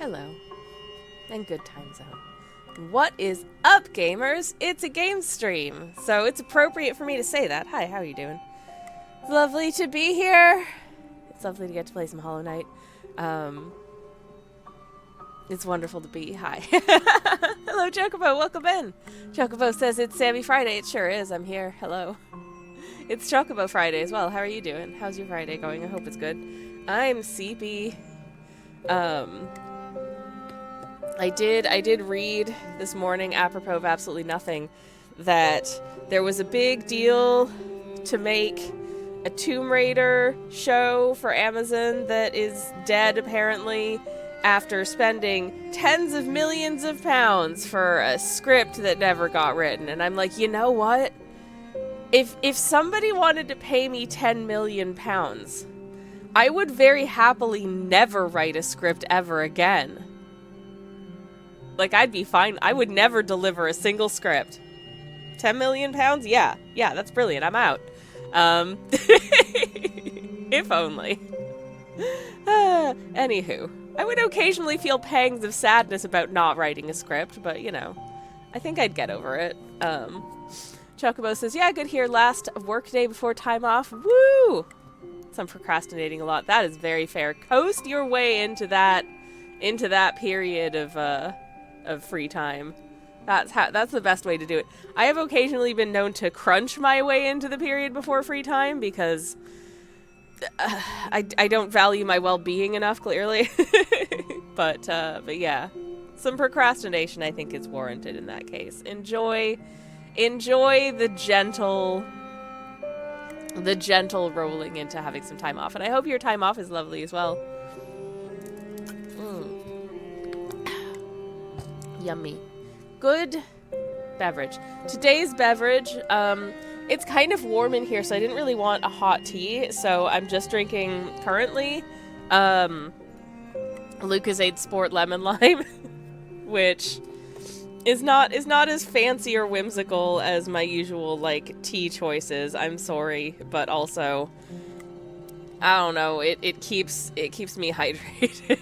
Hello. And good time zone. What is up, gamers? It's a game stream, so it's appropriate for me to say that. Hi, how are you doing? It's lovely to be here. It's lovely to get to play some Hollow Knight. It's wonderful to be. Hi. Hello, Chocobo. Welcome in. Chocobo says it's Sammy Friday. It sure is. I'm here. Hello. It's Chocobo Friday as well. How are you doing? How's your Friday going? I hope it's good. I'm CP. I did read this morning, apropos of absolutely nothing, that there was a big deal to make a Tomb Raider show for Amazon that is dead, apparently, after spending tens of millions of pounds for a script that never got written. And I'm like, you know what? If somebody wanted to pay me 10 million pounds, I would very happily never write a script ever again. Like, I'd be fine. I would never deliver a single script. 10 million pounds? Yeah, that's brilliant. I'm out. If only. Anywho, I would occasionally feel pangs of sadness about not writing a script, but, you know, I think I'd get over it. Chocobo says, yeah, good here. Last work day before time off. Woo! So I'm procrastinating a lot. That is very fair. Coast your way into that period of free time. That's the best way to do it. I have occasionally been known to crunch my way into the period before free time because I don't value my well-being enough, clearly. but yeah, some procrastination I think is warranted in that case. Enjoy the gentle rolling into having some time off, and I hope your time off is lovely as well. Yummy. Good beverage. Today's beverage, it's kind of warm in here, so I didn't really want a hot tea, so I'm just drinking, currently, Lucozade Sport Lemon Lime, which is not as fancy or whimsical as my usual, like, tea choices. I'm sorry, but also, I don't know, it keeps me hydrated.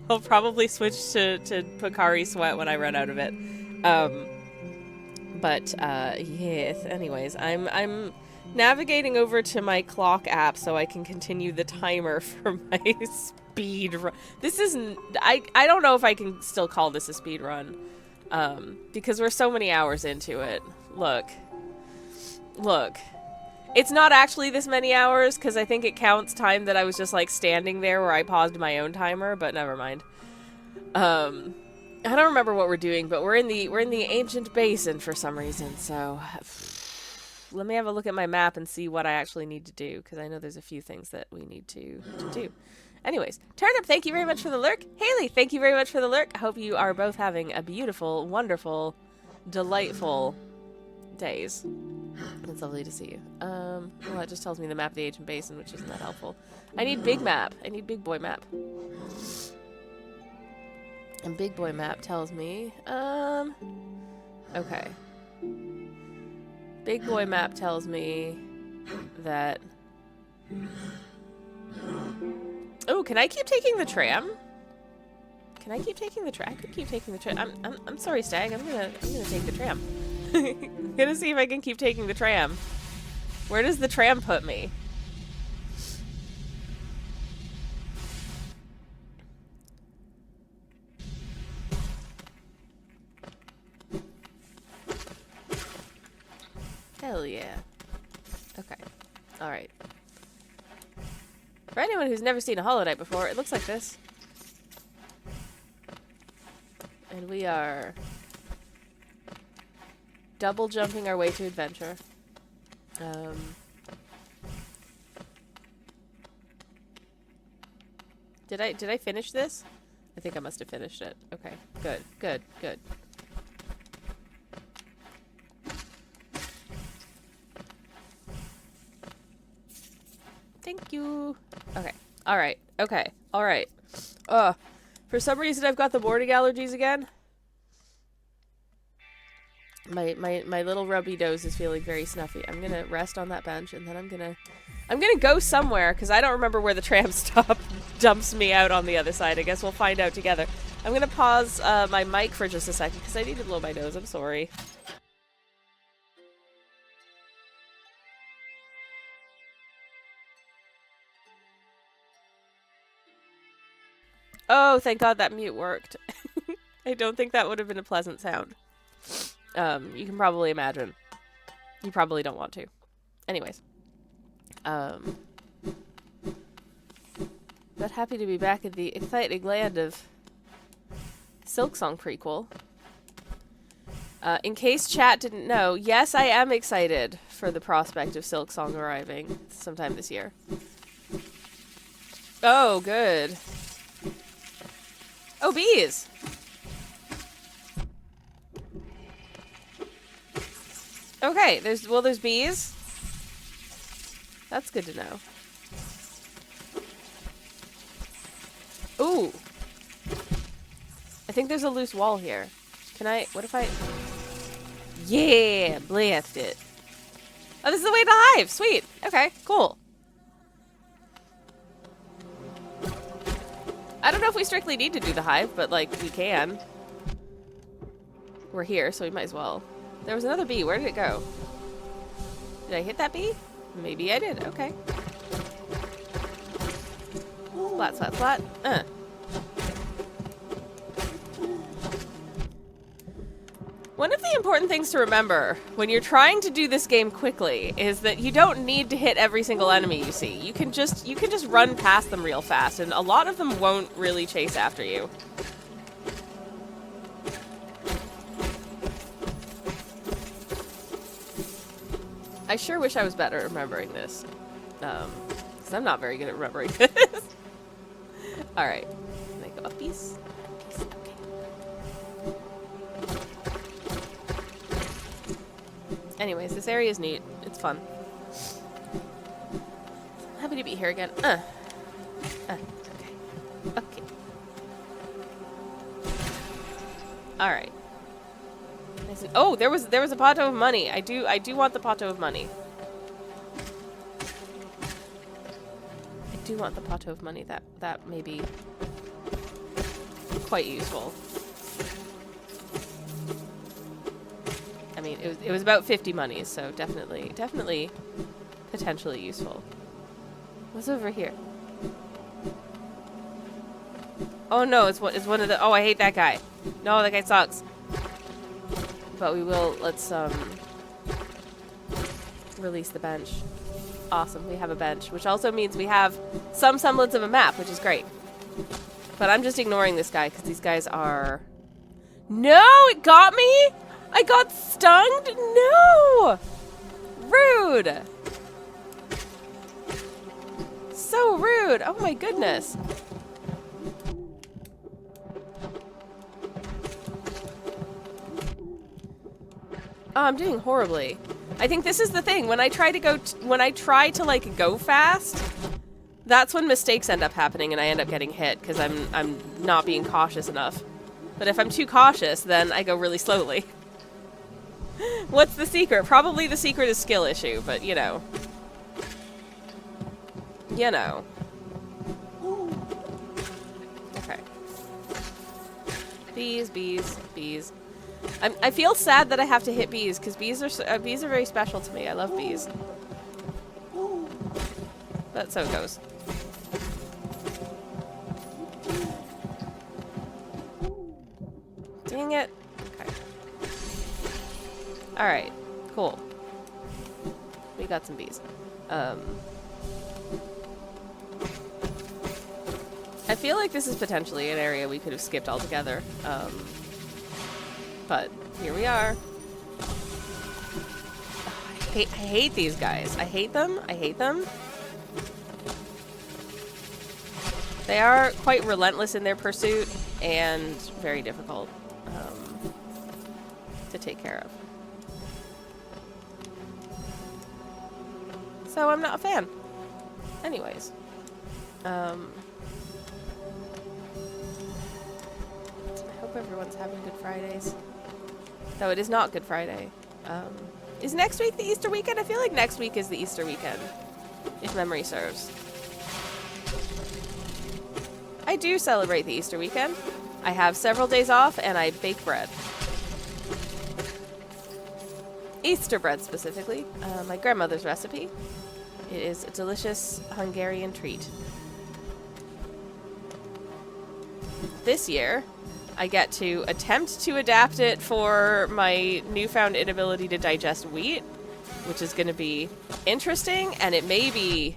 I'll probably switch to Pocari Sweat when I run out of it. Yes, anyways, I'm navigating over to my clock app so I can continue the timer for my speed run. This isn't, I don't know if I can still call this a speed run, because we're so many hours into it. Look. It's not actually this many hours, because I think it counts time that I was just, like, standing there where I paused my own timer, but never mind. I don't remember what we're doing, but we're in the ancient basin for some reason, so let me have a look at my map and see what I actually need to do, because I know there's a few things that we need to do. Anyways, Turnip, thank you very much for the lurk. Haley, thank you very much for the lurk. I hope you are both having a beautiful, wonderful, delightful days. It's lovely to see you. Well, that just tells me the map of the ancient basin, which isn't that helpful. I need big map. I need big boy map. And big boy map tells me, okay. Big boy map tells me that... Oh, can I keep taking the tram? Can I keep taking the tram? I could keep taking the tram. I'm sorry, Stag. I'm gonna take the tram. I'm gonna see if I can keep taking the tram. Where does the tram put me? Hell yeah. Okay. Alright. For anyone who's never seen a Hollow Knight before, it looks like this. And we are double jumping our way to adventure. Did I finish this? I think I must have finished it. Okay, good. Thank you. Okay. Alright. Okay. Alright. For some reason I've got the morning allergies again. My little rubby nose is feeling very snuffy. I'm gonna rest on that bench, and then I'm gonna go somewhere, because I don't remember where the tram stop dumps me out on the other side. I guess we'll find out together. I'm gonna pause my mic for just a second because I need to blow my nose. I'm sorry. Oh, thank God that mute worked. I don't think that would have been a pleasant sound. You can probably imagine. You probably don't want to. Anyways. But happy to be back in the exciting land of Silksong prequel. In case chat didn't know, yes, I am excited for the prospect of Silksong arriving sometime this year. Oh, good. Oh, bees! Okay, there's bees. That's good to know. Ooh. I think there's a loose wall here. Can I, what if I... Yeah, blast it. Oh, this is the way to the hive. Sweet. Okay, cool. I don't know if we strictly need to do the hive, but, like, we can. We're here, so we might as well. There was another bee. Where did it go? Did I hit that bee? Maybe I did. Okay. Splat, splat, splat. One of the important things to remember when you're trying to do this game quickly is that you don't need to hit every single enemy you see. You can just run past them real fast, and a lot of them won't really chase after you. I sure wish I was better at remembering this. Because I'm not very good at remembering this. Alright. Can I go up these? Okay. Anyways, this area is neat. It's fun. I'm happy to be here again. Okay. Okay. Alright. Oh, there was a pot of money. I do want the pot of money. I do want the pot of money. That may be quite useful. I mean, it was about 50 monies, so definitely potentially useful. What's over here? Oh no, it's one of the. Oh, I hate that guy. No, that guy sucks. But we will, let's, release the bench. Awesome, we have a bench, which also means we have some semblance of a map, which is great. But I'm just ignoring this guy, because these guys are... No, it got me? I got stung? No! Rude! So rude, oh my goodness. Oh, I'm doing horribly. I think this is the thing. When I try to like go fast, that's when mistakes end up happening and I end up getting hit because I'm not being cautious enough. But if I'm too cautious, then I go really slowly. What's the secret? Probably the secret is skill issue, but you know. You know. Okay. Bees, bees, bees. I feel sad that I have to hit bees because bees are very special to me. I love bees. But so it goes. Dang it. Okay. All right. Cool. We got some bees. I feel like this is potentially an area we could have skipped altogether. But here we are. I hate these guys. I hate them. I hate them. They are quite relentless in their pursuit and very difficult to take care of. So I'm not a fan. Anyways. I hope everyone's having Good Fridays. Though it is not Good Friday. Is next week the Easter weekend? I feel like next week is the Easter weekend, if memory serves. I do celebrate the Easter weekend. I have several days off, and I bake bread. Easter bread, specifically. My grandmother's recipe. It is a delicious Hungarian treat. This year, I get to attempt to adapt it for my newfound inability to digest wheat, which is going to be interesting, and it may be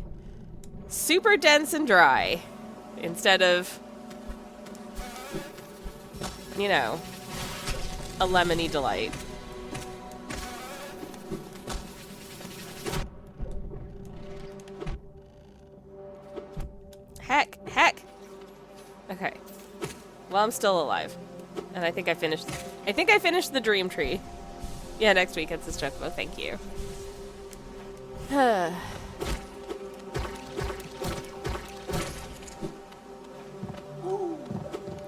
super dense and dry instead of, you know, a lemony delight. Heck. Okay. Well, I'm still alive. And I think I finished the dream tree. Yeah, next week it's this chocobo. Thank you.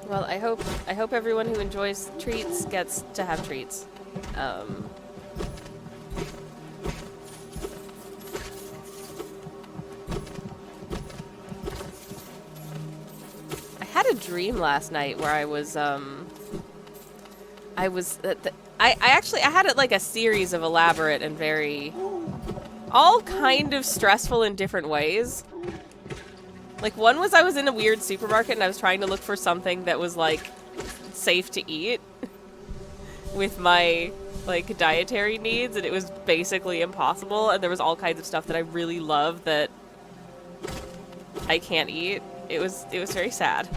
Well, I hope everyone who enjoys treats gets to have treats. I had a dream last night where I had it like a series of elaborate and very all kind of stressful in different ways. Like, one was I was in a weird supermarket and I was trying to look for something that was like safe to eat with my like dietary needs, and it was basically impossible, and there was all kinds of stuff that I really love that I can't eat. It was very sad.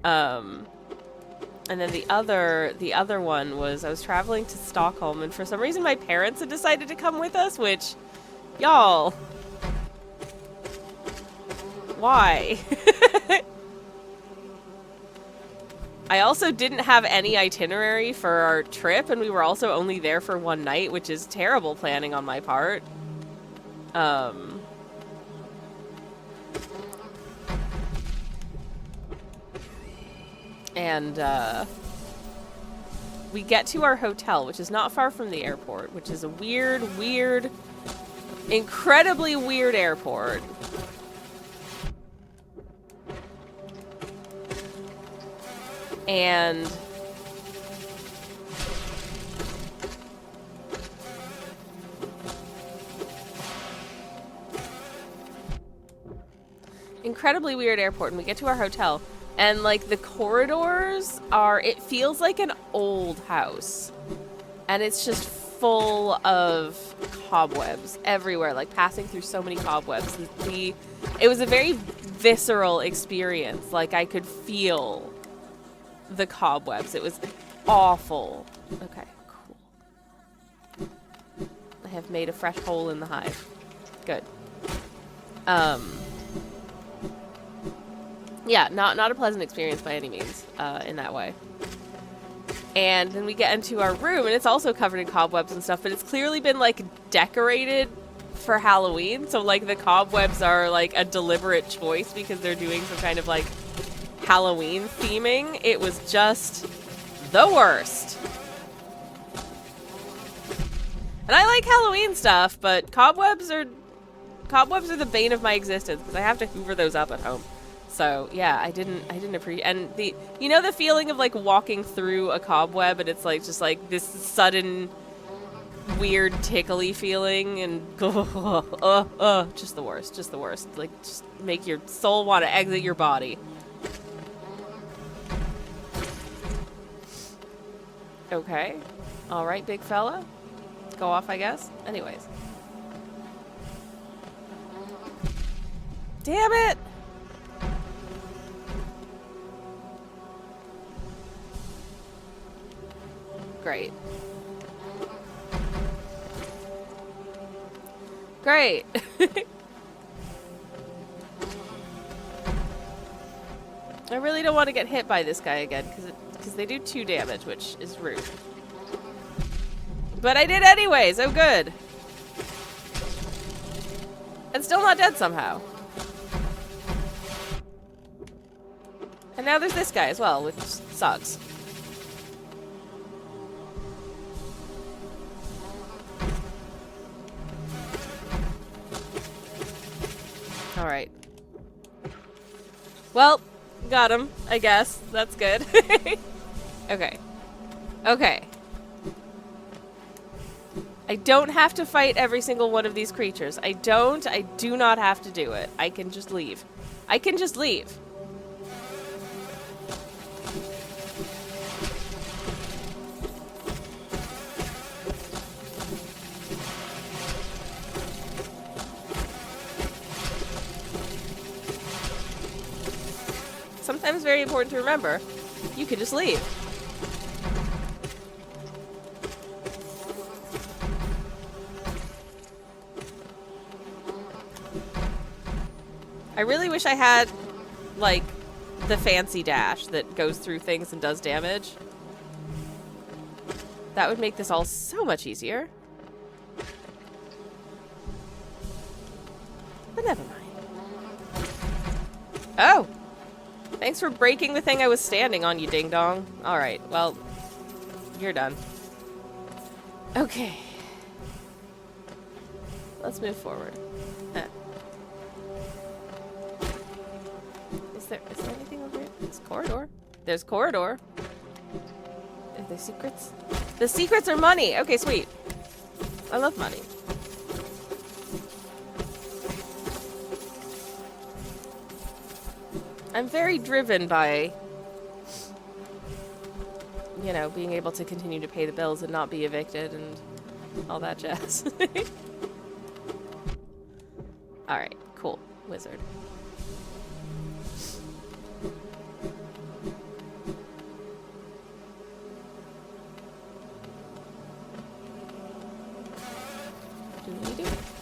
And then the other one was I was traveling to Stockholm, and for some reason my parents had decided to come with us, which, y'all, why? I also didn't have any itinerary for our trip, and we were also only there for one night, which is terrible planning on my part. And we get to our hotel, which is not far from the airport, which is a weird, incredibly weird airport. And incredibly weird airport, and we get to our hotel, and like the corridors are, it feels like an old house, and it's just full of cobwebs everywhere, like passing through so many cobwebs. It was a very visceral experience. Like, I could feel the cobwebs. It was awful. Okay, cool. I have made a fresh hole in the hive. Good. Yeah, not a pleasant experience by any means, in that way. And then we get into our room, and it's also covered in cobwebs and stuff, but it's clearly been, like, decorated for Halloween, so, like, the cobwebs are, like, a deliberate choice because they're doing some kind of, like, Halloween theming. It was just the worst. And I like Halloween stuff, but cobwebs are the bane of my existence because I have to hoover those up at home. So yeah, I didn't appreciate, and the feeling of like walking through a cobweb and it's like just like this sudden weird tickly feeling, and just the worst. Like, just make your soul want to exit your body. Okay. All right, big fella. Go off, I guess. Anyways. Damn it! Great. Great. I really don't want to get hit by this guy again because they do 2 damage, which is rude. But I did anyways. Oh, good. And still not dead somehow. And now there's this guy as well, which sucks. Alright. Well, Got him, I guess. That's good. Okay. Okay. I don't have to fight every single one of these creatures. I do not have to do it. I can just leave. I can just leave. Sometimes very important to remember. You can just leave. I really wish I had, like, the fancy dash that goes through things and does damage. That would make this all so much easier. But never mind. Oh! Thanks for breaking the thing I was standing on, you ding-dong. Alright, well, you're done. Okay. Let's move forward. Is there anything over here? There's corridor. There's corridor. Are there secrets? The secrets are money! Okay, sweet. I love money. I'm very driven by, you know, being able to continue to pay the bills and not be evicted and all that jazz. Alright, cool. Wizard.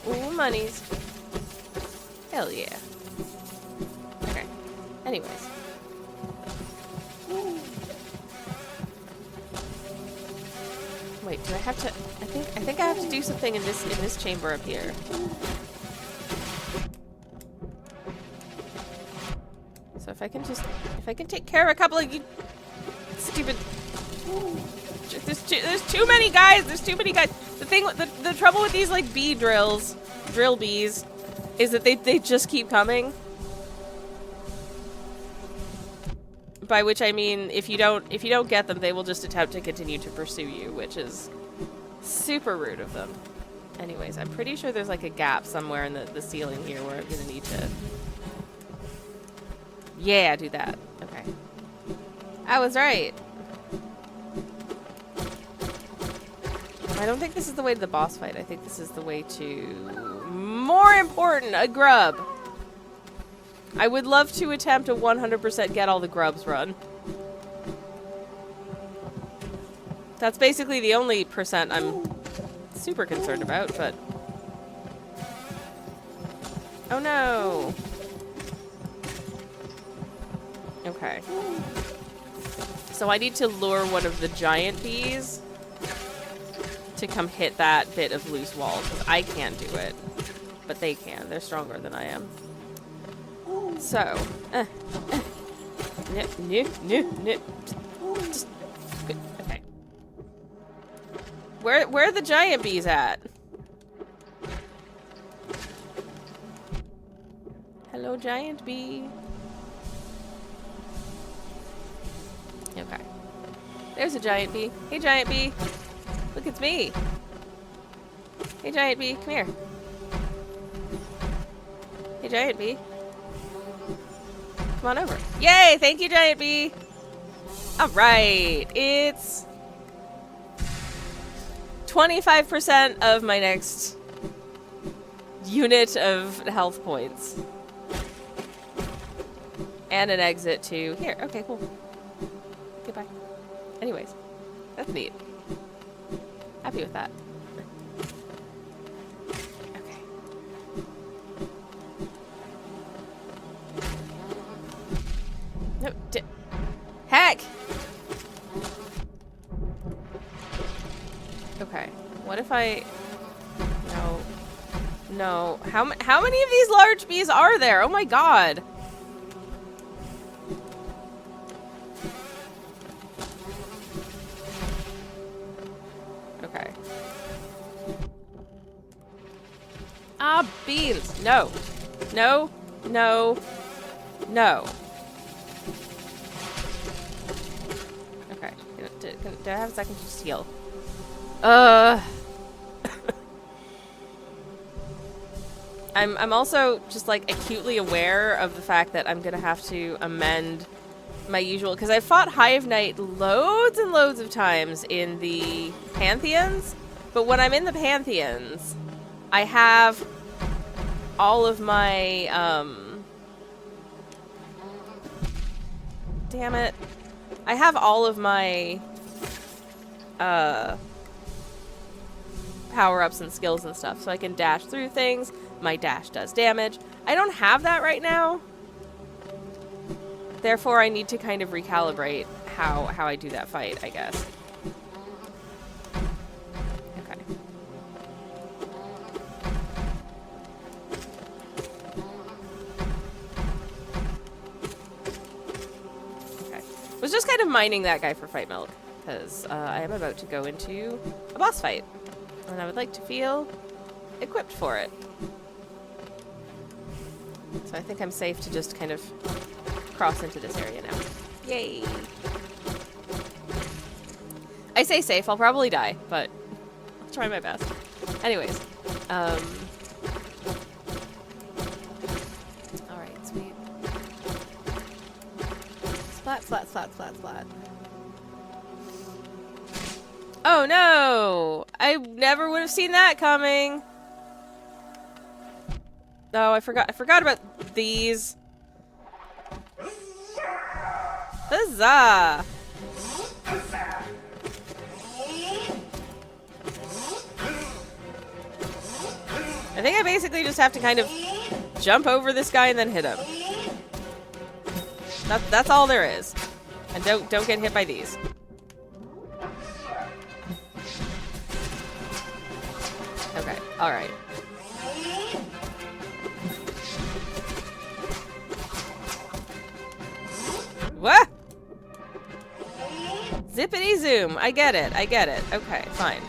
Ooh, monies. Hell yeah. Okay. Anyways. Wait, do I have to? I think I have to do something in this chamber up here. So if I can take care of a couple of you stupid. There's too many guys. There's too many guys. The trouble with these like bee drill bees, is that they just keep coming. By which I mean, if you don't get them, they will just attempt to continue to pursue you, which is super rude of them. Anyways, I'm pretty sure there's like a gap somewhere in the ceiling here where I'm gonna need to. Yeah, do that. Okay. I was right. I don't think this is the way to the boss fight. I think this is the way to... More important, a grub. I would love to attempt a 100% get all the grubs run. That's basically the only percent I'm super concerned about, but... Oh no! Okay. So I need to lure one of the giant bees to come hit that bit of loose wall, because I can't do it. But they can. They're stronger than I am. So. Just, okay. Where are the giant bees at? Hello, giant bee. Okay. There's a giant bee. Hey, giant bee. Look, it's me. Hey, giant bee. Come here. Hey, giant bee. Come on over. Yay! Thank you, giant bee. All right. It's 25% of my next unit of health points. And an exit to here. Okay, cool. Goodbye. Anyways, that's neat. Happy with that. Okay. No, heck! Okay. What if I... No. No. How many of these large bees are there? Oh my god. Okay. Ah, beans. No. No. No. No. Do I have a second to just heal? I'm also just like acutely aware of the fact that I'm gonna have to amend my usual, because I've fought Hive Knight loads and loads of times in the Pantheons, but when I'm in the Pantheons, I have all of my, damn it. I have all of my, power-ups and skills and stuff, so I can dash through things. My dash does damage. I don't have that right now. Therefore, I need to kind of recalibrate how I do that fight, I guess. Okay. Okay. Was just kind of mining that guy for fight milk, because I am about to go into a boss fight, and I would like to feel equipped for it. So I think I'm safe to just kind of cross into this area now. Yay! I say safe, I'll probably die, but I'll try my best. Anyways, alright, sweet. Splat, splat, splat, splat, splat. Oh no! I never would have seen that coming! Oh, I forgot about these. Huzzah! I think I basically just have to kind of jump over this guy and then hit him. That's all there is. And don't get hit by these. Okay, alright. What? Zippity zoom. I get it. I get it. Okay, fine.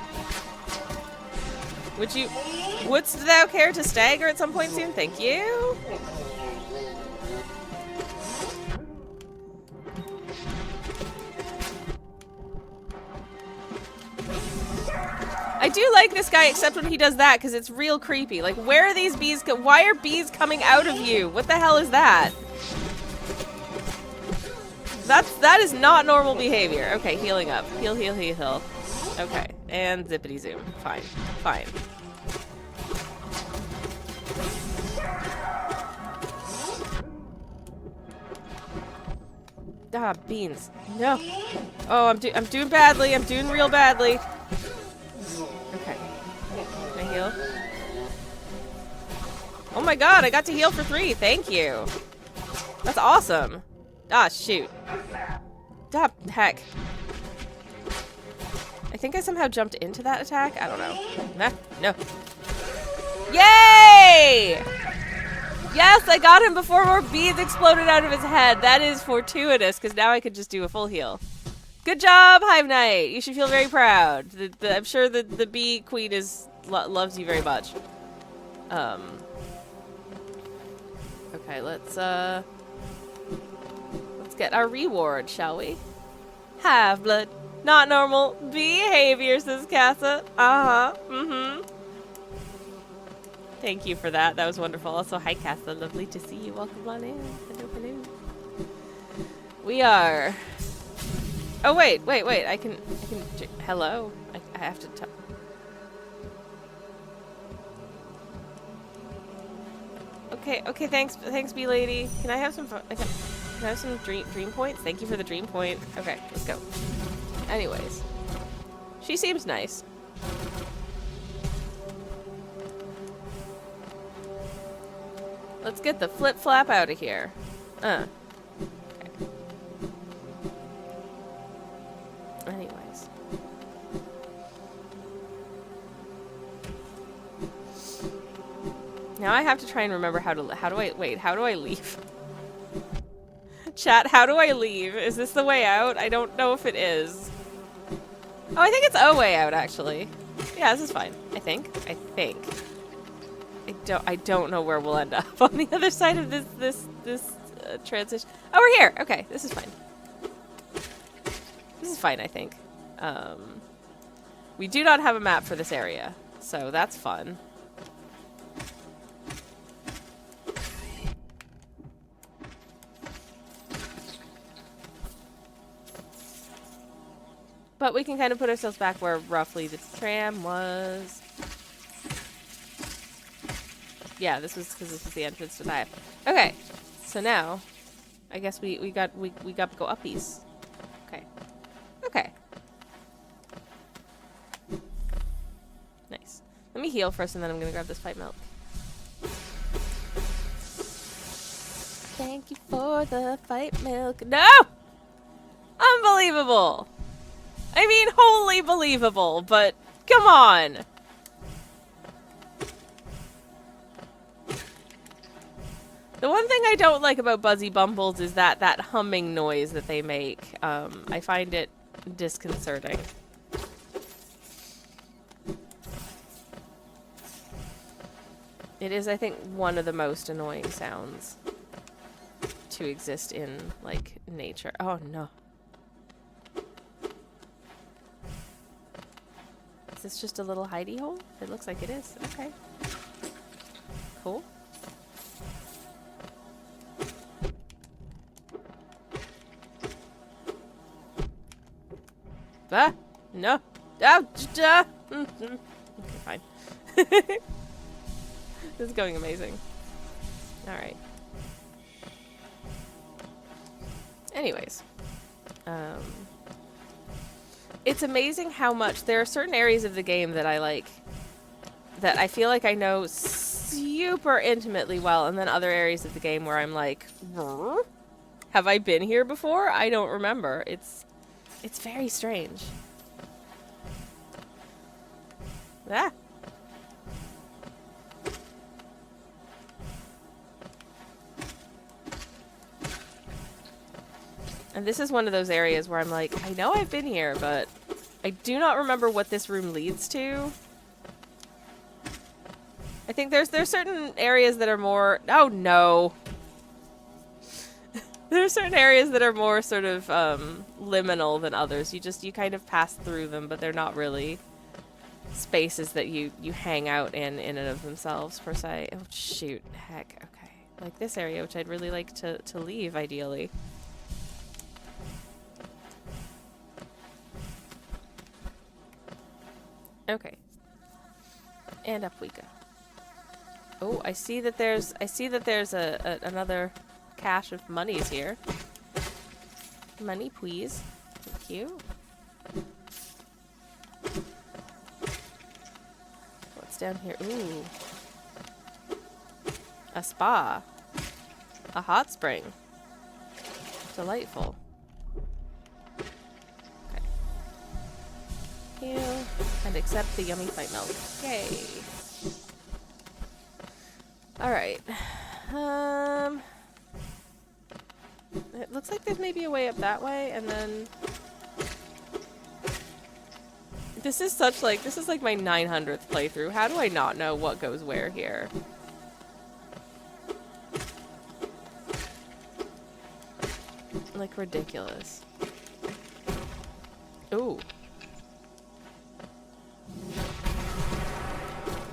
Wouldst thou care to stagger at some point soon? Thank you. I do like this guy, except when he does that, because it's real creepy. Like, where are these bees? Why are bees coming out of you? What the hell is that? That is not normal behavior. Okay, healing up. Heal, heal, heal, heal. Okay, and zippity zoom. Fine, fine. Ah, beans. No. Oh, I'm doing badly. I'm doing real badly. Okay. Can I heal? Oh my god, I got to heal for 3. Thank you. That's awesome. Ah, shoot. Ah, heck. I think I somehow jumped into that attack. I don't know. Nah, no. Yay! Yes, I got him before more bees exploded out of his head. That is fortuitous, because now I could just do a full heal. Good job, Hive Knight. You should feel very proud. I'm sure the bee queen loves you very much. Okay, let's get our reward, shall we? Hive blood. Not normal behavior, says Casa. Uh-huh. Mm-hmm. Thank you for that. That was wonderful. Also, hi, Casa. Lovely to see you. Welcome on in. Hello, hello. We are... Oh, wait. I can... Hello? I have to talk. Okay, thanks, bee lady. Can I have some... Can I have some dream points? Thank you for the dream point. Okay, let's go. Anyways. She seems nice. Let's get the flip-flap out of here. Okay. Anyways. Now I have to try and remember how do I leave? Chat, how do I leave? Is this the way out? I don't know if it is. Oh, I think it's a way out, actually. Yeah, this is fine. I think. I don't know where we'll end up on the other side of this transition. Oh, we're here. Okay, this is fine. This is fine, I think. We do not have a map for this area, so that's fun. But we can kind of put ourselves back where roughly the tram was. Yeah, this was because this was the entrance to the hive. Okay, so now, I guess we got to go uppies. Okay, okay, nice. Let me heal first, and then I'm gonna grab this pipe milk. Thank you for the pipe milk. No, unbelievable. I mean, wholly believable, but come on. The one thing I don't like about Buzzy Bumbles is that humming noise that they make. I find it disconcerting. It is, I think, one of the most annoying sounds to exist in, like, nature. Oh, no. Is this just a little hidey hole? It looks like it is. Okay. Cool. Ah! No! Oh! Okay, fine. This is going amazing. Alright. Anyways. It's amazing how much there are certain areas of the game that I like, that I feel like I know super intimately well, and then other areas of the game where I'm like, have I been here before? I don't remember. It's very strange. Ah. And this is one of those areas where I'm like, I know I've been here, but I do not remember what this room leads to. I think there's certain areas that are more... Oh, no. There are certain areas that are more sort of liminal than others. You kind of pass through them, but they're not really spaces that you hang out in and of themselves, per se. Oh, shoot. Heck. Okay. Like this area, which I'd really like to leave, ideally. Okay. And up we go. Oh, I see that there's another cache of monies here. Money, please. Thank you. What's down here? Ooh. A spa. A hot spring. Delightful. Okay. Heal. And accept the yummy fight milk. Yay. Alright. It looks like there's maybe a way up that way, and then... This is like my 900th playthrough. How do I not know what goes where here? Like, ridiculous. Ooh.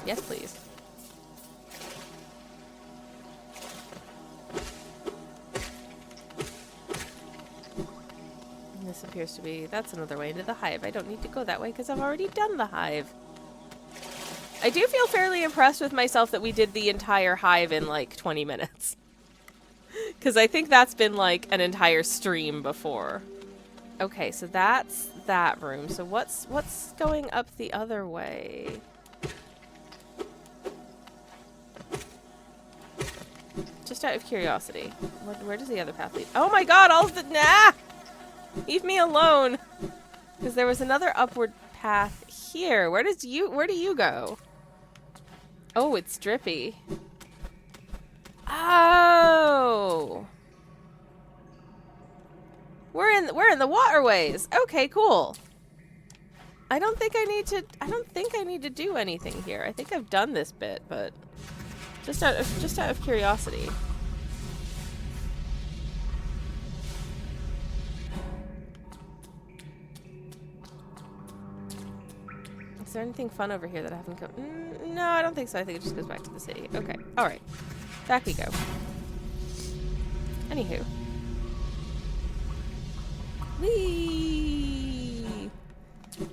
Yes, please. And this appears to be... That's another way into the hive. I don't need to go that way because I've already done the hive. I do feel fairly impressed with myself that we did the entire hive in, like, 20 minutes. Because I think that's been, like, an entire stream before. Okay, so that's that room. So what's going up the other way? Just out of curiosity. Where does the other path lead? Oh my god, all of the... Nah! Leave me alone! Because there was another upward path here. Where do you go? Oh, it's drippy. Oh! We're in the waterways. Okay, cool. I don't think I need to do anything here. I think I've done this bit, but just out of curiosity. Is there anything fun over here that I haven't come? No, I don't think so. I think it just goes back to the city. Okay. All right. Back we go. Anywho. Whee!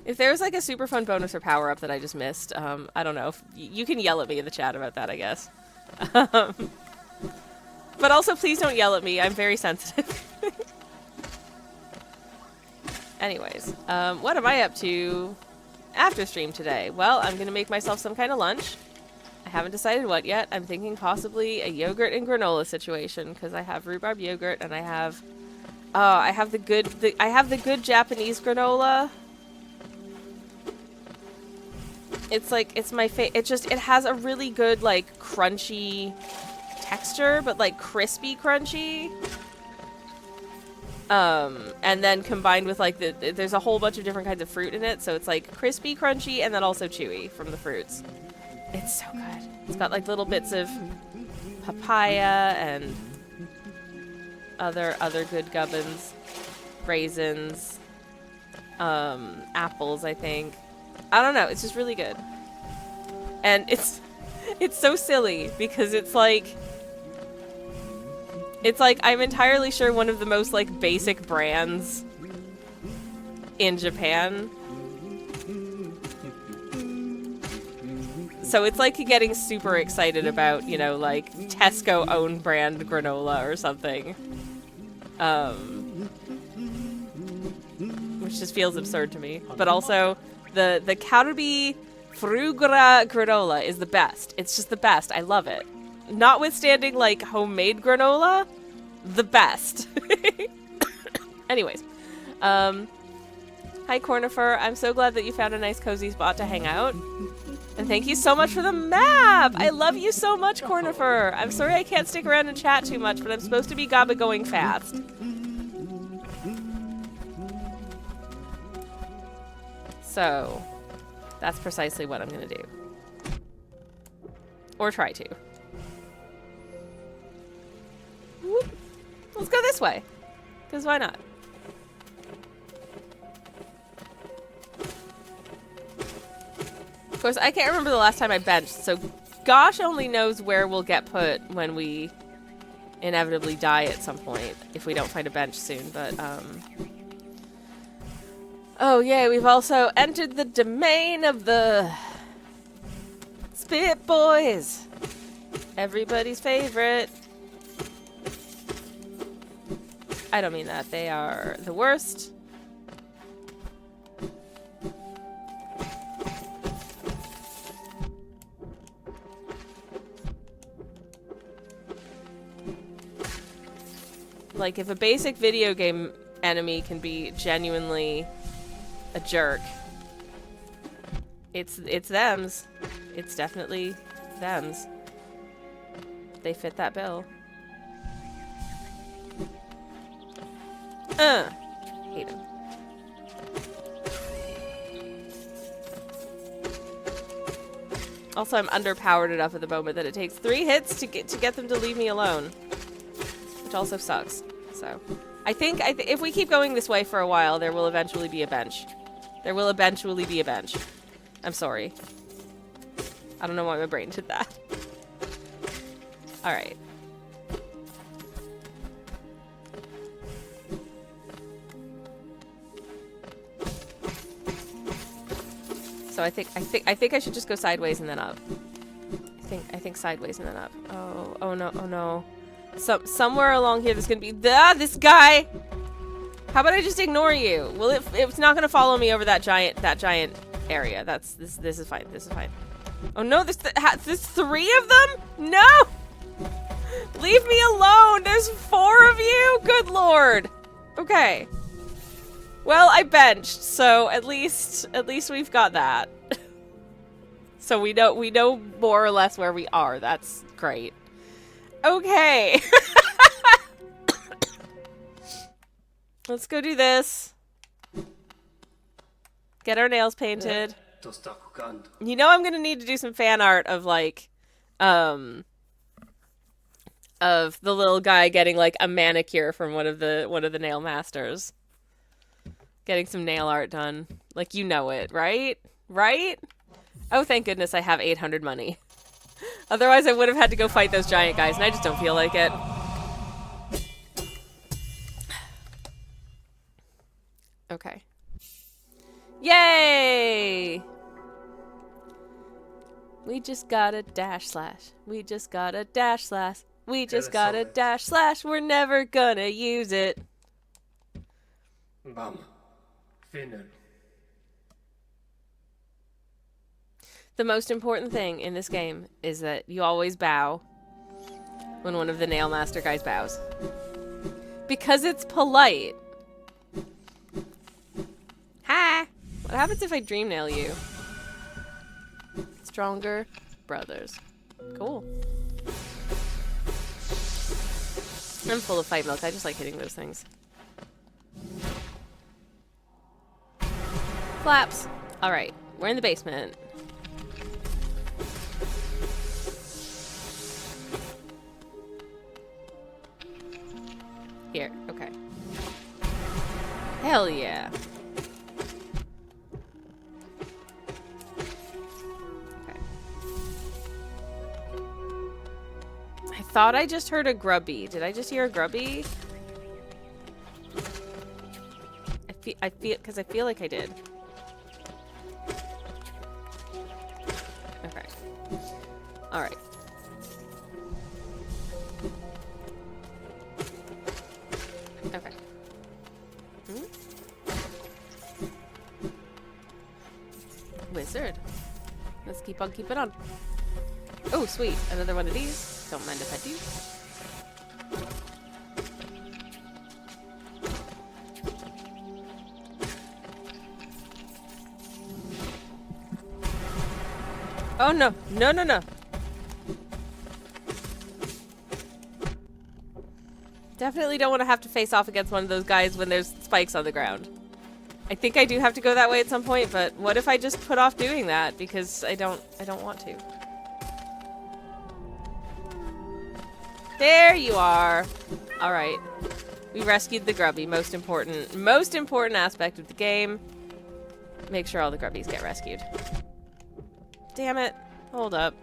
If there's like a super fun bonus or power up that I just missed, I don't know. If you can yell at me in the chat about that, I guess. But also, please don't yell at me. I'm very sensitive. Anyways, what am I up to after stream today? Well, I'm gonna make myself some kind of lunch. I haven't decided what yet. I'm thinking possibly a yogurt and granola situation because I have rhubarb yogurt and I have the good Japanese granola. It's like it has a really good like crunchy texture, but like crispy crunchy. And then combined with like there's a whole bunch of different kinds of fruit in it, so it's like crispy, crunchy, and then also chewy from the fruits. It's so good. It's got like little bits of papaya and other good gubbins, raisins, apples, I think. I don't know, it's just really good. And it's so silly because it's like I'm entirely sure one of the most like basic brands in Japan. So it's like getting super excited about, you know, like Tesco own brand granola or something. Which just feels absurd to me. But also the Karubi Frugura granola is the best. It's just the best. I love it. Notwithstanding, like, homemade granola, the best. Anyways. Hi, Cornifer. I'm so glad that you found a nice, cozy spot to hang out. And thank you so much for the map! I love you so much, Cornifer. I'm sorry I can't stick around and chat too much, but I'm supposed to be gaba going fast. So, that's precisely what I'm gonna do. Or try to. Whoop. Let's go this way. Because why not? Of course, I can't remember the last time I benched, so gosh only knows where we'll get put when we inevitably die at some point, if we don't find a bench soon, but, oh, yeah, we've also entered the domain of the Spit Boys! Everybody's favorite. I don't mean that. They are the worst. Like, if a basic video game enemy can be genuinely a jerk, it's thems. It's definitely thems. They fit that bill. Hate him. Also, I'm underpowered enough at the moment that it takes 3 hits to get them to leave me alone. Which also sucks. So, I think if we keep going this way for a while, there will eventually be a bench. There will eventually be a bench. I'm sorry. I don't know why my brain did that. Alright. So I think I should just go sideways and then up. I think sideways and then up. Oh no. Somewhere along here there's gonna be this guy. How about I just ignore you? Well, it's not gonna follow me over that giant area. This is fine. This is fine. Oh no, there's 3 of them? No! Leave me alone. There's 4 of you. Good lord. Okay. Well, I benched, so at least we've got that. So we know more or less where we are. That's great. Okay. Let's go do this. Get our nails painted. You know I'm gonna need to do some fan art of like of the little guy getting like a manicure from one of the nail masters. Getting some nail art done. Like, you know it, right? Right? Oh, thank goodness I have 800 money. Otherwise, I would have had to go fight those giant guys, and I just don't feel like it. Okay. Yay! We just got a dash slash. We just got a dash slash. We just got a dash slash. We're never gonna use it. Bam. Finnen. The most important thing in this game is that you always bow when one of the Nail Master guys bows. Because it's polite. Hi! What happens if I dream nail you? Stronger brothers. Cool. I'm full of fight milk. I just like hitting those things. Flaps. Alright, we're in the basement. Here, okay. Hell yeah. Okay. I thought I just heard a grubby. Did I just hear a grubby? I feel like I did. Okay. Alright. Okay. Wizard. Let's keep on keeping on. Oh, sweet. Another one of these. Don't mind if I do. Oh, no. No, no, no. Definitely don't want to have to face off against one of those guys when there's spikes on the ground. I think I do have to go that way at some point, but what if I just put off doing that because I don't want to. There you are. All right. We rescued the grubby. Most important aspect of the game. Make sure all the grubbies get rescued. Damn it. Hold up.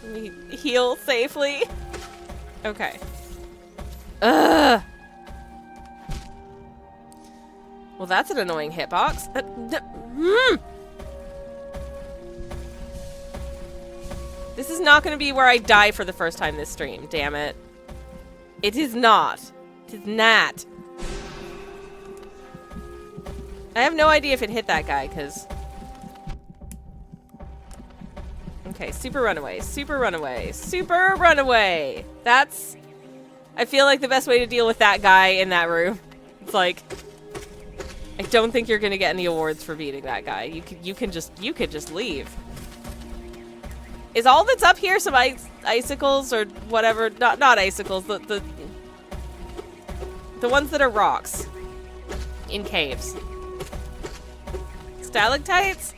Let me heal safely. Okay. Ugh. Well, that's an annoying hitbox. This is not going to be where I die for the first time this stream. Damn it. It is not. It is not. I have no idea if it hit that guy, because... Okay, super runaway, super runaway, super runaway. That's, I feel like the best way to deal with that guy in that room. It's like, I don't think you're gonna get any awards for beating that guy. You could just leave. Is all that's up here some icicles or whatever? Not icicles. The ones that are rocks in caves. Stalactites?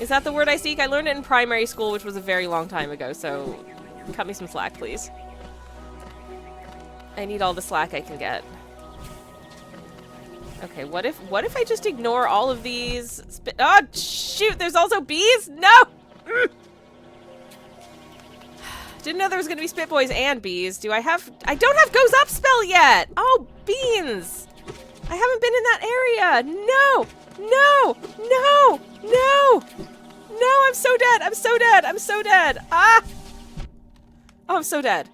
Is that the word I seek? I learned it in primary school, which was a very long time ago, so cut me some slack, please. I need all the slack I can get. Okay, what if I just ignore all of these oh, shoot, there's also bees? No! Didn't know there was gonna be spit boys and bees. I don't have goes up spell yet! Oh, beans! I haven't been in that area! No! No! No! No! No, I'm so dead! I'm so dead! I'm so dead! Ah! Oh, I'm so dead.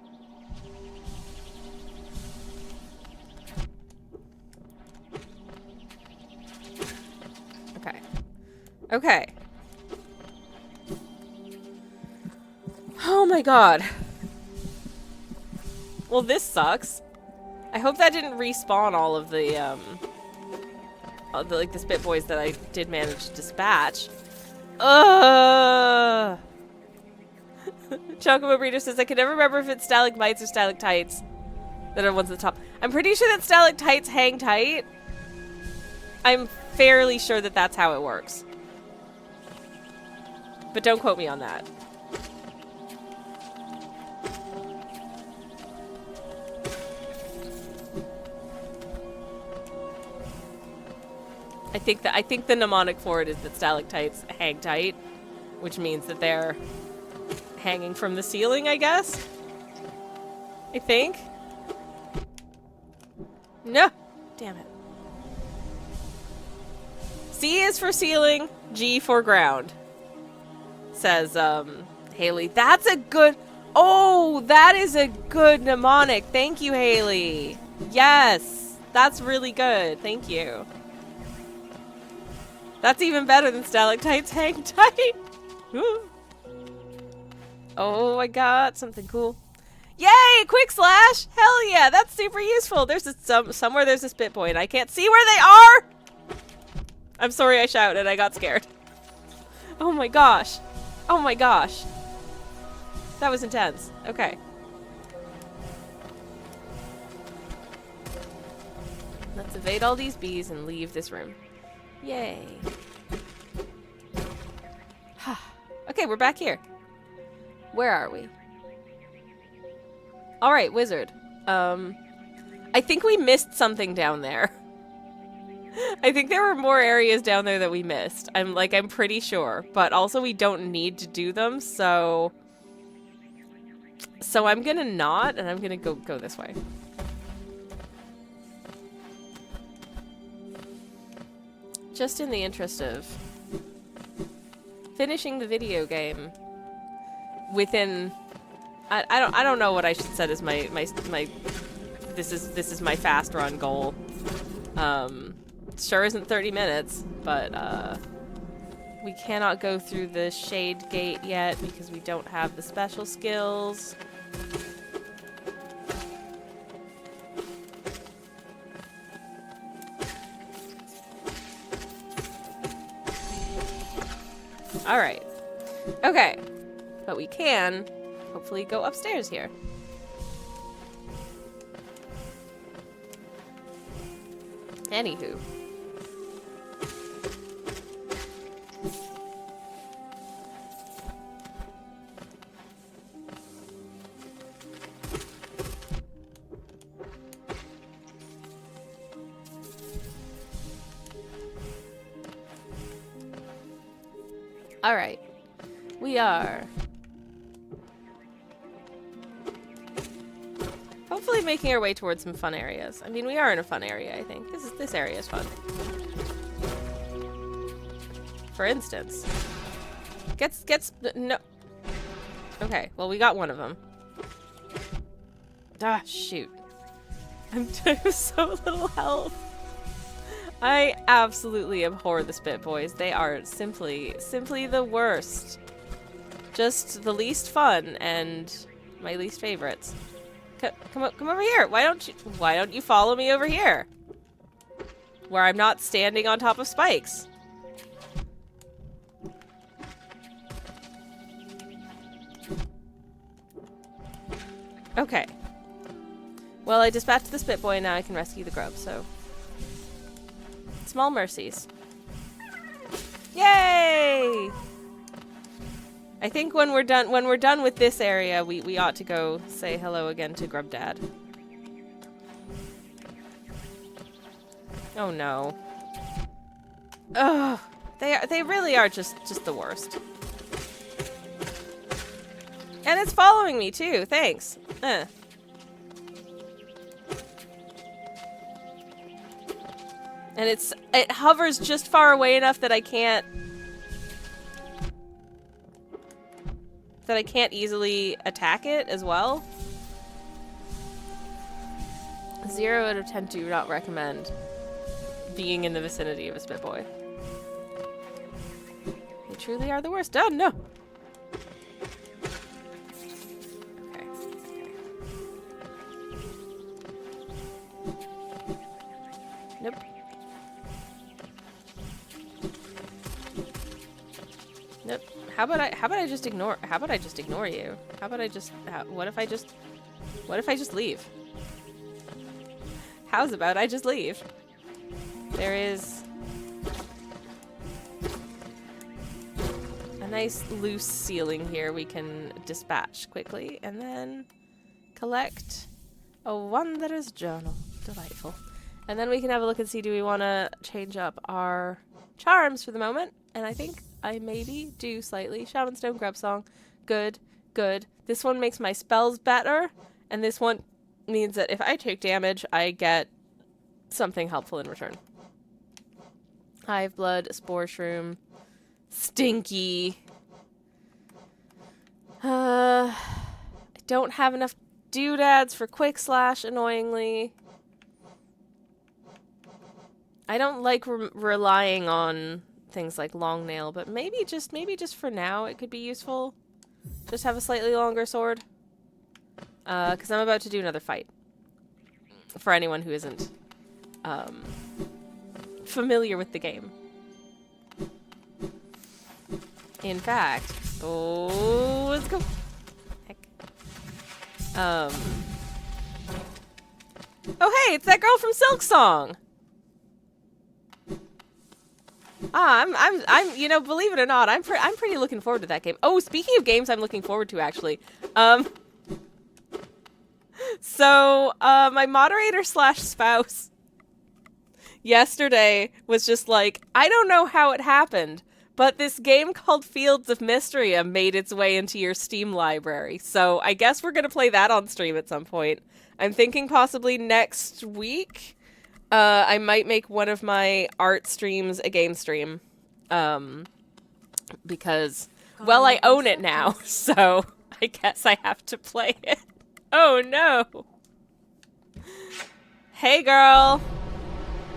Okay. Okay. Oh my god. Well, this sucks. I hope that didn't respawn all of the spit boys that I did manage to dispatch. Ugh. Chocobo Breeder says, I can never remember if it's stalagmites or stalactites that are ones at the top. I'm pretty sure that stalactites hang tight. I'm fairly sure that that's how it works. But don't quote me on that. I think the mnemonic for it is that stalactites hang tight, which means that they're hanging from the ceiling, I guess. I think. No! Damn it. C is for ceiling, G for ground. Says, Haley. That's a good... Oh, that is a good mnemonic. Thank you, Haley. Yes. That's really good. Thank you. That's even better than stalactites hang tight. Woo. Oh, I got something cool. Yay! Quick slash! Hell yeah! That's super useful. There's somewhere there's a spit point. I can't see where they are! I'm sorry I shouted. I got scared. Oh my gosh. Oh my gosh. That was intense. Okay. Let's evade all these bees and leave this room. Yay. Okay, we're back here. Where are we? Alright, wizard. I think we missed something down there. I think there were more areas down there that we missed. I'm pretty sure. But also we don't need to do them, so I'm gonna not, and I'm gonna go this way. Just in the interest of finishing the video game within... I don't know what I should set as my this is my fast run goal. Sure isn't 30 minutes, but we cannot go through the shade gate yet because we don't have the special skills. Alright. Okay. But we can hopefully go upstairs here. Anywho. Alright. We are hopefully making our way towards some fun areas. I mean, we are in a fun area, I think. This area is fun. For instance. No. Okay, well, we got one of them. Ah, shoot. I'm so little health. I absolutely abhor the Spit Boys. They are simply the worst. Just the least fun and my least favorites. Come over here. Why don't you follow me over here? Where I'm not standing on top of spikes. Okay. Well, I dispatched the Spit Boy and now I can rescue the grub, so small mercies. Yay! I think when we're done with this area, we ought to go say hello again to Grub Dad. Oh no. Ugh. They really are just the worst. And it's following me too. Thanks. And it hovers just far away enough that I can't easily attack it as well. 0 out of 10 do not recommend being in the vicinity of a Spit Boy. They truly are the worst. Oh no. Okay. Nope. Nope. How about I just ignore you? What if I just leave? How's about I just leave? There is a nice loose ceiling here we can dispatch quickly and then collect a Wanderer's Journal. Delightful. And then we can have a look and see, do we want to change up our charms for the moment? And I think I maybe do slightly. Shaman Stone Grub Song. Good, good. This one makes my spells better. And this one means that if I take damage, I get something helpful in return. Hive Blood, Spore Shroom, Stinky. I don't have enough doodads for Quick Slash, annoyingly. I don't like relying on things like Long Nail, but maybe just for now it could be useful. Just have a slightly longer sword. Because I'm about to do another fight. For anyone who isn't familiar with the game. In fact, oh, let's go. Heck. Oh, hey, it's that girl from Silk Song. I'm, you know, believe it or not, I'm pretty looking forward to that game. Oh, speaking of games I'm looking forward to, actually. So, my moderator slash spouse yesterday was just like, I don't know how it happened, but this game called Fields of Mysteria made its way into your Steam library. So, I guess we're gonna play that on stream at some point. I'm thinking possibly next week. I might make one of my art streams a game stream. Because, well, I own it now, so I guess I have to play it. Oh, no. Hey, girl.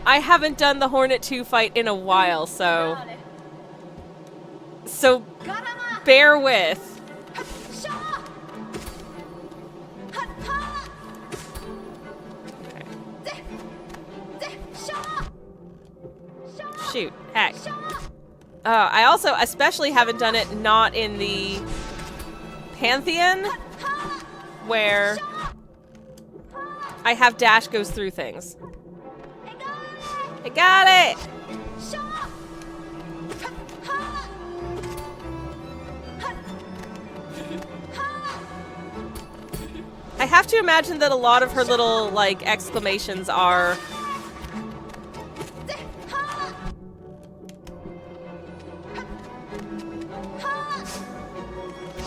I haven't done the Hornet 2 fight in a while, so bear with. Shoot. Heck. I also especially haven't done it not in the Pantheon, where I have dash goes through things. I got it! I have to imagine that a lot of her little, like, exclamations are...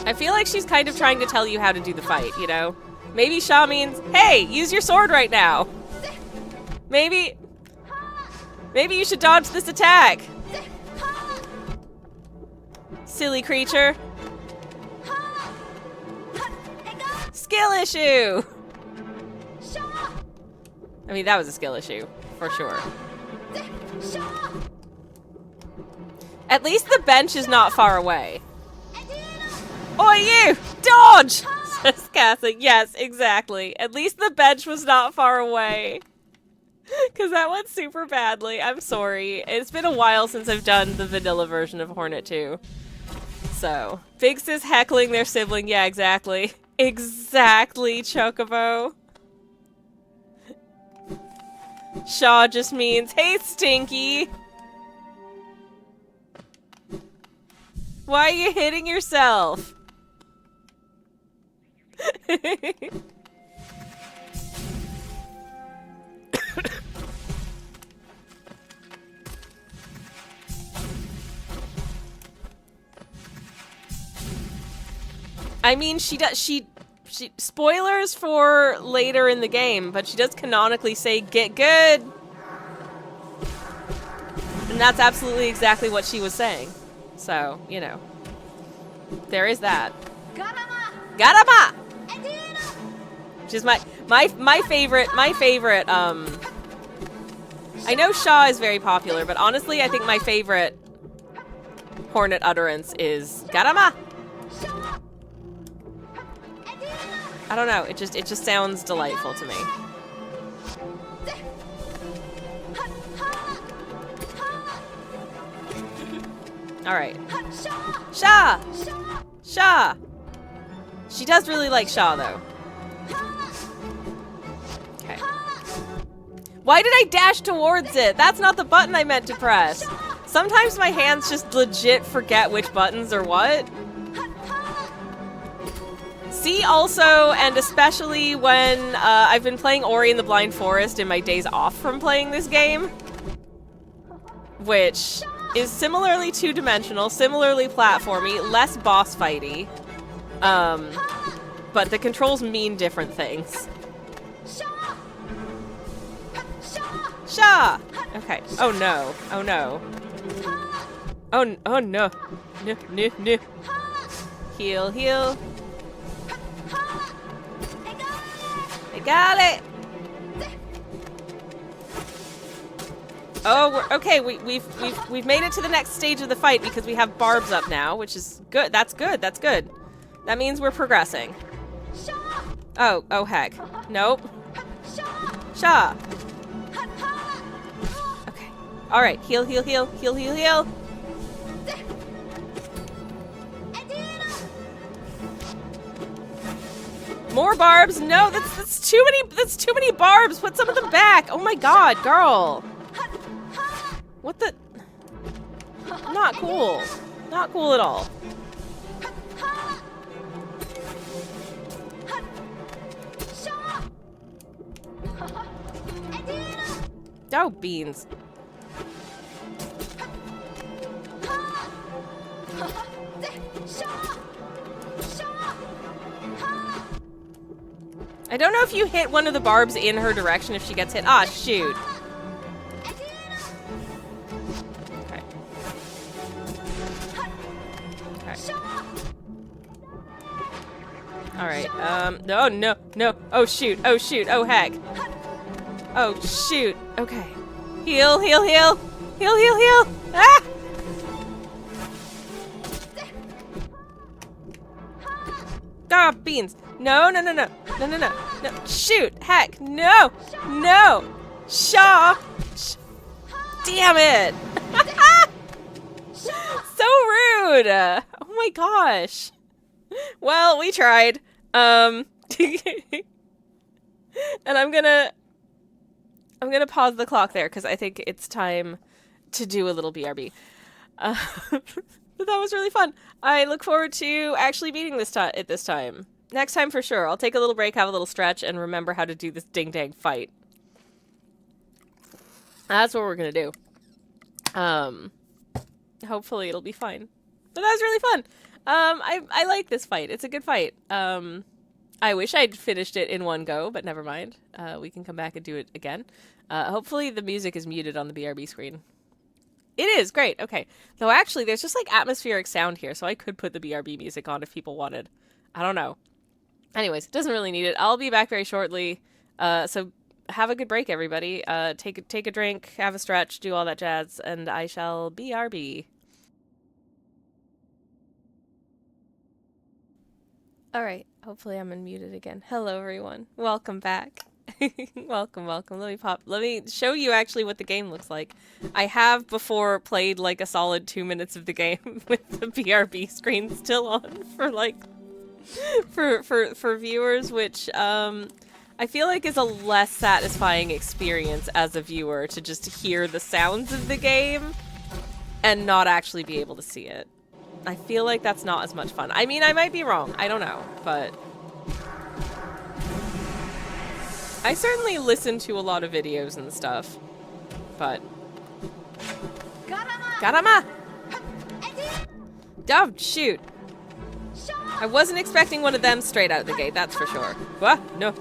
I feel like she's kind of trying to tell you how to do the fight, you know? Maybe Shaw means, hey, use your sword right now. Maybe you should dodge this attack. Silly creature. Skill issue. I mean, that was a skill issue, for sure. At least the bench is not far away. Oi, you! Dodge! Says Cassie. Yes, exactly. At least the bench was not far away. Because that went super badly. I'm sorry. It's been a while since I've done the vanilla version of Hornet 2. So, Big Sis heckling their sibling. Yeah, exactly. Exactly, Chocobo. Shaw just means, hey, Stinky! Why are you hitting yourself? I mean, she spoilers for later in the game, but she does canonically say, get good! And that's absolutely exactly what she was saying. So, you know. There is that. Garama! Which is my favorite, I know Shaw is very popular, but honestly, I think my favorite Hornet utterance is Garama! I don't know, it just sounds delightful to me. Alright. Sha! Sha! She does really like Shaw, though. Okay. Why did I dash towards it? That's not the button I meant to press. Sometimes my hands just legit forget which buttons are what. See, also, and especially when I've been playing Ori and the Blind Forest in my days off from playing this game, which is similarly two-dimensional, similarly platformy, less boss fighty, but the controls mean different things. Sha! Okay. Oh no. Oh no. Oh no. No, no, no. Heal, heal. I got it! Oh, okay, we've made it to the next stage of the fight because we have barbs up now, which is good. That's good, that's good. That means we're progressing. Oh heck. Nope. Sha! Okay. Alright, heal, heal, heal, heal, heal, heal. More barbs? No, that's too many barbs. Put some of them back. Oh my god, girl. What the? Not cool. Not cool at all. Oh, beans. I don't know if you hit one of the barbs in her direction if she gets hit. Ah, shoot. Okay. Okay. Alright, no, no, no. Oh, shoot, oh, shoot, oh, heck. Oh, shoot. Okay. Heal, heal, heal. Heal, heal, heal. Ah! Ah, beans. No, no, no, no. No, no, no. No. Shoot. Heck. No. No. Shaw. Damn it. So rude. Oh my gosh. Well, we tried. And I'm gonna pause the clock there because I think it's time to do a little BRB. But that was really fun. I look forward to actually beating it this time. Next time for sure. I'll take a little break, have a little stretch, and remember how to do this ding-dang fight. That's what we're gonna do. Hopefully it'll be fine. But that was really fun. I like this fight. It's a good fight. I wish I'd finished it in one go, but never mind. We can come back and do it again. Hopefully the music is muted on the BRB screen. It is, great, okay. Though actually, there's just like atmospheric sound here, so I could put the BRB music on if people wanted. I don't know. Anyways, it doesn't really need it. I'll be back very shortly. So have a good break, everybody. Take a drink, have a stretch, do all that jazz, and I shall BRB. Alright, hopefully I'm unmuted again. Hello, everyone. Welcome back. Welcome, welcome. Let me show you actually what the game looks like. I have before played like a solid 2 minutes of the game with the BRB screen still on for like for viewers, which I feel like is a less satisfying experience as a viewer to just hear the sounds of the game and not actually be able to see it. I feel like that's not as much fun. I mean, I might be wrong. I don't know, but I certainly listen to a lot of videos and stuff, but Garama! Oh, shoot. I wasn't expecting one of them straight out the gate, that's for sure. What? No.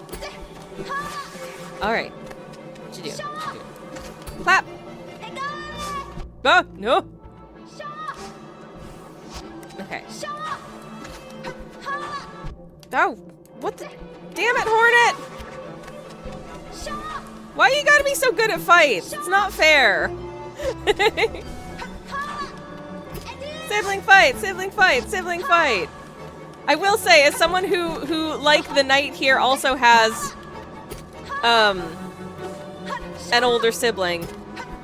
Alright. What you do? What you do? Clap! Oh, no! Okay. Oh, what the? Damn it, Hornet! Why you gotta be so good at fights? It's not fair. Sibling fight, sibling fight, sibling fight. I will say, as someone who like the knight here also has an older sibling,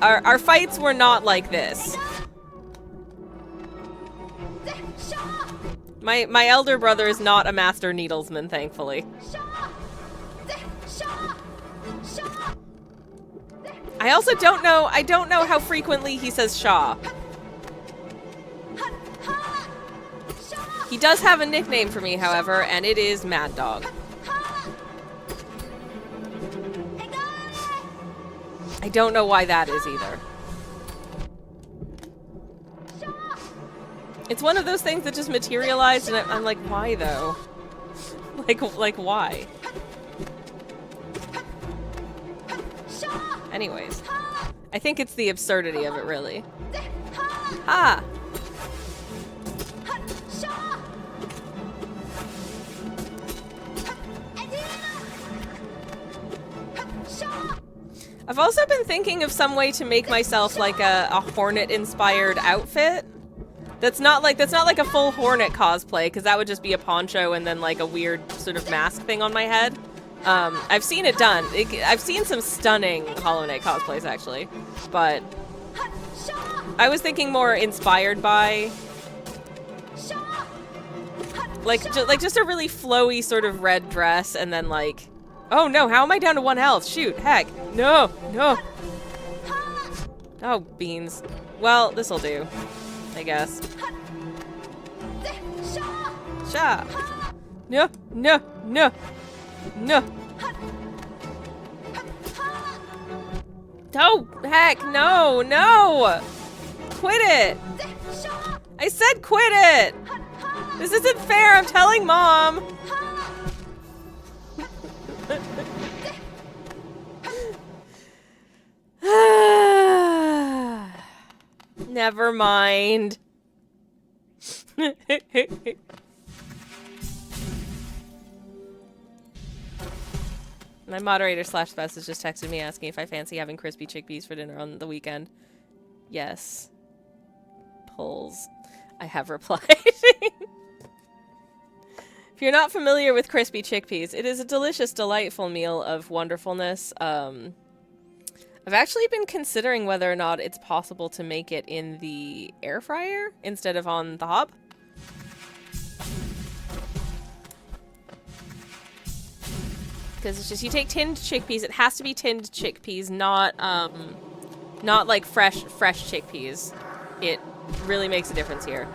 our fights were not like this. My elder brother is not a master needlesman, thankfully. I also don't know how frequently he says Shaw. He does have a nickname for me, however, and it is Mad Dog. I don't know why that is either. It's one of those things that just materialized, and I'm like, why though? Like why? Anyways, I think it's the absurdity of it, really. Ha! I've also been thinking of some way to make myself like a Hornet-inspired outfit. That's not like a full Hornet cosplay, because that would just be a poncho and then like a weird sort of mask thing on my head. I've seen it done. I've seen some stunning Hollow Knight cosplays, actually. But I was thinking more inspired by... Like just a really flowy sort of red dress, and then like... Oh no, how am I down to 1 health? Shoot, heck. No, no. Oh, beans. Well, this'll do, I guess. Sha. No, no, no. No. Oh, heck, no, no. Quit it. I said quit it. This isn't fair, I'm telling Mom. Never mind. My moderator / message just texted me asking if I fancy having crispy chickpeas for dinner on the weekend. Yes. Pulls. I have replied. If you're not familiar with crispy chickpeas, it is a delicious, delightful meal of wonderfulness. I've actually been considering whether or not it's possible to make it in the air fryer instead of on the hob. Because it's just, you take tinned chickpeas, it has to be tinned chickpeas, not like fresh chickpeas. It really makes a difference here.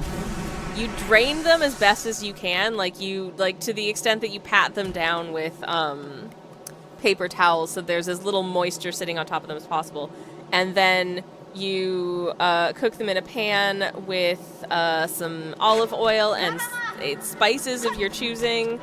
You drain them as best as you can, like to the extent that you pat them down with, paper towels so there's as little moisture sitting on top of them as possible. And then you cook them in a pan with some olive oil and spices of your choosing.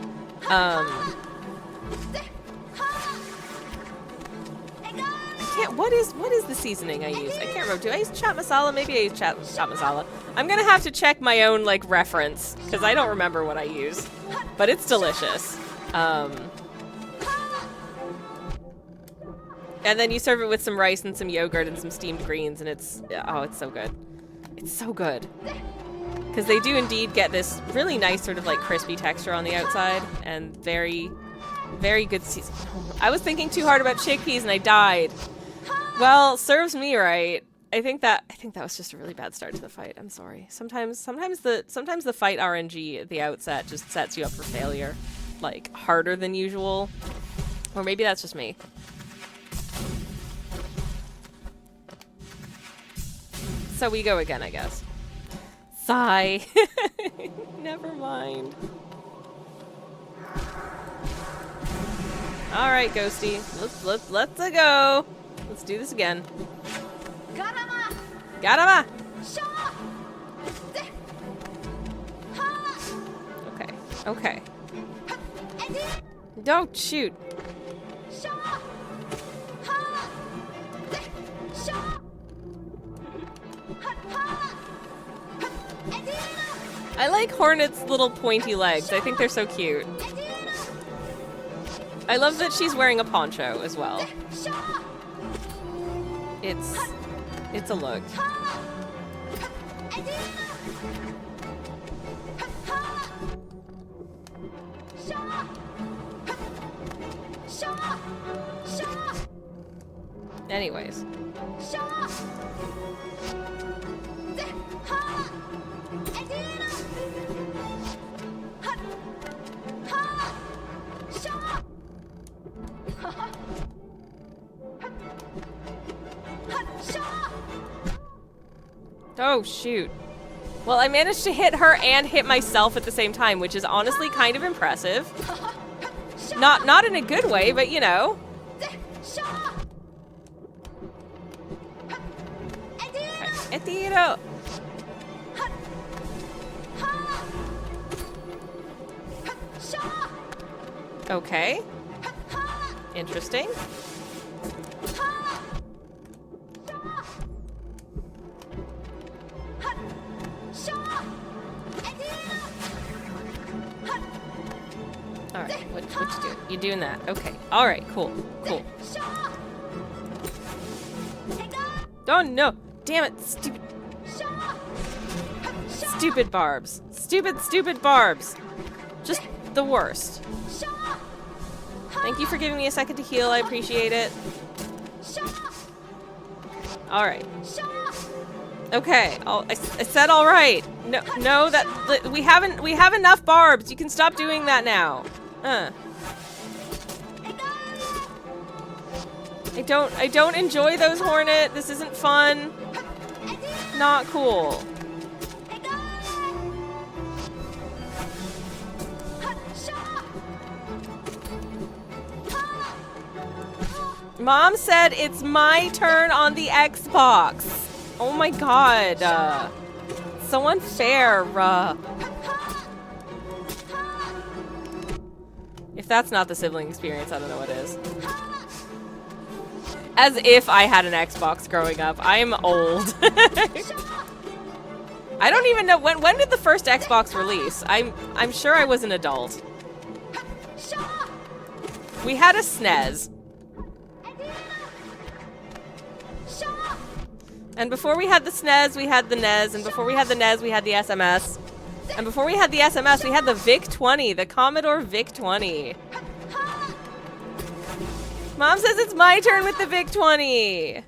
What is the seasoning I use? I can't remember. Do I use chaat masala? Maybe I use chaat masala. I'm gonna have to check my own like reference because I don't remember what I use, but it's delicious. And then you serve it with some rice and some yogurt and some steamed greens, and it's so good. It's so good. Because they do indeed get this really nice sort of like crispy texture on the outside, and very, very good season. I was thinking too hard about chickpeas and I died. Well, serves me right. I think that was just a really bad start to the fight. I'm sorry. Sometimes the fight RNG at the outset just sets you up for failure, like harder than usual. Or maybe that's just me. So we go again, I guess. Sigh. Never mind. All right, Ghosty. Let's go. Let's do this again. Garama. Okay. Okay. Don't shoot. I like Hornet's little pointy legs. I think they're so cute. I love that she's wearing a poncho as well. It's a look. Anyways. Oh, shoot. Well, I managed to hit her and hit myself at the same time, which is honestly kind of impressive. Not in a good way, but you know. Okay. Etiro. Okay. Interesting. Alright, what you doing? You doing that? Okay. Alright, cool. Cool. Oh no! Damn it! Stupid. Stupid barbs. Stupid barbs. Just the worst. Thank you for giving me a second to heal. I appreciate it. Alright. Okay. I said alright. No, that we have enough barbs. You can stop doing that now. I don't enjoy those, Hornet. This isn't fun. Not cool. Mom said it's my turn on the Xbox. Oh my god. So unfair. If that's not the sibling experience, I don't know what is. As if I had an Xbox growing up. I'm old. I don't even know when did the first Xbox release? I'm sure I was an adult. We had a SNES. And before we had the SNES, we had the NES, and before we had the NES, we had the SMS. And before we had the SMS, we had the VIC-20, the Commodore VIC-20. Mom says it's my turn with the VIC-20.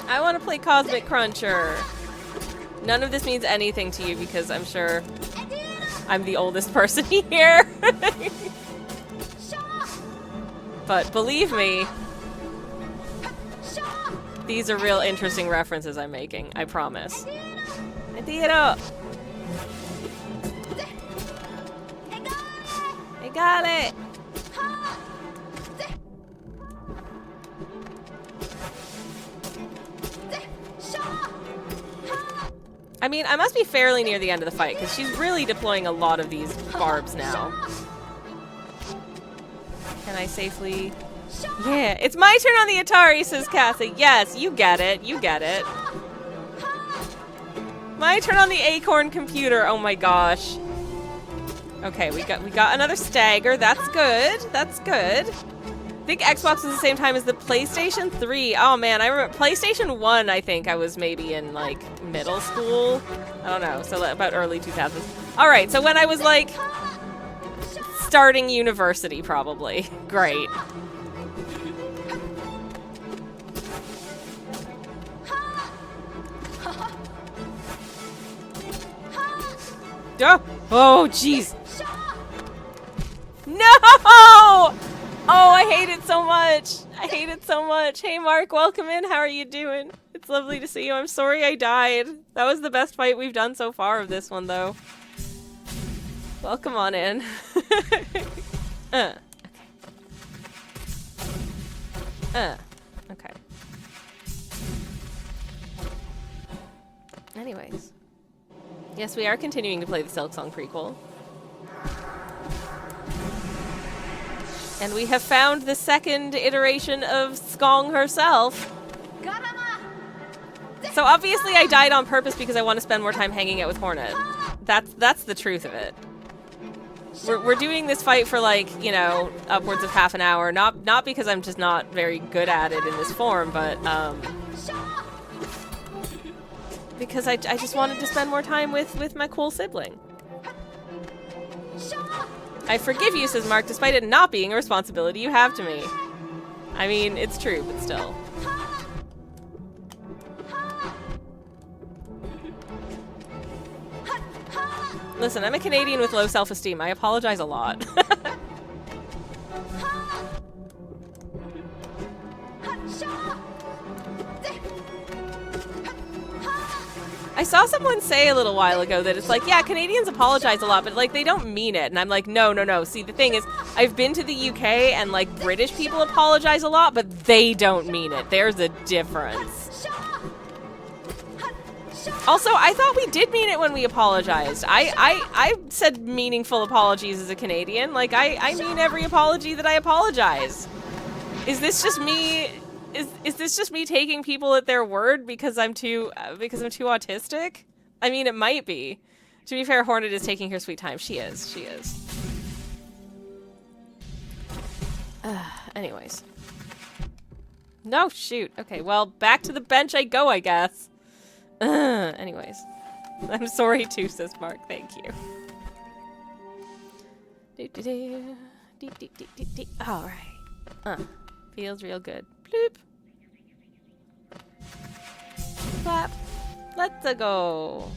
I want to play Cosmic Cruncher. None of this means anything to you because I'm sure I'm the oldest person here. But believe me, these are real interesting references I'm making, I promise. Etiro! I got it! I mean, I must be fairly near the end of the fight, because she's really deploying a lot of these barbs now. Can I safely... Yeah, it's my turn on the Atari, says Cassie. Yes, you get it. You get it. My turn on the Acorn computer. Oh my gosh. Okay, we got another stagger. That's good. That's good. I think Xbox was the same time as the PlayStation 3. Oh man, I remember PlayStation 1, I think I was maybe in like middle school. I don't know, so about early 2000s. Alright, so when I was like starting university probably. Great. Oh, jeez. No! Oh, I hate it so much. I hate it so much. Hey, Mark, welcome in. How are you doing? It's lovely to see you. I'm sorry I died. That was the best fight we've done so far of this one, though. Welcome on in. Okay. Okay. Anyways. Yes, we are continuing to play the Silksong prequel. And we have found the second iteration of Skong herself. So obviously I died on purpose because I want to spend more time hanging out with Hornet. That's the truth of it. We're doing this fight for like, you know, upwards of half an hour. Not because I'm just not very good at it in this form, but because I just wanted to spend more time with my cool sibling. I forgive you, says Mark, despite it not being a responsibility you have to me. I mean, it's true, but still. Listen, I'm a Canadian with low self-esteem. I apologize a lot. I saw someone say a little while ago that it's like, yeah, Canadians apologize a lot, but like they don't mean it. And I'm like, no, no, no. See, the thing is, I've been to the UK and like British people apologize a lot, but they don't mean it. There's a difference. Also, I thought we did mean it when we apologized. I said meaningful apologies as a Canadian. Like, I mean every apology that I apologize. Is this just me? Is this just me taking people at their word because I'm too autistic? I mean, it might be. To be fair, Hornet is taking her sweet time. She is. She is. Anyways. No, shoot. Okay, well, back to the bench I go, I guess. Anyways. I'm sorry too, sis Mark. Thank you. Alright. Feels real good. Bloop. Clap. Let's go.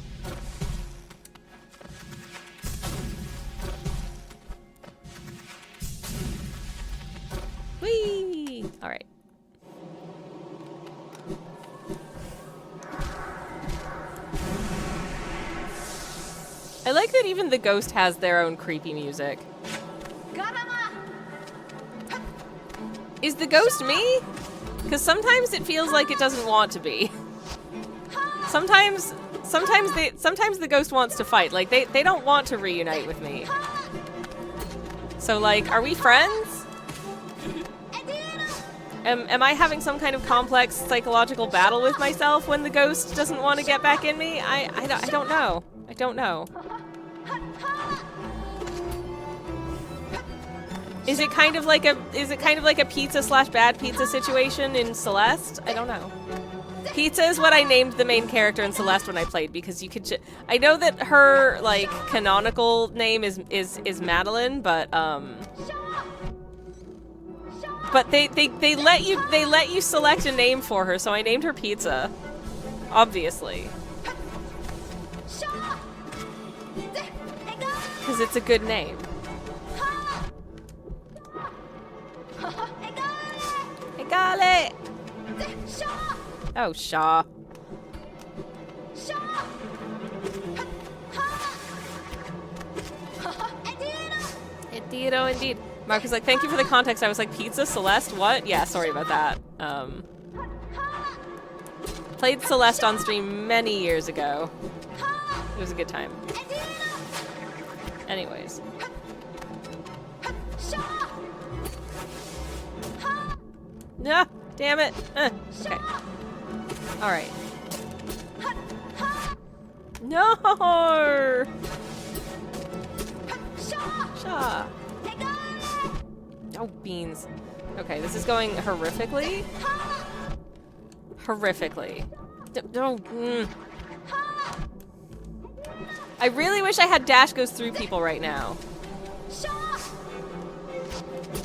Whee! Alright. I like that even the ghost has their own creepy music. Is the ghost me? Because sometimes it feels like it doesn't want to be. Sometimes the ghost wants to fight. Like they don't want to reunite with me. So like, are we friends? Am I having some kind of complex psychological battle with myself when the ghost doesn't want to get back in me? I don't know. I don't know. Is it kind of like a pizza / bad pizza situation in Celeste? I don't know. Pizza is what I named the main character in Celeste when I played because you could. I know that her like canonical name is Madeline, but they let you select a name for her, so I named her Pizza. Obviously. Because it's a good name. Egale! Oh, Shaw. Ediro, indeed. Mark was like, thank you for the context. I was like, Pizza? Celeste? What? Yeah, sorry about that. Played Celeste on stream many years ago. It was a good time. Anyways. No! Damn it! Okay. Alright. No! Shaw! Oh, beans. Okay, this is going horrifically. Horrifically. I really wish I had dash goes through people right now.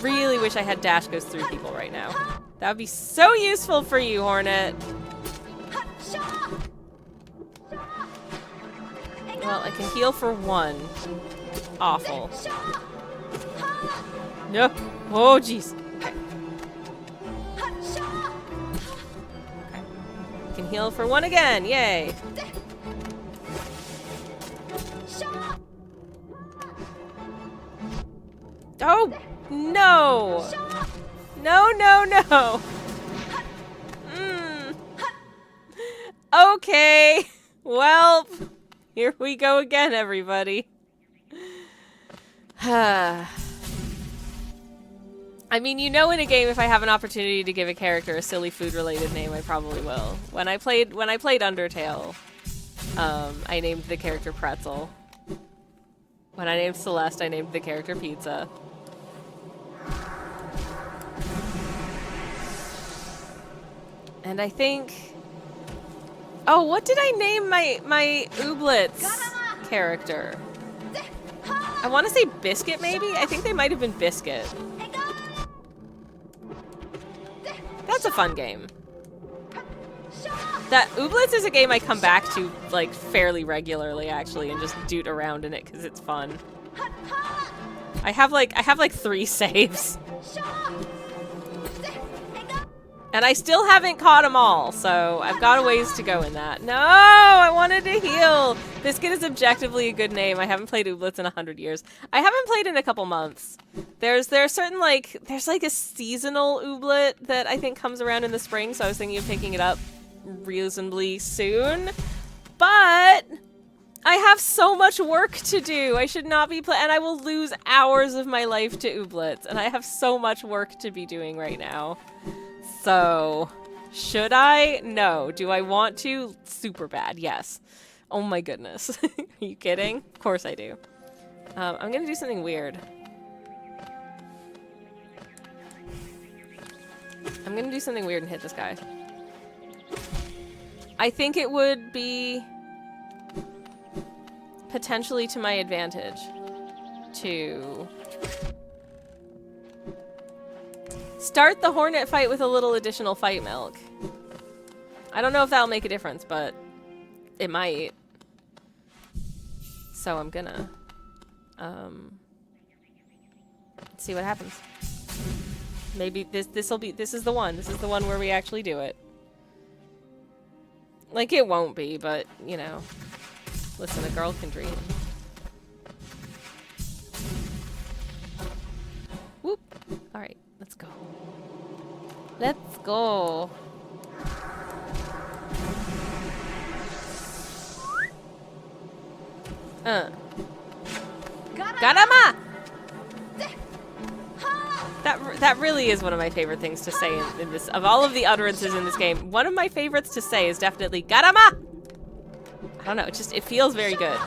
Really wish I had dash goes through people right now. That would be so useful for you, Hornet. Well, I can heal for one. Awful. No. Oh, jeez. Okay. Okay. Can heal for one again. Yay. Oh, no. No, no, no. Okay. Well, here we go again, everybody. I mean, you know, in a game, if I have an opportunity to give a character a silly food-related name, I probably will. When I played Undertale, I named the character Pretzel. When I named Celeste, I named the character Pizza. And I think... Oh, what did I name my Ooblets character? I want to say Biscuit, maybe? I think they might have been Biscuit. That's a fun game. That Ooblets is a game I come back to, like, fairly regularly, actually, and just doot around in it because it's fun. I have like 3 saves. And I still haven't caught them all, so I've got a ways to go in that. No, I wanted to heal. Biscuit is objectively a good name. I haven't played Ooblets in 100 years. I haven't played in a couple months. There's certain there's like a seasonal Ooblet that I think comes around in the spring, so I was thinking of picking it up reasonably soon. But I have so much work to do. I should not be and I will lose hours of my life to Ooblets, and I have so much work to be doing right now. So, should I? No. Do I want to? Super bad, yes. Oh my goodness. Are you kidding? Of course I do. I'm gonna do something weird. I'm gonna do something weird and hit this guy. I think it would be potentially to my advantage to start the Hornet fight with a little additional fight milk. I don't know if that'll make a difference, but it might. So I'm gonna see what happens. Maybe this is the one. This is the one where we actually do it. Like, it won't be, but you know. Listen, a girl can dream. Whoop. Alright, let's go. Let's go. Garama! That really is one of my favorite things to say in this. Of all of the utterances in this game, one of my favorites to say is definitely Garama! I don't know, it feels very good.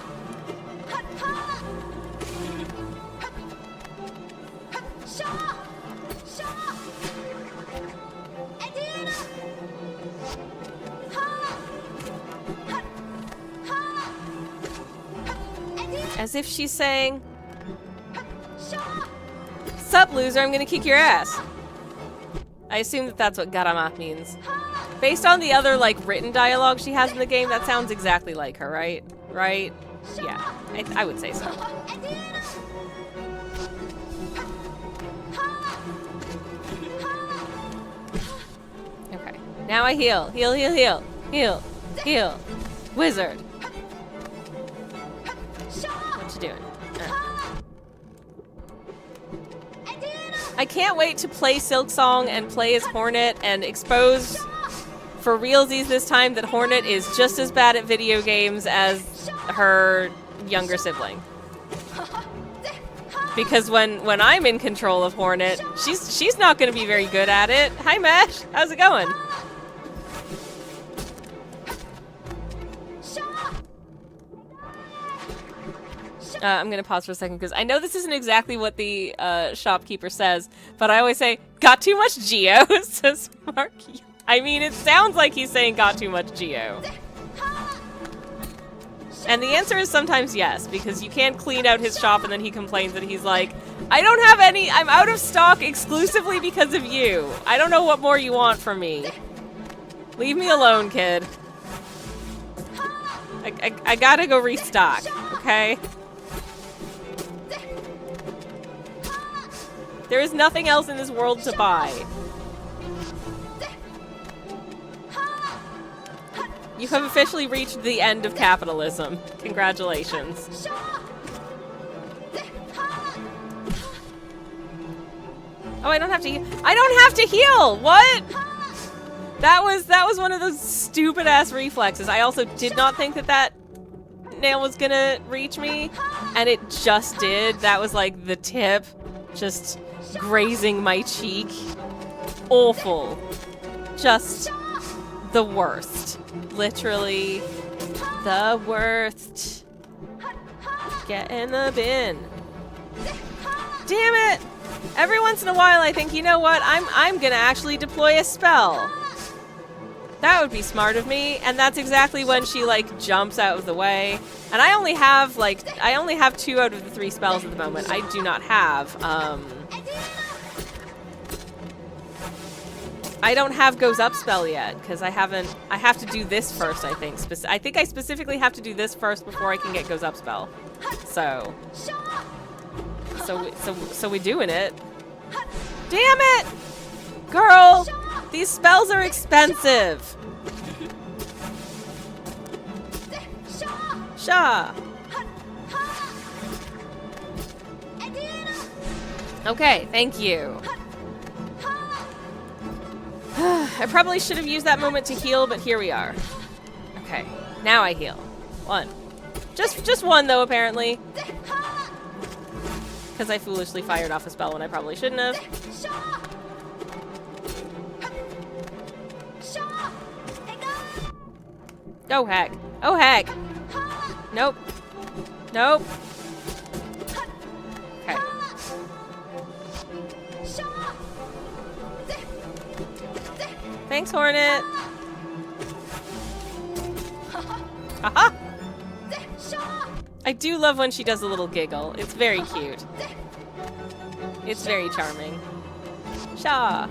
As if she's saying, "Sup, loser, I'm gonna kick your ass." I assume that that's what Garama means. Based on the other, like, written dialogue she has in the game, that sounds exactly like her, right? Right? Yeah, I would say so. Okay, now I heal. Heal, heal, heal. Heal, heal. Wizard. What you doing? I can't wait to play Silk Song and play as Hornet and expose for realsies this time that Hornet is just as bad at video games as her younger sibling. Because when I'm in control of Hornet, she's not going to be very good at it. Hi, Mesh. How's it going? I'm going to pause for a second because I know this isn't exactly what the shopkeeper says, but I always say, "Got too much Geo?" says Marky. I mean, it sounds like he's saying got too much Geo. And the answer is sometimes yes, because you can't clean out his shop and then he complains that he's like, "I don't have any, I'm out of stock exclusively because of you. I don't know what more you want from me. Leave me alone, kid. I gotta go restock, okay?" There is nothing else in this world to buy. You have officially reached the end of capitalism. Congratulations. Oh, I don't have to heal. I don't have to heal! What? That was one of those stupid ass reflexes. I also did not think that nail was gonna reach me, and it just did. That was like the tip just grazing my cheek. Awful. Just the worst. Literally the worst. Get in the bin. Damn it! Every once in a while I think, you know what, I'm gonna actually deploy a spell. That would be smart of me, and that's exactly when she like jumps out of the way. And I only have 2 out of the 3 spells at the moment. I do not have I don't have Goes Up spell yet, because I have to do this first, I think. I think I specifically have to do this first before I can get Goes Up spell. So we're doing it. Damn it! Girl! These spells are expensive. Sha. Okay, thank you. I probably should have used that moment to heal, but here we are. Okay, now I heal. One. Just one, though, apparently. Because I foolishly fired off a spell when I probably shouldn't have. Oh, heck. Oh, heck. Nope. Nope. Okay. Thanks, Hornet. Haha! I do love when she does a little giggle. It's very cute. It's very charming. Shaw.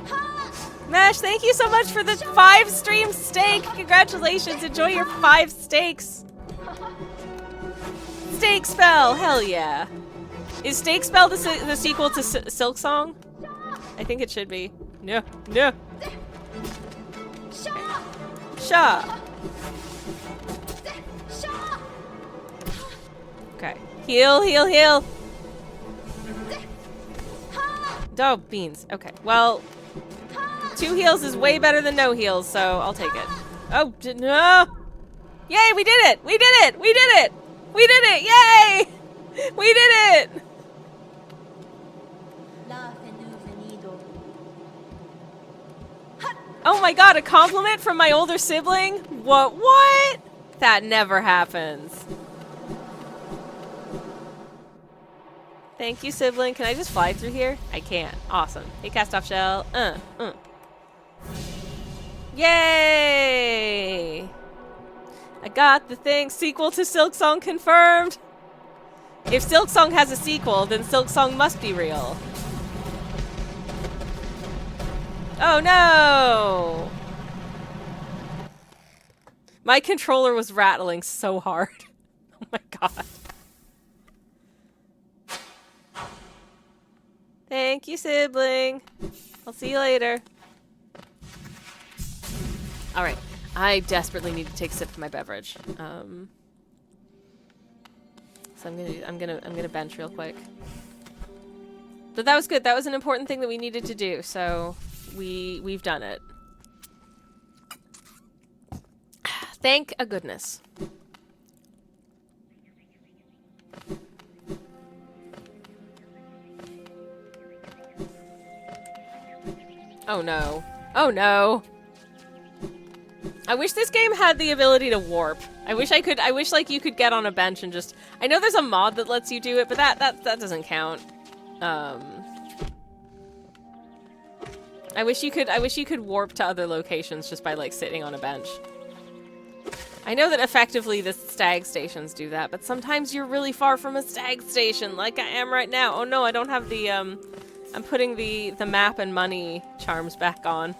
Mesh, thank you so much for the 5 stream steak. Congratulations. Enjoy your 5 steaks. Steak spell. Hell yeah. Is Steak Spell the sequel to Silk Song? I think it should be. No. No. Shaw. Okay. Heal, heal, heal. Oh, beans. Okay. Well, 2 heals is way better than no heals, so I'll take it. Oh, no. Yay, we did it. We did it. We did it. We did it. Yay. We did it. Oh my god, a compliment from my older sibling? What? That never happens. Thank you, sibling. Can I just fly through here? I can. Awesome. Hey, cast off shell. Yay! I got the thing. Sequel to Silk Song confirmed. If Silk Song has a sequel, then Silk Song must be real. Oh no! My controller was rattling so hard. Oh my god. Thank you, sibling. I'll see you later. Alright. I desperately need to take a sip of my beverage. So I'm gonna bench real quick. But that was good. That was an important thing that we needed to do, so we've done it. Thank a goodness. Oh no. Oh no. I wish this game had the ability to warp. I wish like you could get on a bench and just I know there's a mod that lets you do it, but that doesn't count. I wish you could warp to other locations just by like sitting on a bench. I know that effectively the stag stations do that, but sometimes you're really far from a stag station, like I am right now. Oh no, I don't have the I'm putting the map and money charms back on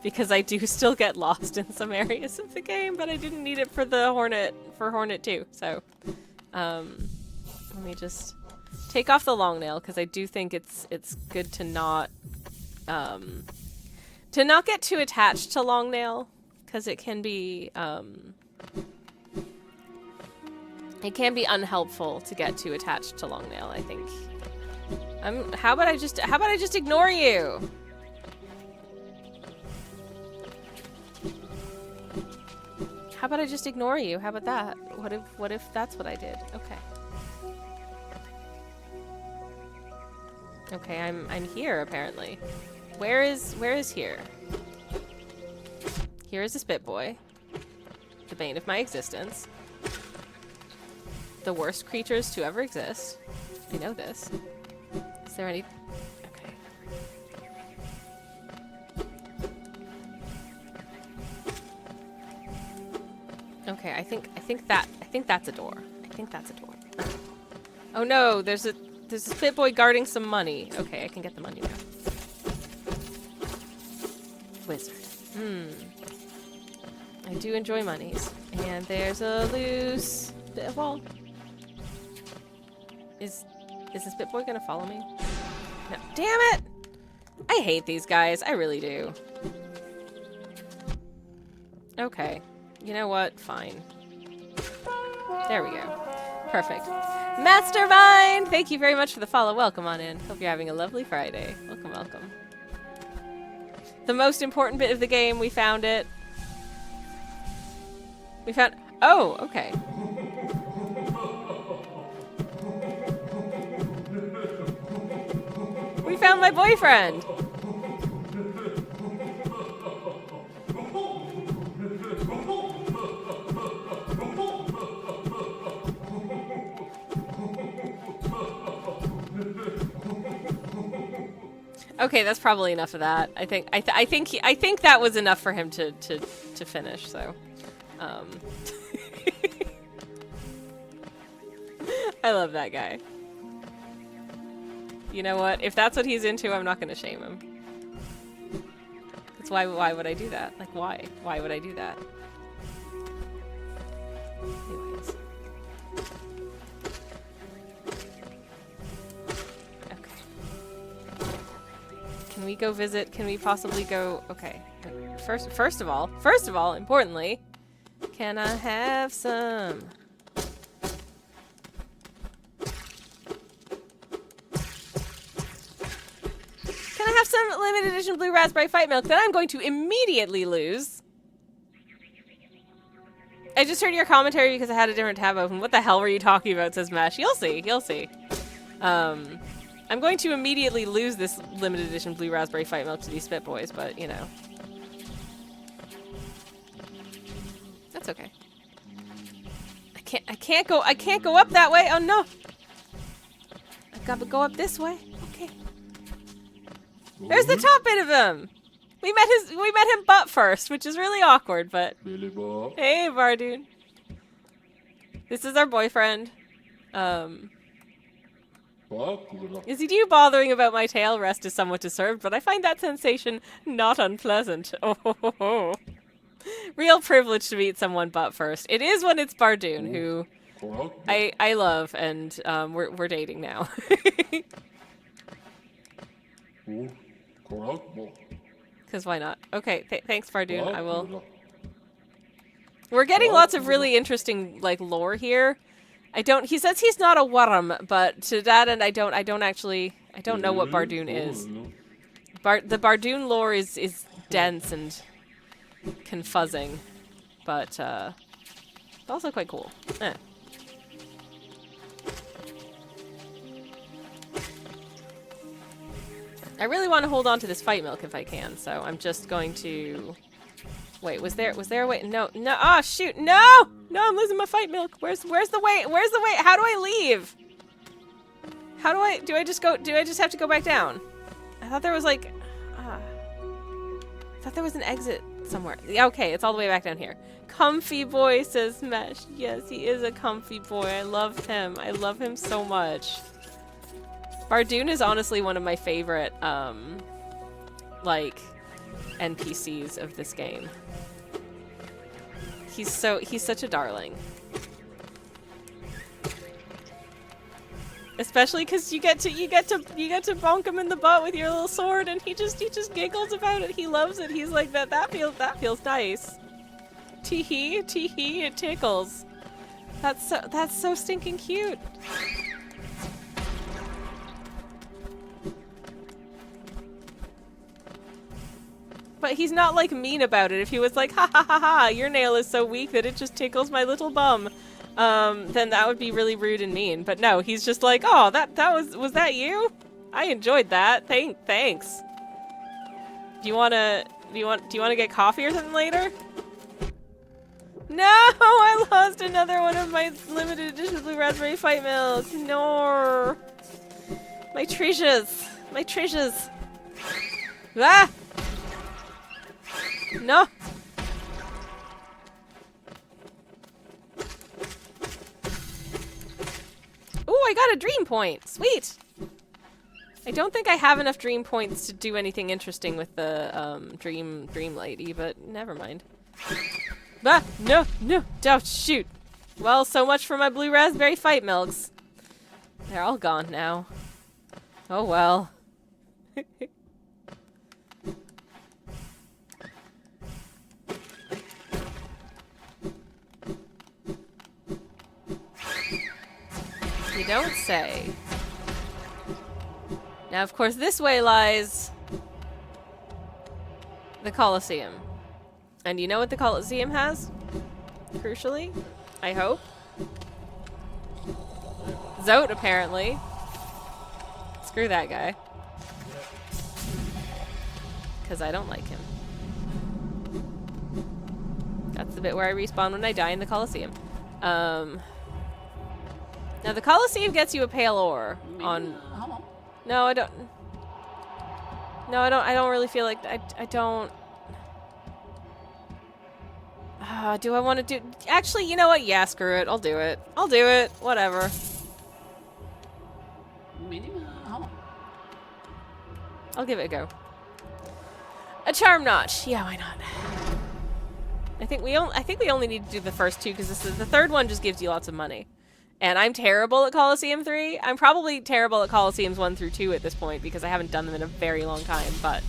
because I do still get lost in some areas of the game, but I didn't need it for the Hornet 2. So let me just take off the long nail because I do think it's good to not get too attached to long nail because it can be unhelpful to get too attached to long nail, I think. How about I just ignore you? How about I just ignore you? How about that? What if that's what I did? Okay. Okay, I'm here apparently. Where is here? Here is a spit boy. The bane of my existence. The worst creatures to ever exist. I know this. Is there any... Okay. Okay, I think that's a door. I think that's a door. Oh no, there's a spit boy guarding some money. Okay, I can get the money now. Wizard. I do enjoy monies. And there's a loose bit of wall. Is the spit boy gonna follow me? No. Damn it! I hate these guys. I really do. Okay. You know what? Fine. There we go. Perfect. Mastermind! Thank you very much for the follow. Welcome on in. Hope you're having a lovely Friday. Welcome, welcome. The most important bit of the game, we found it. We found... Oh, okay. We found my boyfriend! Okay, that's probably enough of that. I think that was enough for him to finish. So, I love that guy. You know what? If that's what he's into, I'm not gonna shame him. That's why would I do that? Like, why? Why would I do that? Anyways. Can we go visit? Can we possibly go? Okay. First of all, importantly, can I have some? Can I have some limited edition blue raspberry fight milk that I'm going to immediately lose? I just heard your commentary because I had a different tab open. What the hell were you talking about, says Mesh. You'll see, you'll see. I'm going to immediately lose this limited edition blue raspberry fight milk to these Spit Boys, but you know. That's okay. I can't go up that way. Oh no. I've got to go up this way. Okay. There's the top bit of him. We met him butt first, which is really awkward, but hey, Bardoon. This is our boyfriend. Is he too bothering about my tail? Rest is somewhat disturbed, but I find that sensation not unpleasant. Oh, ho, ho, ho. Real privilege to meet someone butt first. It is when it's Bardoon, who I love, and we're dating now. Because why not? Okay, thanks, Bardoon. I will. We're getting lots of really interesting like lore here. He says he's not a worm, but to that end, I don't know what Bardoon is. The Bardoon lore is dense and confuzzing, but also quite cool. Eh. I really want to hold on to this fight milk if I can, so I'm just going to... Wait, was there a way? No, oh shoot, no! No, I'm losing my fight milk. Where's the way? Where's the way? How do I leave? Do I just have to go back down? I thought there was like, I thought there was an exit somewhere. Yeah, okay, it's all the way back down here. Comfy boy, says Mesh. Yes, he is a comfy boy. I love him. I love him so much. Bardoon is honestly one of my favorite, like, NPCs of this game. He's such a darling. Especially because you get to bonk him in the butt with your little sword, and he just giggles about it. He loves it. He's like that feels nice. Tee-hee, it tickles. That's so stinking cute. But he's not like mean about it. If he was like, ha ha ha ha, your nail is so weak that it just tickles my little bum, then that would be really rude and mean. But no, he's just like, oh, was that you? I enjoyed that. Thanks. Do you wanna get coffee or something later? No, I lost another one of my limited edition blue raspberry fight milk. No, my treasures. Ah. No! Ooh, I got a dream point! Sweet! I don't think I have enough dream points to do anything interesting with the dream lady, but never mind. Ah! No! Oh, shoot! Well, so much for my blue raspberry fight milks. They're all gone now. Oh well. You don't say. Now, of course, this way lies the Colosseum. And you know what the Colosseum has? Crucially? I hope. Zote, apparently. Screw that guy. Because I don't like him. That's the bit where I respawn when I die in the Colosseum. Now the Colosseum gets you a pale ore on... No, I don't... No, I don't really feel like... I don't... do I want to do... Actually, you know what? Yeah, screw it. I'll do it. I'll do it. Whatever. I'll give it a go. A charm notch. Yeah, why not? I think we only need to do the first two because the third one just gives you lots of money. And I'm terrible at Colosseum 3. I'm probably terrible at Colosseums 1 through 2 at this point because I haven't done them in a very long time, but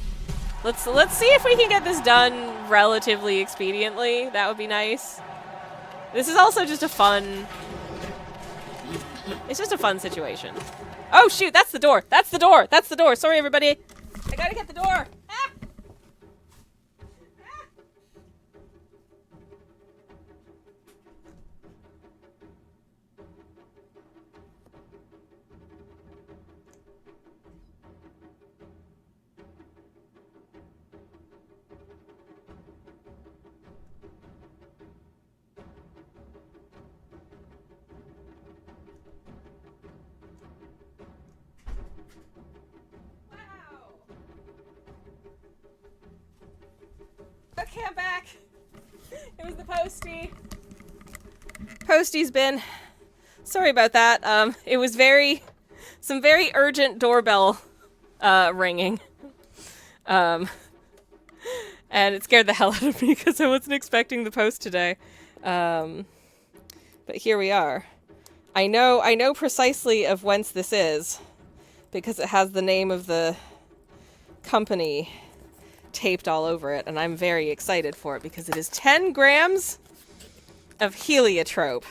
let's see if we can get this done relatively expediently. That would be nice. This is also just a fun... It's just a fun situation. Oh shoot, that's the door! That's the door! That's the door! Sorry everybody! I gotta get the door! Ah! Okay, I'm back. It was the postie. Postie's been... Sorry about that. It was some very urgent doorbell ringing. And it scared the hell out of me because I wasn't expecting the post today. But here we are. I know precisely of whence this is because it has the name of the company taped all over it, and I'm very excited for it because it is 10 grams of heliotrope.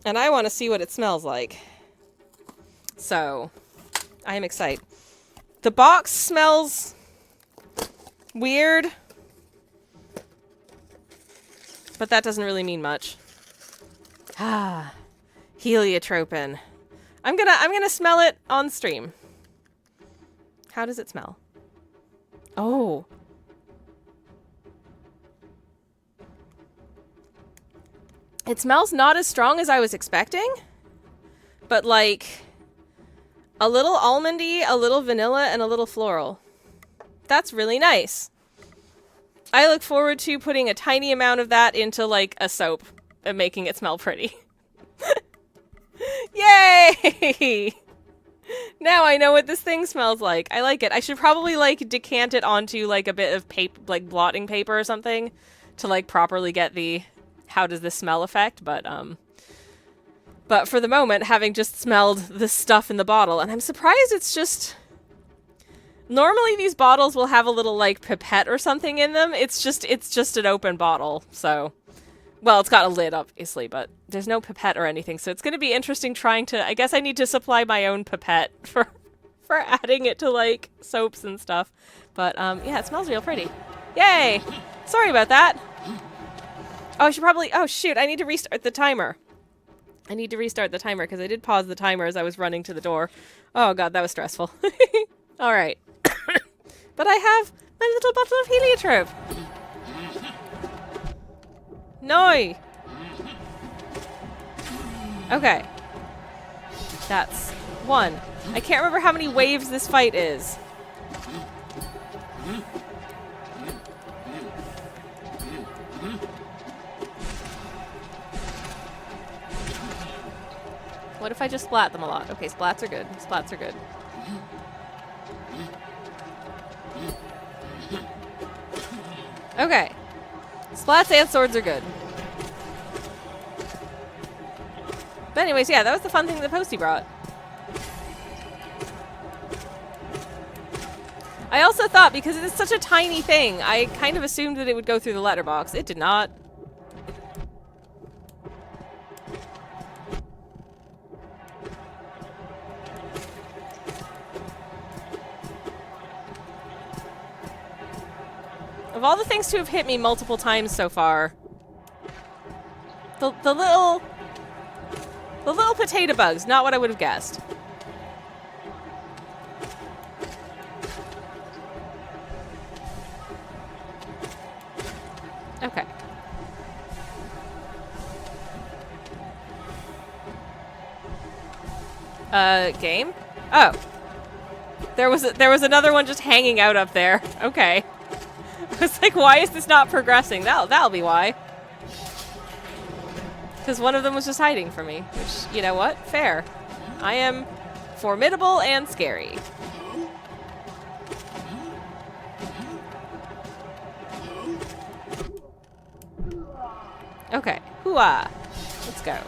And I want to see what it smells like. So, I am excited. The box smells weird, but that doesn't really mean much. Ah, heliotropin. I'm gonna smell it on stream. How does it smell? Oh. It smells not as strong as I was expecting, but like a little almondy, a little vanilla, and a little floral. That's really nice. I look forward to putting a tiny amount of that into like a soap and making it smell pretty. Yay! Now I know what this thing smells like. I like it. I should probably, like, decant it onto, like, a bit of paper, like, blotting paper or something to, like, properly get the how does this smell effect, but for the moment, having just smelled the stuff in the bottle, and I'm surprised it's just... Normally these bottles will have a little, like, pipette or something in them. It's just an open bottle, so... Well, it's got a lid, obviously, but there's no pipette or anything, so it's going to be interesting trying to... I guess I need to supply my own pipette for adding it to, like, soaps and stuff. But, yeah, it smells real pretty. Yay! Sorry about that. Oh, I should probably... Oh, shoot, I need to restart the timer. I need to restart the timer, because I did pause the timer as I was running to the door. Oh, God, that was stressful. All right. But I have my little bottle of heliotrope. No! Okay. That's one. I can't remember how many waves this fight is. What if I just splat them a lot? Okay, splats are good. Splats are good. Okay. Splats and swords are good. But anyways, yeah, that was the fun thing that Posty brought. I also thought, because it's such a tiny thing, I kind of assumed that it would go through the letterbox. It did not. Of all the things to have hit me multiple times so far, the little potato bugs, not what I would have guessed. Okay. Game? Oh. There was another one just hanging out up there. Okay. I was like, why is this not progressing? That'll be why. Because one of them was just hiding from me. Which, you know what? Fair. I am formidable and scary. Okay. Hooah. Let's go.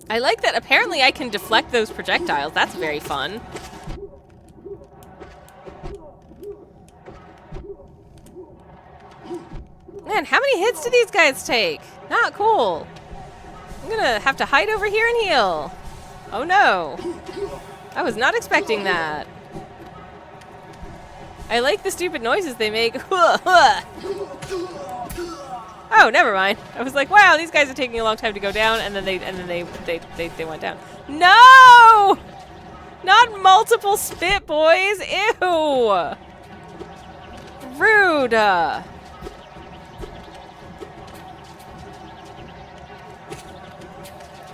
I like that apparently I can deflect those projectiles. That's very fun. Man, how many hits do these guys take? Not cool. I'm gonna have to hide over here and heal. Oh no. I was not expecting that. I like the stupid noises they make. Oh, never mind. I was like, wow, these guys are taking a long time to go down, and then they went down. No! Not multiple spit boys. Ew. Rude.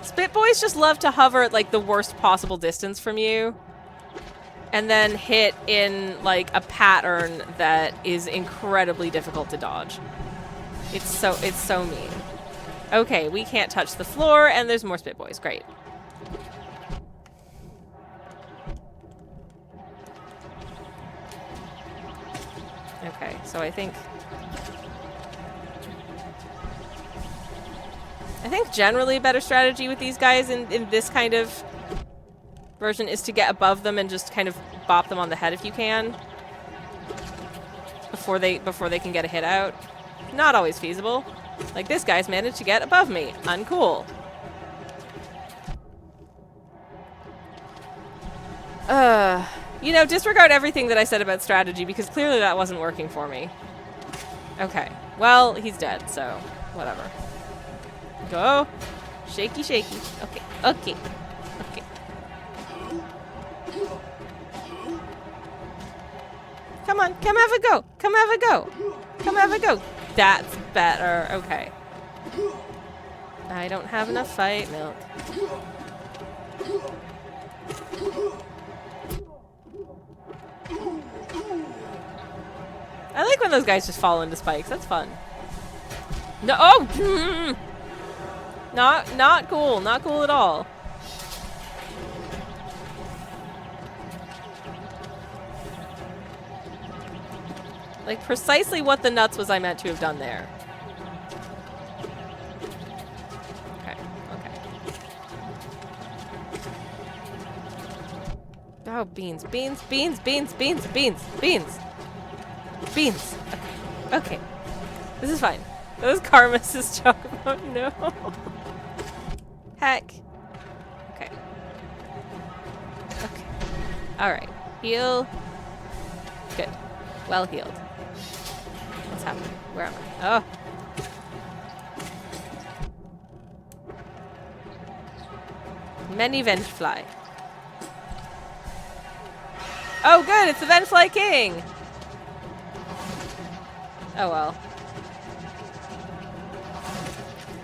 Spit boys just love to hover at like the worst possible distance from you, and then hit in like a pattern that is incredibly difficult to dodge. It's so mean. Okay, we can't touch the floor, and there's more spit boys. Great. Okay, so I think generally a better strategy with these guys in this kind of version is to get above them and just kind of bop them on the head if you can before they can get a hit out. Not always feasible. Like this guy's managed to get above me. Uncool. You know, disregard everything that I said about strategy because clearly that wasn't working for me. Okay. Well, he's dead, so whatever. Go. Shaky, shaky. Okay. Okay. Okay. Come on. Come have a go. Come have a go. Come have a go. That's better. Okay. I don't have enough fight milk. I like when those guys just fall into spikes. That's fun. No. Oh! Not cool. Not cool at all. Like, precisely what the nuts was I meant to have done there. Okay, okay. Oh, beans, beans, beans, beans, beans, beans, beans. Beans. Okay, okay. This is fine. Those karmas is chocobo. No. Heck. Okay. Okay. Alright. Heal. Good. Well healed. What's happening? Where am I? Oh. Many Vengefly. Oh, good! It's the Vengefly King! Oh, well.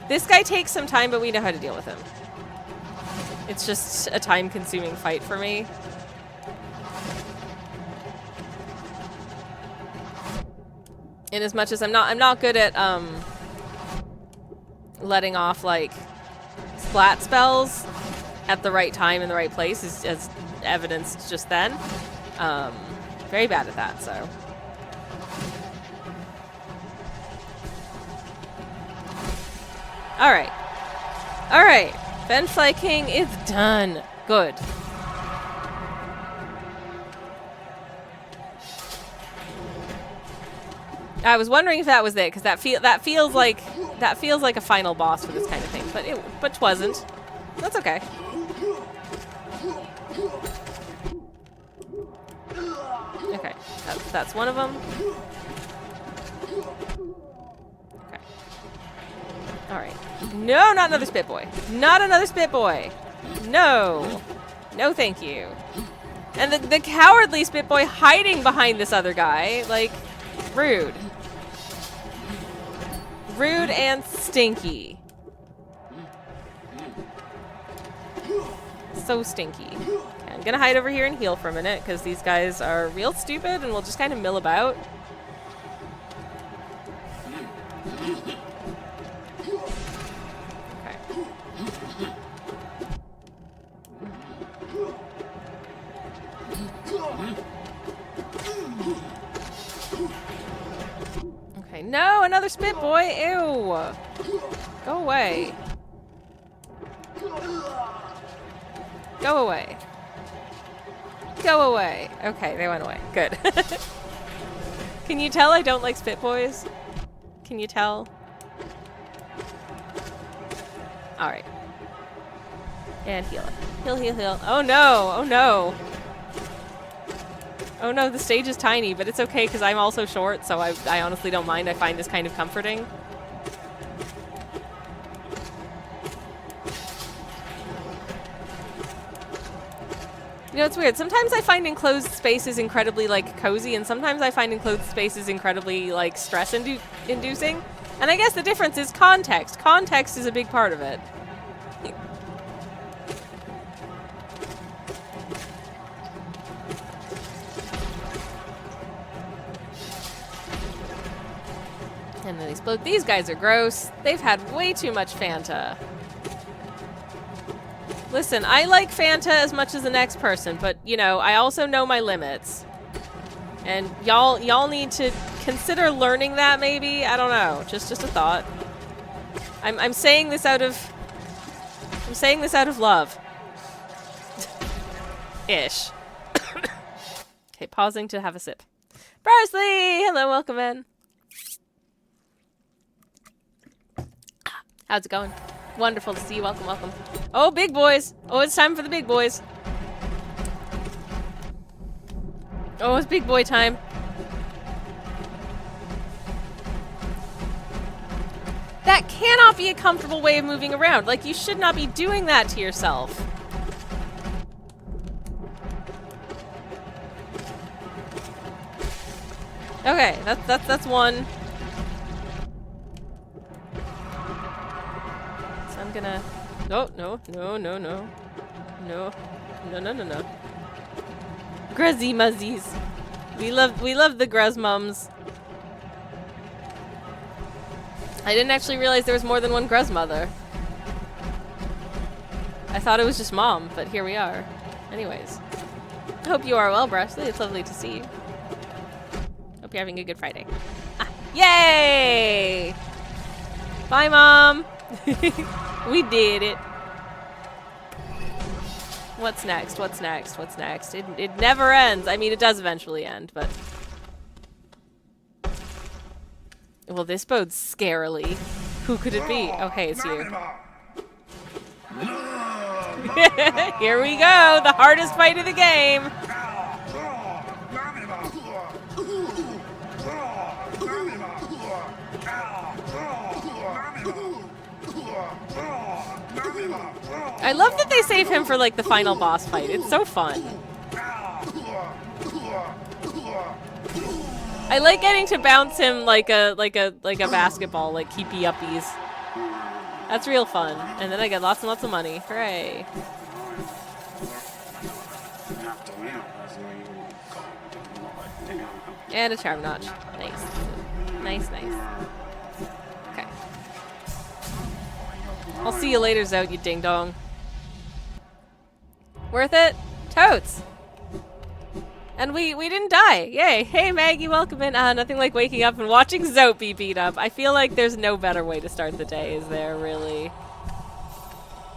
This guy takes some time, but we know how to deal with him. It's just a time-consuming fight for me. In as much as I'm not good at letting off like splat spells at the right time in the right place, as evidenced just then. Very bad at that, so. Alright. Alright. Vengefly King is done. Good. I was wondering if that was it, because that feels like a final boss for this kind of thing, but it wasn't. That's okay. Okay, that's one of them. Okay. Alright. No, not another spit boy. Not another spit boy. No. No, thank you. And the cowardly spit boy hiding behind this other guy. Like, rude. Rude and stinky. So stinky. Okay, I'm gonna hide over here and heal for a minute, because these guys are real stupid and will just kind of mill about. Okay. Okay, no, another spit boy. Ew. Go away. Go away. Go away. Okay, they went away. Good. Can you tell I don't like spit boys? Can you tell? Alright. And heal it. Heal, heal, heal. Oh no! Oh no! Oh no, the stage is tiny, but it's okay because I'm also short, so I honestly don't mind. I find this kind of comforting. You know, it's weird. Sometimes I find enclosed spaces incredibly, like, cozy, and sometimes I find enclosed spaces incredibly, like, stress-inducing. And I guess the difference is context. Context is a big part of it. And then explode. These guys are gross. They've had way too much Fanta. Listen, I like Fanta as much as the next person, but, you know, I also know my limits. And y'all need to consider learning that, maybe? I don't know. Just a thought. I'm saying this out of... I'm saying this out of love. Ish. Okay, pausing to have a sip. Parsley! Hello, welcome in. How's it going? Wonderful to see you. Welcome, welcome. Oh, big boys. Oh, it's time for the big boys. Oh, it's big boy time. That cannot be a comfortable way of moving around. Like, you should not be doing that to yourself. Okay, that's one. So I'm gonna... No. Gruzzy muzzies. We love the Gruz mums. I didn't actually realize there was more than one Gruz mother. I thought it was just mom, but here we are. Anyways. I hope you are well, Brashley. It's lovely to see you. Hope you're having a good Friday. Ah, yay! Bye, Mom! We did it. What's next? What's next? What's next? It never ends. I mean, it does eventually end, but... Well, this bodes scarily. Who could it be? Oh, hey, it's you. Here we go! The hardest fight of the game! I love that they save him for, like, the final boss fight. It's so fun. I like getting to bounce him like a basketball, like keepy uppies. That's real fun. And then I get lots and lots of money. Hooray. And a charm notch. Nice. Nice, nice. Okay. I'll see you later, Zout, you ding dong. Worth it? Totes! And we didn't die. Yay. Hey, Maggie, welcome in. Nothing like waking up and watching Zoat be beat up. I feel like there's no better way to start the day, is there, really?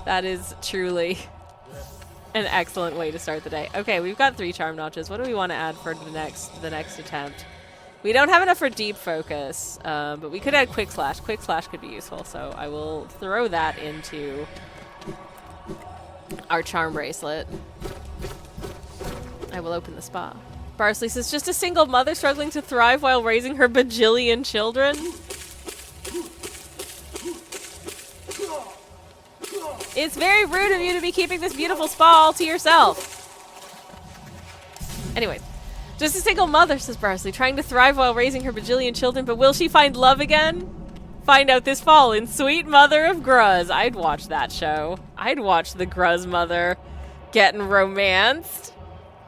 That is truly an excellent way to start the day. Okay, we've got 3 charm notches. What do we want to add for the next attempt? We don't have enough for deep focus, but we could add quick slash. Quick slash could be useful, so I will throw that into our charm bracelet. I will open the spa. Barsley says, just a single mother struggling to thrive while raising her bajillion children. It's very rude of you to be keeping this beautiful spa all to yourself. Anyways, just a single mother, says Barsley, trying to thrive while raising her bajillion children, but will she find love again? Find out this fall in Sweet Mother of Gruz. I'd watch that show. I'd watch the Gruz mother getting romanced.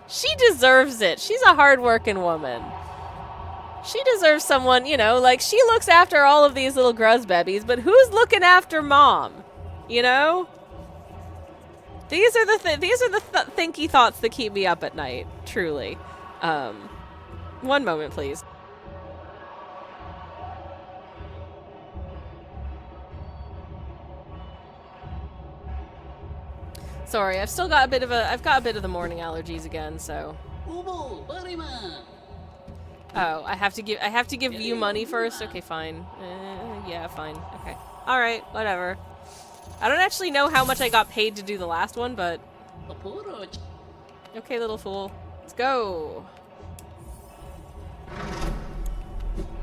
She deserves it. She's a hard-working woman. She deserves someone, you know, like, she looks after all of these little Gruz babies, but who's looking after mom? You know? These are the thinky thoughts that keep me up at night, truly. One moment, please. Sorry, I've got a bit of the morning allergies again, so. Oh, I have to give you money first? Okay, fine. Yeah, fine. Okay. Alright, whatever. I don't actually know how much I got paid to do the last one, but... Okay, little fool. Let's go.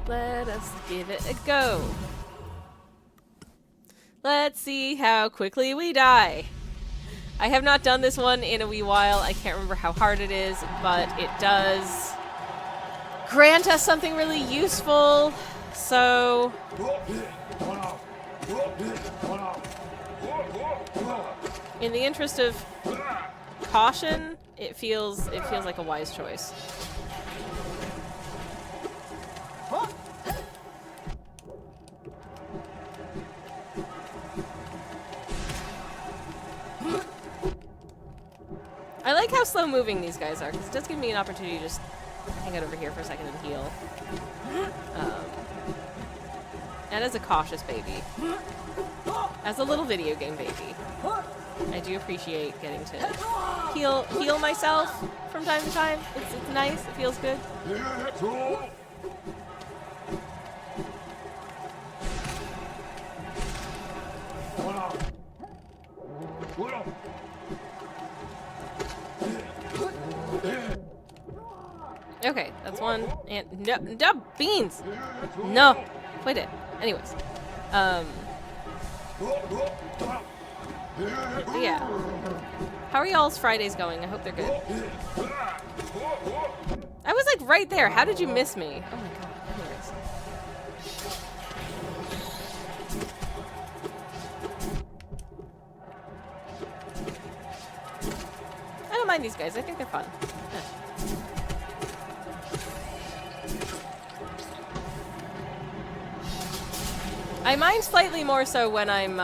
Let us give it a go. Let's see how quickly we die. I have not done this one in a wee while. I can't remember how hard it is, but it does grant us something really useful. So... in the interest of caution, it feels like a wise choice. I like how slow moving these guys are, because it does give me an opportunity to just hang out over here for a second and heal. And as a cautious baby. As a little video game baby. I do appreciate getting to heal myself from time to time. It's nice, it feels good. Okay, that's one. And no, beans. No, quit it. Anyways, yeah. How are y'all's Fridays going? I hope they're good. I was like right there. How did you miss me? Oh my god. Anyways. I don't mind these guys. I think they're fun. I mind slightly more so when I'm,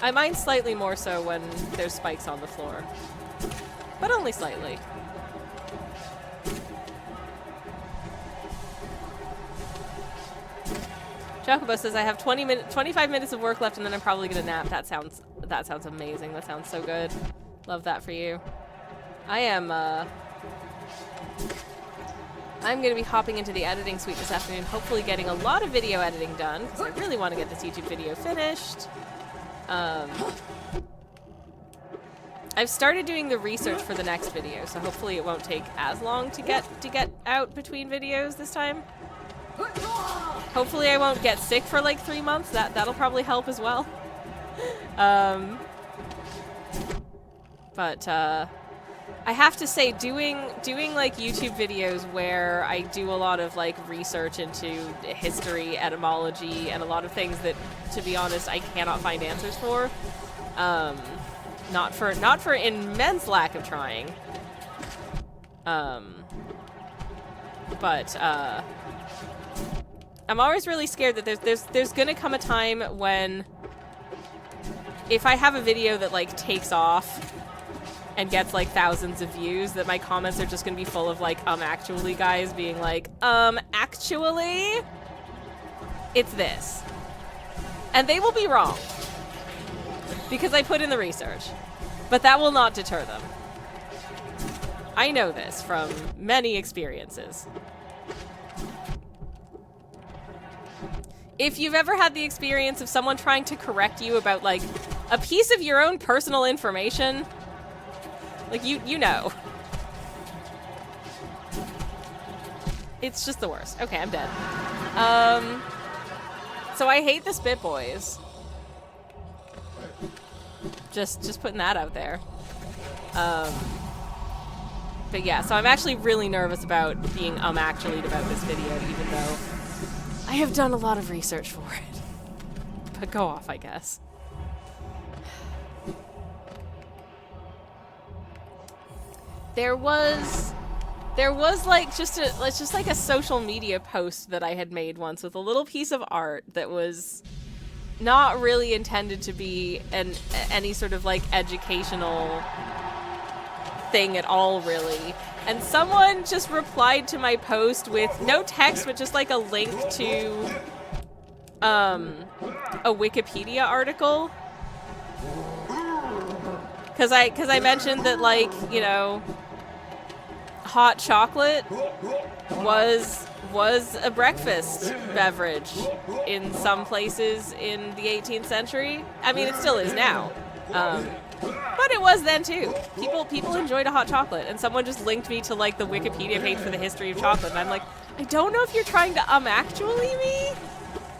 I mind slightly more so when there's spikes on the floor. But only slightly. Chocobo says I have 25 minutes of work left and then I'm probably gonna nap. That sounds amazing. That sounds so good. Love that for you. I'm going to be hopping into the editing suite this afternoon, hopefully getting a lot of video editing done, because I really want to get this YouTube video finished. I've started doing the research for the next video, so hopefully it won't take as long to get out between videos this time. Hopefully I won't get sick for like 3 months. That'll probably help as well. I have to say, doing like YouTube videos where I do a lot of like research into history, etymology, and a lot of things that, to be honest, I cannot find answers for. Not for immense lack of trying. I'm always really scared that there's gonna come a time when, if I have a video that like takes off and gets like thousands of views, that my comments are just gonna be full of like, actually guys being like, actually, it's this. And they will be wrong. Because I put in the research. But that will not deter them. I know this from many experiences. if you've ever had the experience of someone trying to correct you about, like, a piece of your own personal information, like, you know. It's just the worst. Okay, I'm dead. So I hate the Spit Boys. Just putting that out there. But yeah, so I'm actually really nervous about being actually about this video, even though I have done a lot of research for it. But go off, I guess. There was like just like a social media post that I had made once with a little piece of art that was not really intended to be any sort of like educational thing at all, really. And someone just replied to my post with no text, but just like a link to a Wikipedia article. Cause I mentioned that, like, you know, hot chocolate was a breakfast beverage in some places in the 18th century. I mean, it still is now. But it was then too. People enjoyed a hot chocolate, and someone just linked me to like the Wikipedia page for the history of chocolate, and I'm like, I don't know if you're trying to actually me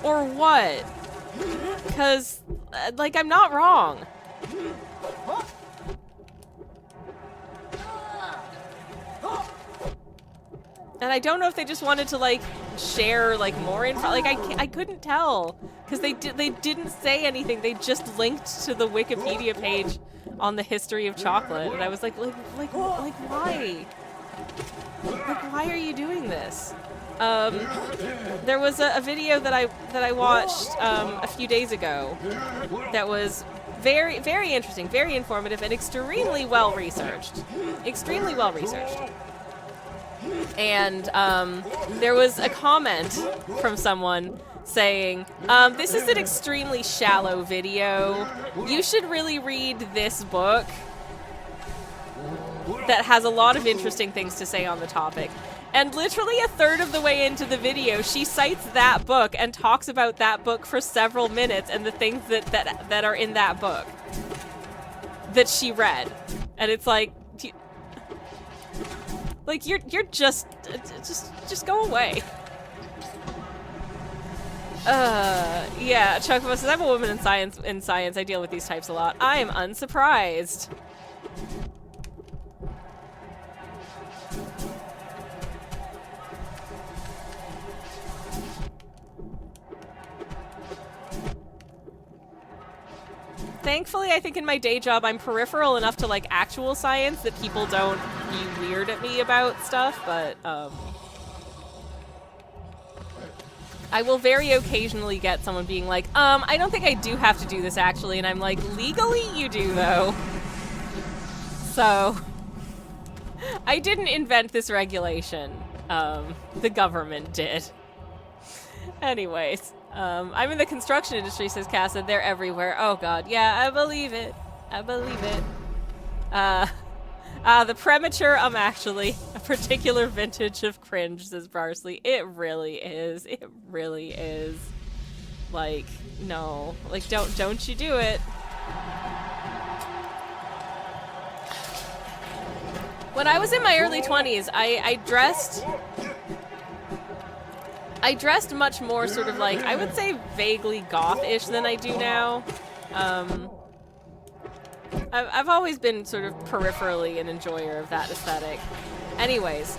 or what, because like I'm not wrong. And I don't know if they just wanted to like share like more info. Like I couldn't tell because they didn't say anything. They just linked to the Wikipedia page on the history of chocolate, and I was like why? Like why are you doing this? There was a video that I watched a few days ago that was very, very interesting, very informative, and extremely well researched. Extremely well researched. And there was a comment from someone saying, this is an extremely shallow video. You should really read this book that has a lot of interesting things to say on the topic. And literally a third of the way into the video, she cites that book and talks about that book for several minutes and the things that are in that book that she read. And it's like, like you're just go away. Yeah, Chocobo says, I'm a woman in science. I deal with these types a lot. I am unsurprised. Thankfully, I think in my day job, I'm peripheral enough to like actual science that people don't be weird at me about stuff, but I will very occasionally get someone being like, I don't think I do have to do this actually, and I'm like, legally you do though. So, I didn't invent this regulation. The government did. Anyways. I'm in the construction industry, says Casa. They're everywhere. Oh god, yeah, I believe it. I believe it. The premature, actually, a particular vintage of cringe, says Parsley. It really is. It really is. Like, no. Like, don't you do it. When I was in my early 20s, I dressed much more sort of like, I would say vaguely goth-ish than I do now. I've always been sort of peripherally an enjoyer of that aesthetic. Anyways,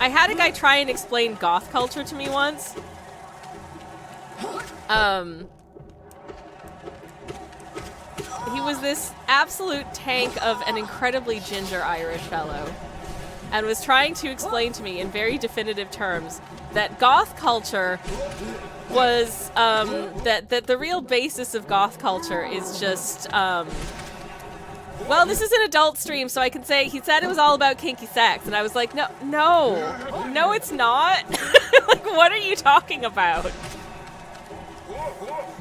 I had a guy try and explain goth culture to me once. He was this absolute tank of an incredibly ginger Irish fellow, and was trying to explain to me in very definitive terms that goth culture was, that the real basis of goth culture is just, well, this is an adult stream, so I can say, he said it was all about kinky sex, and I was like, no, it's not. Like, what are you talking about?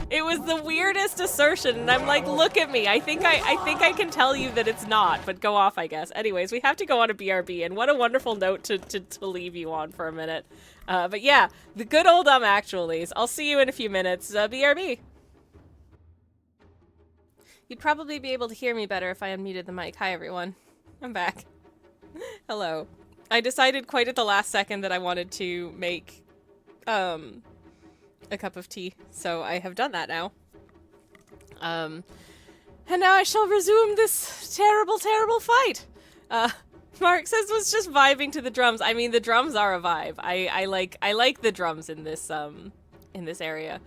It was the weirdest assertion, and I'm like, look at me. I think I can tell you that it's not, but go off, I guess. Anyways, we have to go on a BRB, and what a wonderful note to leave you on for a minute. But yeah, the good old actuallys. I'll see you in a few minutes. BRB. You'd probably be able to hear me better if I unmuted the mic. Hi, everyone. I'm back. Hello. I decided quite at the last second that I wanted to make, a cup of tea, so I have done that now. And now I shall resume this terrible, terrible fight. Mark says was just vibing to the drums. I mean, the drums are a vibe. I like the drums in this area.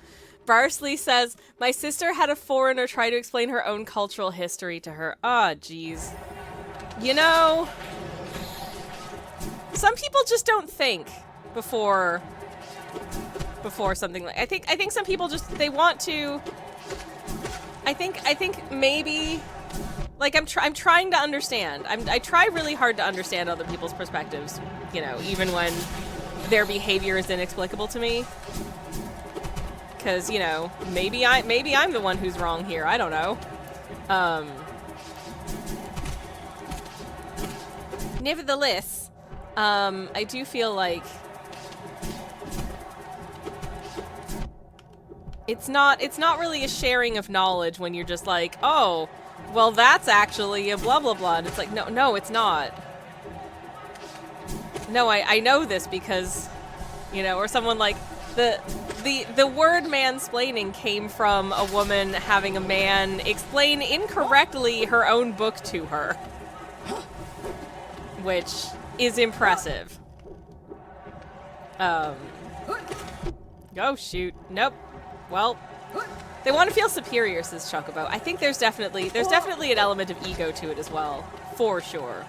Barsley says, my sister had a foreigner try to explain her own cultural history to her. Ah, jeez. You know, some people just don't think before something like I think some people just they want to I think maybe like I'm trying to understand. I try really hard to understand other people's perspectives, you know, even when their behavior is inexplicable to me. Cuz, you know, maybe I'm the one who's wrong here. I don't know. Nevertheless, I do feel like it's not really a sharing of knowledge when you're just like, oh, well, that's actually a blah blah blah. And it's like, no, it's not. No, I know this because, you know, or someone like the word mansplaining came from a woman having a man explain incorrectly her own book to her, which is impressive. Oh shoot, nope. Well, they want to feel superior, says Chocobo. I think there's definitely an element of ego to it as well, for sure.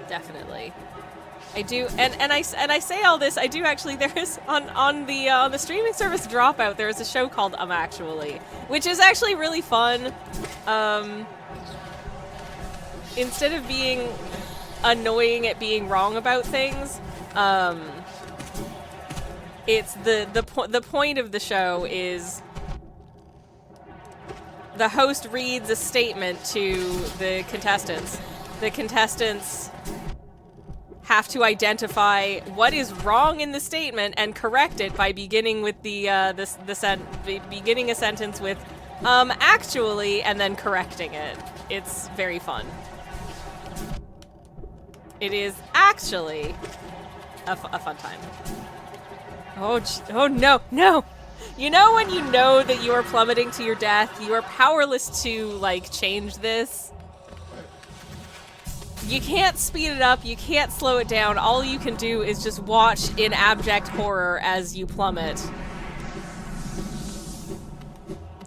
Definitely. I do, and I say all this. I do actually. There is on the streaming service Dropout. There is a show called Actually, which is actually really fun. Instead of being annoying at being wrong about things, it's the point of the show is the host reads a statement to the contestants. The contestants have to identify what is wrong in the statement and correct it by beginning with beginning a sentence with actually, and then correcting it. It's very fun. It is actually a fun time. Oh no. You know when you know that you are plummeting to your death, you are powerless to, like, change this? You can't speed it up, you can't slow it down, all you can do is just watch in abject horror as you plummet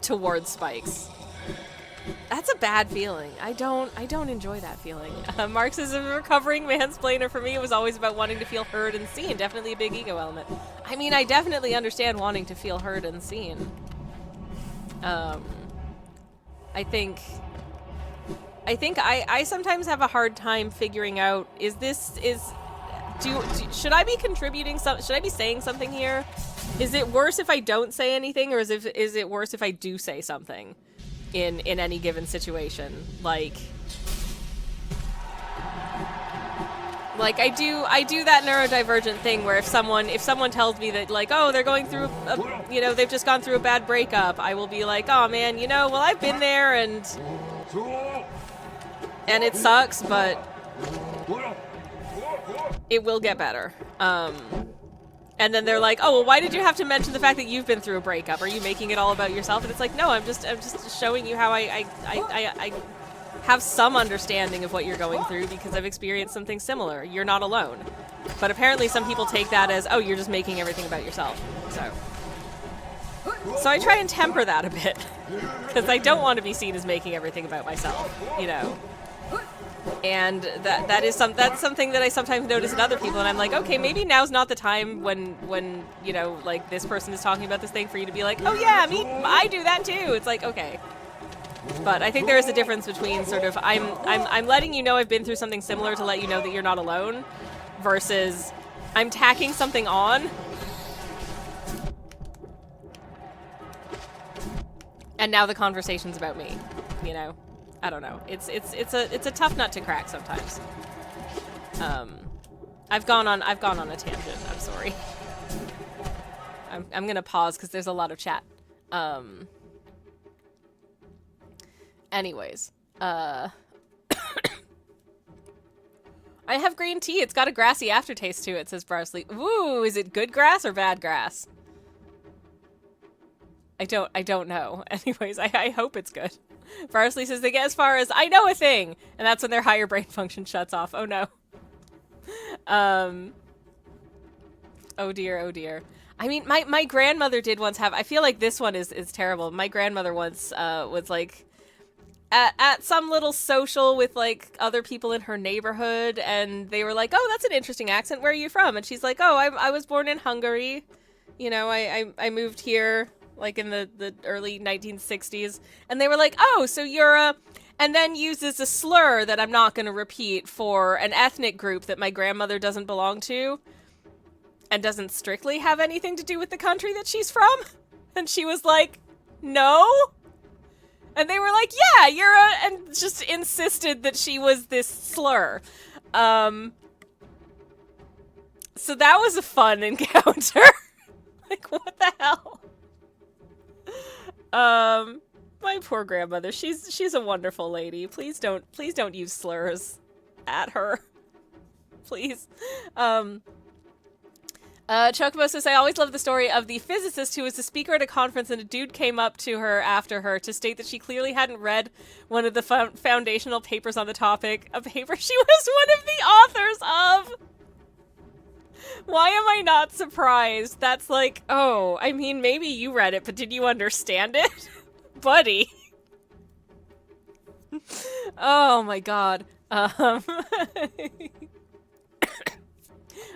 towards spikes. That's a bad feeling. I don't enjoy that feeling. Mark says, as a recovering mansplainer, for me it was always about wanting to feel heard and seen. Definitely a big ego element. I mean, I definitely understand wanting to feel heard and seen. I think I sometimes have a hard time figuring out, should I be contributing should I be saying something here? Is it worse if I don't say anything, or is it worse if I do say something in any given situation? Like I do that neurodivergent thing where if someone tells me that, like, oh, they're going through they've just gone through a bad breakup, I will be like, oh man, well, I've been there and it sucks, but it will get better. And then they're like, oh, well, why did you have to mention the fact that you've been through a breakup? Are you making it all about yourself? And it's like, no, I'm just showing you how I have some understanding of what you're going through because I've experienced something similar. You're not alone. But apparently some people take that as, oh, you're just making everything about yourself. So I try and temper that a bit because I don't want to be seen as making everything about myself, And that's something that I sometimes notice in other people, and I'm like, okay, maybe now's not the time when like this person is talking about this thing for you to be like, oh yeah, I do that too. It's like, okay, But I think there is a difference between sort of I'm letting you know I've been through something similar to let you know that you're not alone, versus I'm tacking something on. And now the conversation's about me, you know? I don't know. It's a tough nut to crack sometimes. I've gone on a tangent. I'm sorry. I'm gonna pause because there's a lot of chat. Anyways, I have green tea. It's got a grassy aftertaste to it, says Barsley. Ooh, is it good grass or bad grass? I don't know. Anyways, I hope it's good. Barsley says they get as far as I know a thing, and that's when their higher brain function shuts off. Oh no. Oh dear, oh dear. I mean, my grandmother did once have, I feel like this one is terrible. My grandmother once was like at some little social with like other people in her neighborhood, and they were like, oh, that's an interesting accent. Where are you from? And she's like, oh, I was born in Hungary. You know, I moved here like in the early 1960s. And they were like, oh, so you're a... And then uses a slur that I'm not going to repeat for an ethnic group that my grandmother doesn't belong to and doesn't strictly have anything to do with the country that she's from. And she was like, no? And they were like, yeah, you're a... And just insisted that she was this slur. So that was a fun encounter. Like, what the hell? My poor grandmother. She's a wonderful lady. Please don't use slurs at her. Please. Chocobo says, I always love the story of the physicist who was the speaker at a conference and a dude came up to her after her to state that she clearly hadn't read one of the foundational papers on the topic, a paper she was one of the authors of. Why am I not surprised? That's like, oh, I mean, maybe you read it, but did you understand it? Buddy. Oh my god.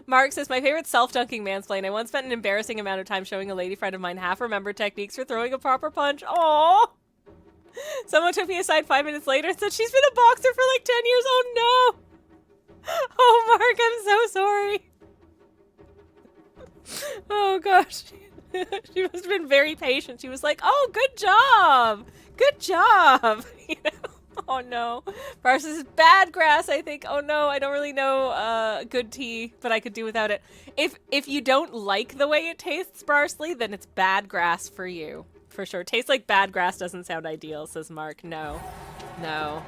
Mark says, my favorite self-dunking mansplain. I once spent an embarrassing amount of time showing a lady friend of mine half-remembered techniques for throwing a proper punch. Aww. Someone took me aside 5 minutes later and said, she's been a boxer for like 10 years. Oh no. Oh, Mark, I'm so sorry. Oh gosh. She must have been very patient. She was like, oh, good job. Good job. You know? Oh no. Versus bad grass, I think. Oh no, I don't really know good tea, but I could do without it. If you don't like the way it tastes, Barsley, then it's bad grass for you. For sure. Tastes like bad grass doesn't sound ideal, says Mark. No. No.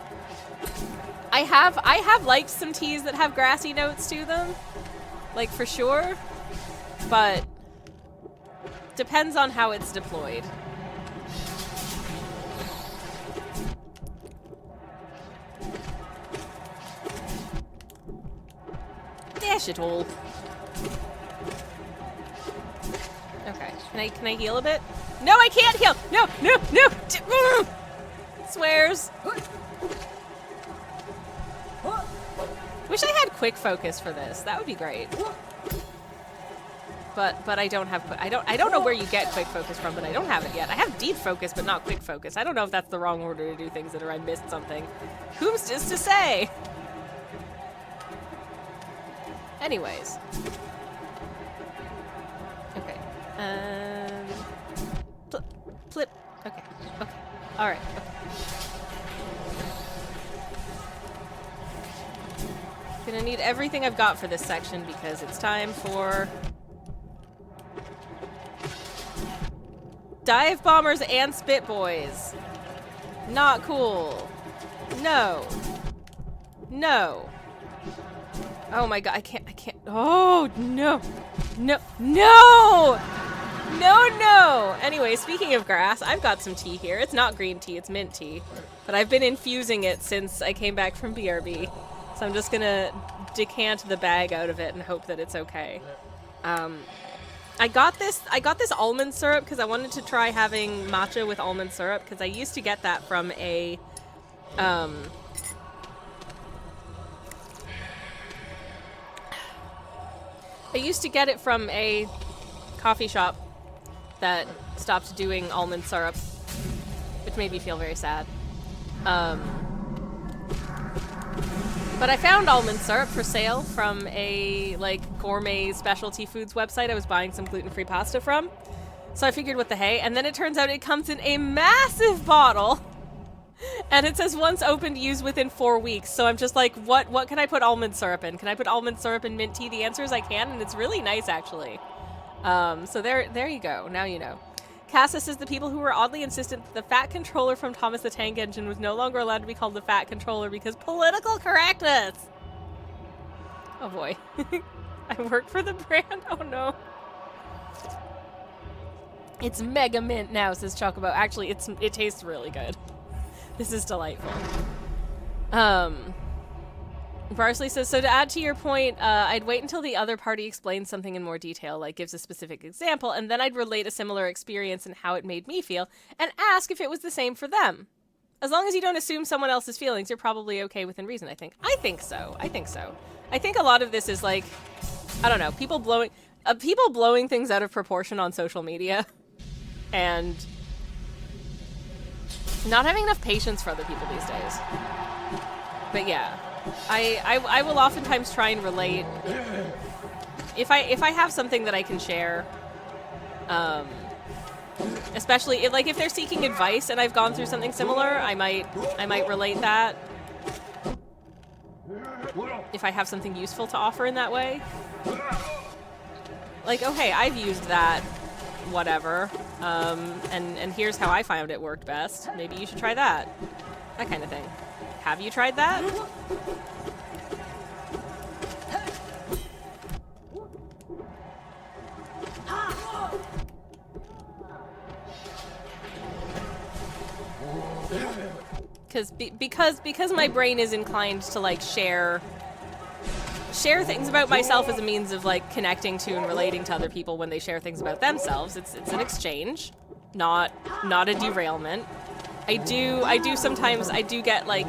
I have liked some teas that have grassy notes to them. Like, for sure. But depends on how it's deployed. Dash it all. Okay. Can I heal a bit? No, I can't heal. No. Swears. Wish I had quick focus for this. That would be great. But I don't have I don't know where you get quick focus from, but I don't have it yet. I have deep focus, but not quick focus. I don't know if that's the wrong order to do things, or I missed something. Who's just to say? Anyways. Okay. Flip. Okay. All right. Okay. Gonna need everything I've got for this section because it's time for dive bombers and spit boys. Not cool. No. Oh my god, I can't. Oh, no. No. Anyway, speaking of grass, I've got some tea here. It's not green tea, it's mint tea. But I've been infusing it since I came back from BRB. So I'm just gonna decant the bag out of it and hope that it's okay. I got this almond syrup because I wanted to try having matcha with almond syrup because I used to get that from a I used to get it from a coffee shop that stopped doing almond syrup, which made me feel very sad. But I found almond syrup for sale from a, like, gourmet specialty foods website I was buying some gluten-free pasta from. So I figured, what the hey? And then it turns out it comes in a massive bottle. And it says once opened, use within 4 weeks. So I'm just like, what can I put almond syrup in? Can I put almond syrup in mint tea? The answer is I can, and it's really nice, actually. So there you go. Now you know. Cassa says the people who were oddly insistent that the Fat Controller from Thomas the Tank Engine was no longer allowed to be called the Fat Controller because political correctness. Oh boy. I work for the brand? Oh no. It's mega mint now, says Chocobo. Actually, it tastes really good. This is delightful. Parsley says, so to add to your point, I'd wait until the other party explains something in more detail, like gives a specific example, and then I'd relate a similar experience and how it made me feel, and ask if it was the same for them. As long as you don't assume someone else's feelings, you're probably okay within reason, I think. I think so. I think a lot of this is like, I don't know, people blowing things out of proportion on social media, and not having enough patience for other people these days. But yeah. I will oftentimes try and relate if I have something that I can share, especially if they're seeking advice and I've gone through something similar, I might relate that if I have something useful to offer in that way. Like, oh hey, I've used that, whatever, and here's how I found it worked best. Maybe you should try that. That kind of thing. Have you tried that? Because my brain is inclined to like share things about myself as a means of like connecting to and relating to other people when they share things about themselves. It's an exchange, not a derailment. I do sometimes get like,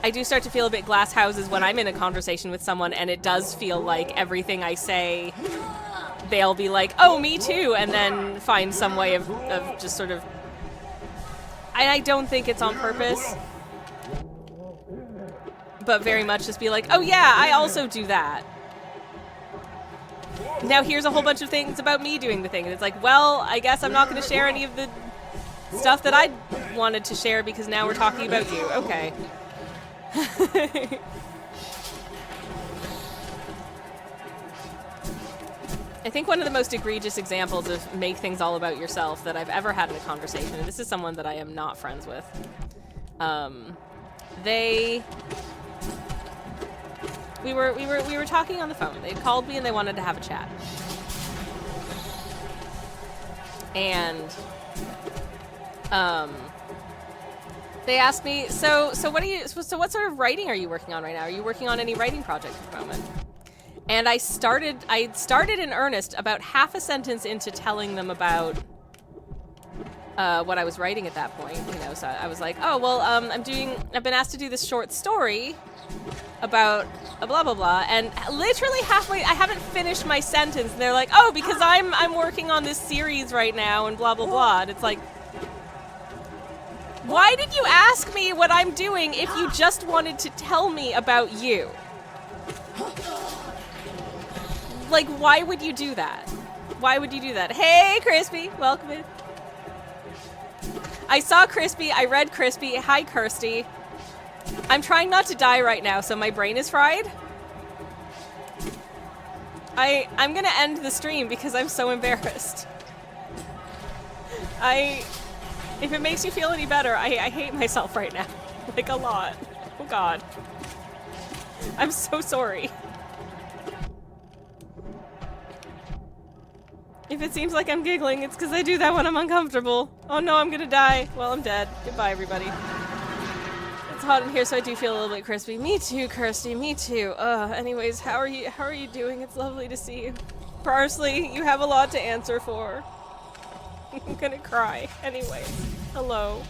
I do start to feel a bit glass houses when I'm in a conversation with someone and it does feel like everything I say, they'll be like, oh, me too, and then find some way of just sort of, and I don't think it's on purpose, but very much just be like, oh yeah, I also do that. Now here's a whole bunch of things about me doing the thing, and it's like, well, I guess I'm not going to share any of the stuff that I wanted to share because now we're talking about you. Okay. I think one of the most egregious examples of make things all about yourself that I've ever had in a conversation, and this is someone that I am not friends with, we were talking on the phone. They called me and they wanted to have a chat. And they asked me, so what sort of writing are you working on right now? Are you working on any writing projects at the moment? And I started in earnest about half a sentence into telling them about what I was writing at that point, you know. So I was like, oh well, I've been asked to do this short story about a blah blah blah, and literally halfway, I haven't finished my sentence, and they're like, oh, because I'm working on this series right now, and blah blah blah, and it's like, why did you ask me what I'm doing if you just wanted to tell me about you? Like, why would you do that? Why would you do that? Hey, Crispy, welcome in. I saw Crispy, I read Crispy. Hi, Kirsty. I'm trying not to die right now, so my brain is fried. I'm gonna end the stream because I'm so embarrassed. If it makes you feel any better, I hate myself right now. Like, a lot. Oh god. I'm so sorry. If it seems like I'm giggling, it's because I do that when I'm uncomfortable. Oh no, I'm gonna die. Well, I'm dead. Goodbye, everybody. It's hot in here, so I do feel a little bit crispy. Me too, Kirsty. Me too. Anyways, how are you doing? It's lovely to see you. Parsley, you have a lot to answer for. I'm gonna cry. Anyways, hello.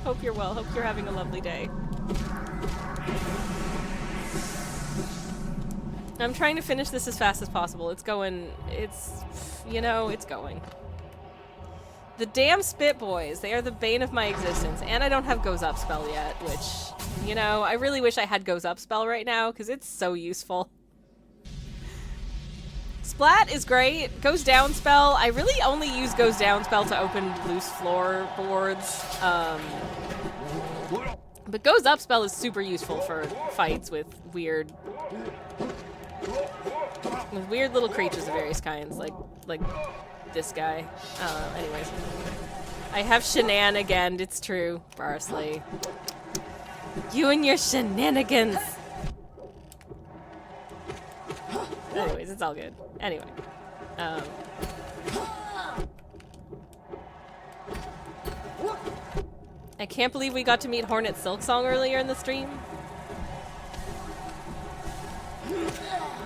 Hope you're well. Hope you're having a lovely day. I'm trying to finish this as fast as possible. It's going. The damn Spit Boys. They are the bane of my existence. And I don't have Goes Up spell yet, which, you know, I really wish I had Goes Up spell right now, because it's so useful. Splat is great. Goes Down spell. I really only use Goes Down spell to open loose floorboards. But Goes Up spell is super useful for fights with weird little creatures of various kinds, like this guy. Anyways. I have shenanigans, it's true, Parsley. You and your shenanigans! Anyways, it's all good. Anyway. I can't believe we got to meet Hornet Silksong earlier in the stream.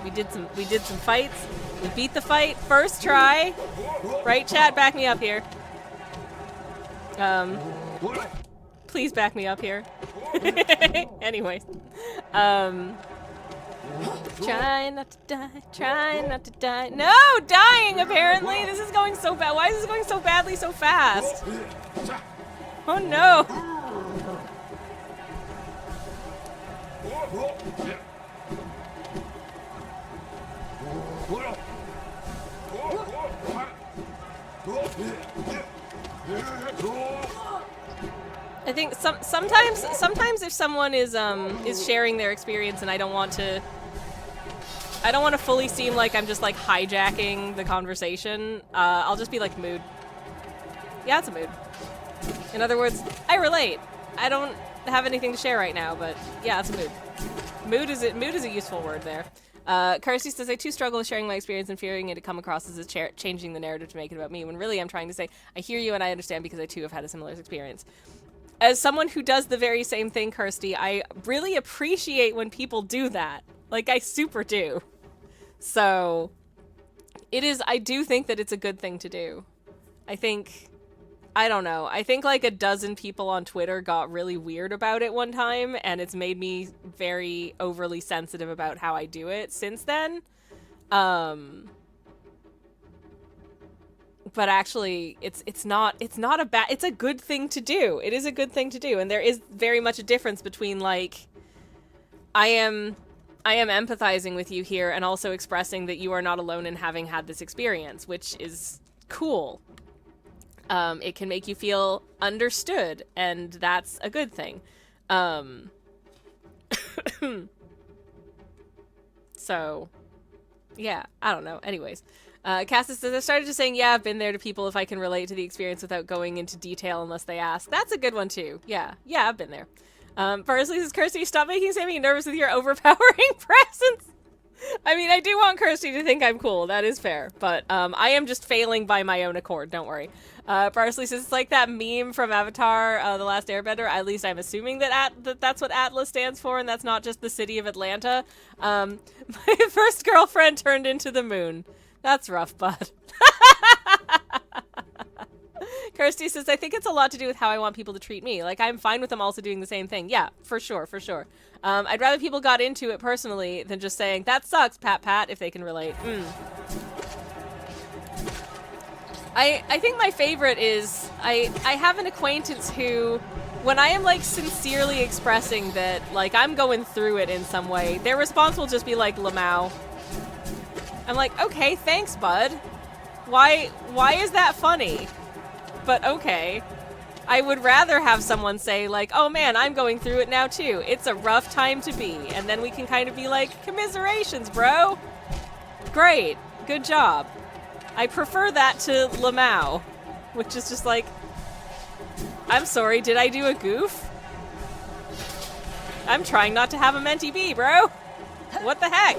We did some fights. We beat the fight first try. Right, chat? Back me up here. Please back me up here. Anyways. Try not to die, try not to die. No! Dying, apparently! This is going so bad. Why is this going so badly so fast? Oh no! I think sometimes if someone is sharing their experience and I don't want to fully seem like I'm just like hijacking the conversation, I'll just be like mood. Yeah, it's a mood. In other words, I relate. I don't have anything to share right now, but yeah, it's a mood. Mood is a useful word there. Kirsty says, I too struggle with sharing my experience and fearing it to come across as changing the narrative to make it about me, when really I'm trying to say, I hear you and I understand because I too have had a similar experience. As someone who does the very same thing, Kirsty, I really appreciate when people do that. Like, I super do. So, I do think that it's a good thing to do. I don't know. I think like a dozen people on Twitter got really weird about it one time, and it's made me very overly sensitive about how I do it since then. But actually, it's not a bad, it's a good thing to do. It is a good thing to do, and there is very much a difference between like, I am empathizing with you here and also expressing that you are not alone in having had this experience, which is cool. It can make you feel understood, and that's a good thing. So, yeah, I don't know. Anyways, Cassis says, I started just saying, yeah, I've been there to people if I can relate to the experience without going into detail unless they ask. That's a good one, too. Yeah, I've been there. Parsley says, Kirsty, stop making Sammy nervous with your overpowering presence. I mean, I do want Kirsty to think I'm cool. That is fair. But I am just failing by my own accord. Don't worry. Parsley says, it's like that meme from Avatar, The Last Airbender. At least I'm assuming that that's what Atlas stands for, and that's not just the city of Atlanta. My first girlfriend turned into the moon. That's rough, bud. Kirsty says, I think it's a lot to do with how I want people to treat me. Like, I'm fine with them also doing the same thing. Yeah, for sure. I'd rather people got into it personally than just saying, that sucks, pat, if they can relate. I think my favorite is, I have an acquaintance who, when I am, like, sincerely expressing that, like, I'm going through it in some way, their response will just be like, Lamau. I'm like, okay, thanks, bud. Why is that funny? But okay. I would rather have someone say, like, oh man, I'm going through it now too. It's a rough time to be. And then we can kind of be like, commiserations, bro. Great. Good job. I prefer that to Lamau, which is just like, I'm sorry, did I do a goof? I'm trying not to have a mentee bee, bro. What the heck?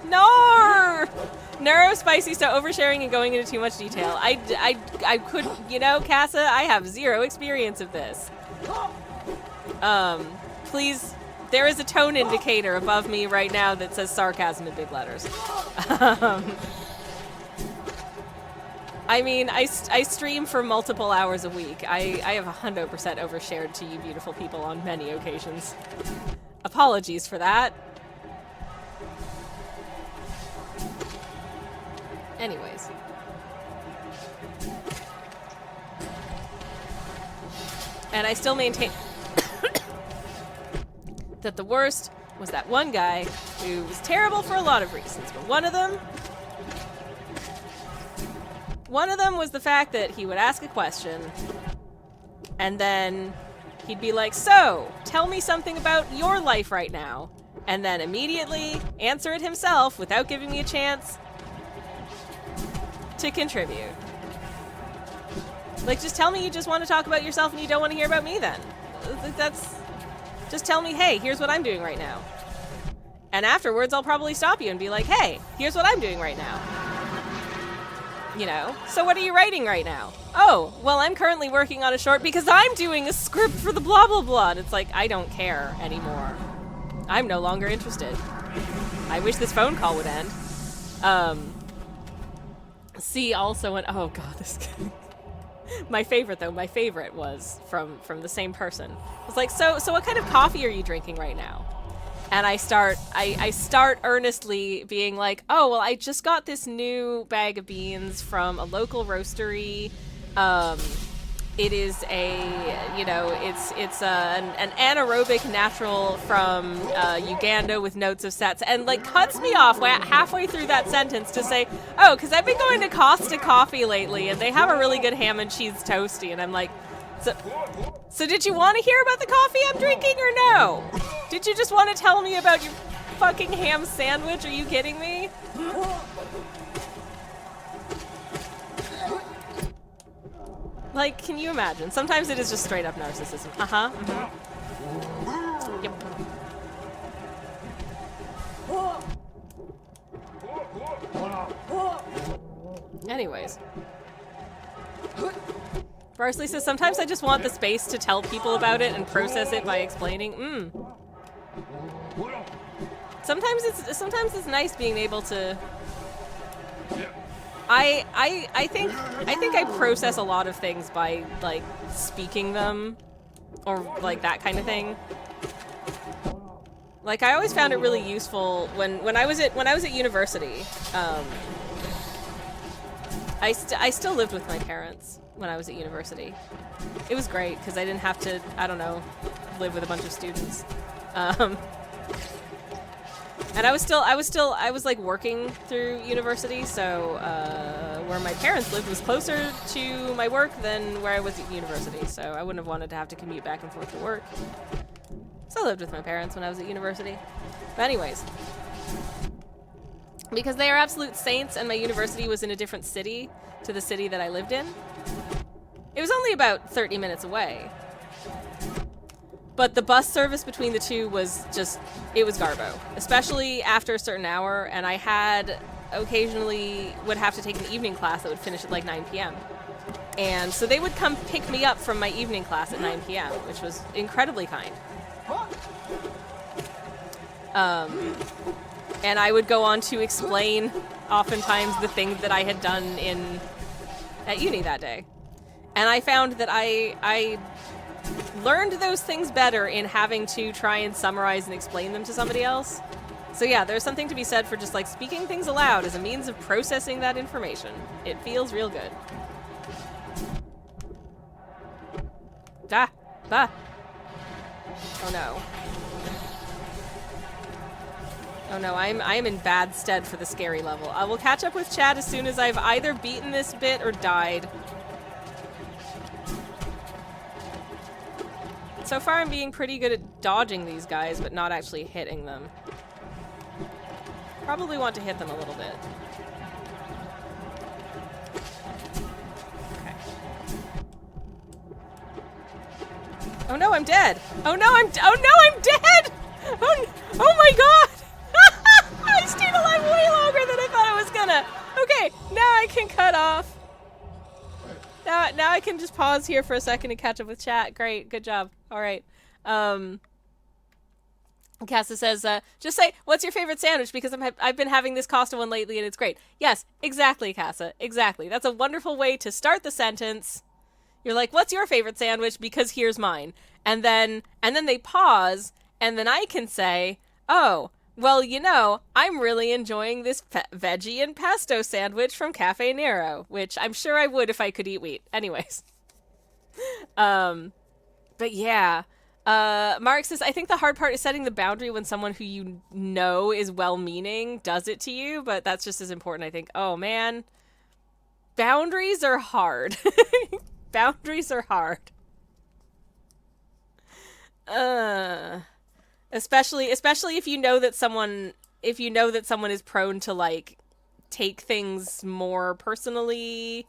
No! Neurospicy, so oversharing and going into too much detail. I could, you know, Casa, I have zero experience of this. Please, there is a tone indicator above me right now that says sarcasm in big letters. I mean, I stream for multiple hours a week. I have 100% overshared to you beautiful people on many occasions. Apologies for that. Anyways. And I still maintain that the worst was that one guy who was terrible for a lot of reasons, but one of them was the fact that he would ask a question, and then he'd be like, so, tell me something about your life right now, and then immediately answer it himself without giving me a chance to contribute. Like, just tell me you just want to talk about yourself and you don't want to hear about me then. Just tell me, hey, here's what I'm doing right now. And afterwards, I'll probably stop you and be like, hey, here's what I'm doing right now. You know? So what are you writing right now? Oh, well, I'm currently working on a short because I'm doing a script for the blah, blah, blah. And it's like, I don't care anymore. I'm no longer interested. I wish this phone call would end. C also went, oh god, this guy. My favorite was from the same person. It was like, so what kind of coffee are you drinking right now? And I start earnestly being like, oh, well, I just got this new bag of beans from a local roastery. It is an anaerobic natural from Uganda with notes of sats, and like cuts me off halfway through that sentence to say, oh, because I've been going to Costa Coffee lately, and they have a really good ham and cheese toasty, and I'm like, so did you want to hear about the coffee I'm drinking or no? Did you just want to tell me about your fucking ham sandwich? Are you kidding me? Like, can you imagine? Sometimes it is just straight up narcissism. Uh-huh. Mm-hmm. Yep. Anyways. Parsley says, sometimes I just want the space to tell people about it and process it by explaining. Sometimes it's nice being able to... I think I process a lot of things by, like, speaking them, or, like, that kind of thing. Like, I always found it really useful when I was at university. I still lived with my parents when I was at university. It was great because I didn't have to, I don't know, live with a bunch of students. And I was like working through university, so where my parents lived was closer to my work than where I was at university, so I wouldn't have wanted to have to commute back and forth to work. So I lived with my parents when I was at university. But anyways, because they are absolute saints and my university was in a different city to the city that I lived in, it was only about 30 minutes away. But the bus service between the two was just, it was garbo. Especially after a certain hour, and I had occasionally would have to take an evening class that would finish at like 9 p.m. And so they would come pick me up from my evening class at 9 p.m., which was incredibly kind. And I would go on to explain oftentimes the things that I had done at uni that day. And I found that I learned those things better in having to try and summarize and explain them to somebody else. So yeah, there's something to be said for just like speaking things aloud as a means of processing that information. It feels real good. Ah! Oh no. Oh no, I'm in bad stead for the scary level. I will catch up with chat as soon as I've either beaten this bit or died. So far I'm being pretty good at dodging these guys, but not actually hitting them. Probably want to hit them a little bit. Okay. Oh no, I'm dead! Oh no, I'm dead! Oh my god! I stayed alive way longer than I thought I was gonna! Okay, now I can cut off. Now I can just pause here for a second and catch up with chat. Great, good job. All right. Casa says, just say, what's your favorite sandwich? Because I've been having this Costa one lately and it's great. Yes, exactly, Casa. Exactly. That's a wonderful way to start the sentence. You're like, what's your favorite sandwich? Because here's mine. And then they pause, and then I can say, oh, well, you know, I'm really enjoying this veggie and pesto sandwich from Cafe Nero, which I'm sure I would if I could eat wheat. Anyways. But yeah. Mark says, I think the hard part is setting the boundary when someone who you know is well-meaning does it to you, but that's just as important, I think. Oh, man. Boundaries are hard. Boundaries are hard. Especially if you know that someone is prone to, like, take things more personally.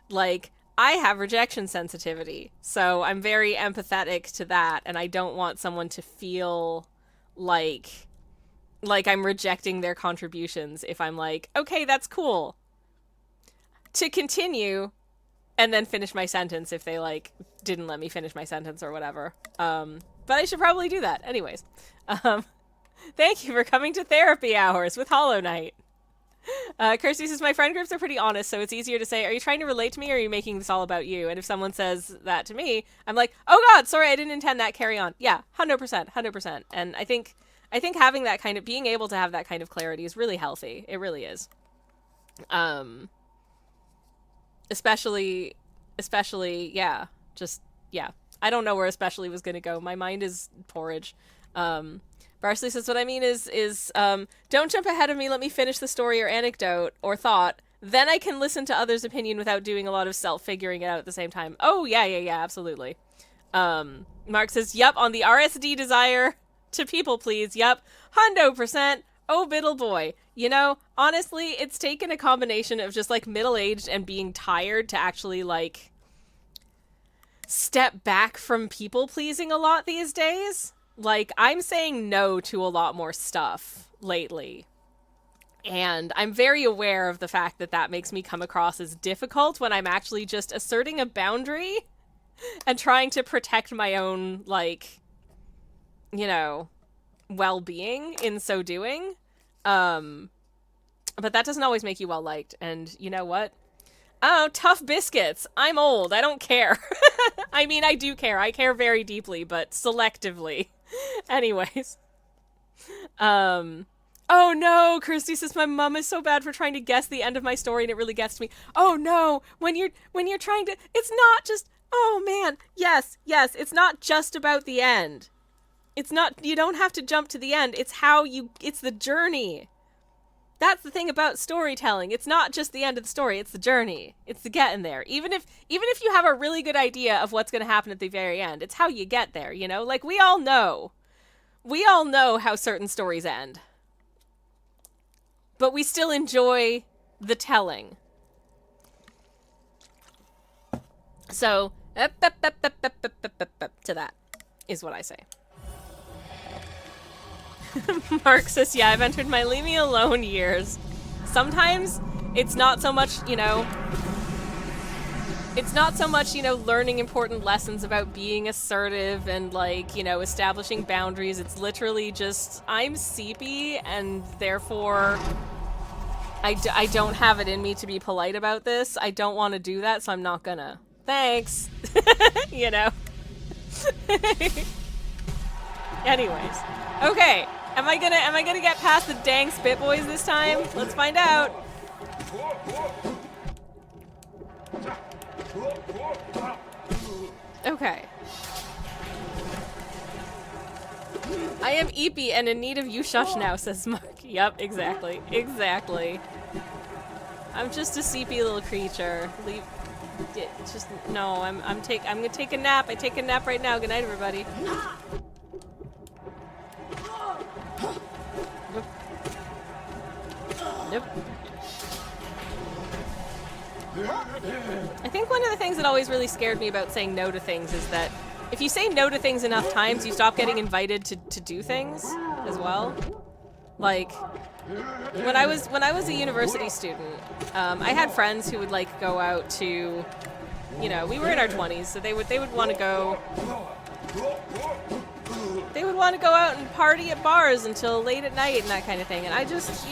Like, I have rejection sensitivity, so I'm very empathetic to that, and I don't want someone to feel like I'm rejecting their contributions if I'm like, okay, that's cool. To continue, and then finish my sentence if they, like, didn't let me finish my sentence or whatever. But I should probably do that. Anyways. Thank you for coming to therapy hours with Hollow Knight. Kirsty says, my friend groups are pretty honest, so it's easier to say, are you trying to relate to me, or are you making this all about you? And if someone says that to me, I'm like, oh god, sorry, I didn't intend that, carry on. Yeah, 100%. And I think having that kind of, being able to have that kind of clarity is really healthy. It really is. Especially, yeah, just, yeah. I don't know where especially was gonna go. My mind is porridge. Barsley says, what I mean is don't jump ahead of me, let me finish the story or anecdote or thought, then I can listen to others' opinion without doing a lot of self-figuring it out at the same time. Oh, yeah, absolutely. Mark says, yup, on the RSD desire to people please, yup, 100%, oh, biddle boy. You know, honestly, it's taken a combination of just, like, middle-aged and being tired to actually, like, step back from people-pleasing a lot these days. Like, I'm saying no to a lot more stuff lately. And I'm very aware of the fact that that makes me come across as difficult when I'm actually just asserting a boundary and trying to protect my own, like, you know, well-being in so doing. But that doesn't always make you well-liked. And you know what? Oh, tough biscuits. I'm old. I don't care. I mean, I do care. I care very deeply, but selectively. Anyways. Oh no, Kirsty says my mom is so bad for trying to guess the end of my story and it really gets to me. Oh no, when you're trying to, it's not just, oh man, yes, it's not just about the end. It's not, you don't have to jump to the end. It's it's the journey. That's the thing about storytelling. It's not just the end of the story, it's the journey. It's the getting there. Even if you have a really good idea of what's going to happen at the very end, it's how you get there, you know? Like, we all know how certain stories end. But we still enjoy the telling. So, to that is what I say. Mark says, yeah, I've entered my leave me alone years. Sometimes it's not so much, learning important lessons about being assertive and, like, establishing boundaries. It's literally just, I'm seepy and therefore I don't have it in me to be polite about this. I don't want to do that, so I'm not gonna. Thanks. Anyways. Okay. Am I gonna get past the dang spit boys this time? Let's find out. Okay. I am eepy and in need of you shush now, says Mark. Yep, exactly. I'm just a seepy little creature. Leave it. Just no. I'm gonna take a nap. I take a nap right now. Good night, everybody. Nope. I think one of the things that always really scared me about saying no to things is that if you say no to things enough times, you stop getting invited to do things as well. Like, when I was a university student, I had friends who would, like, go out to, we were in our 20s, so they would want to go. They would want to go out and party at bars until late at night and that kind of thing. And I just,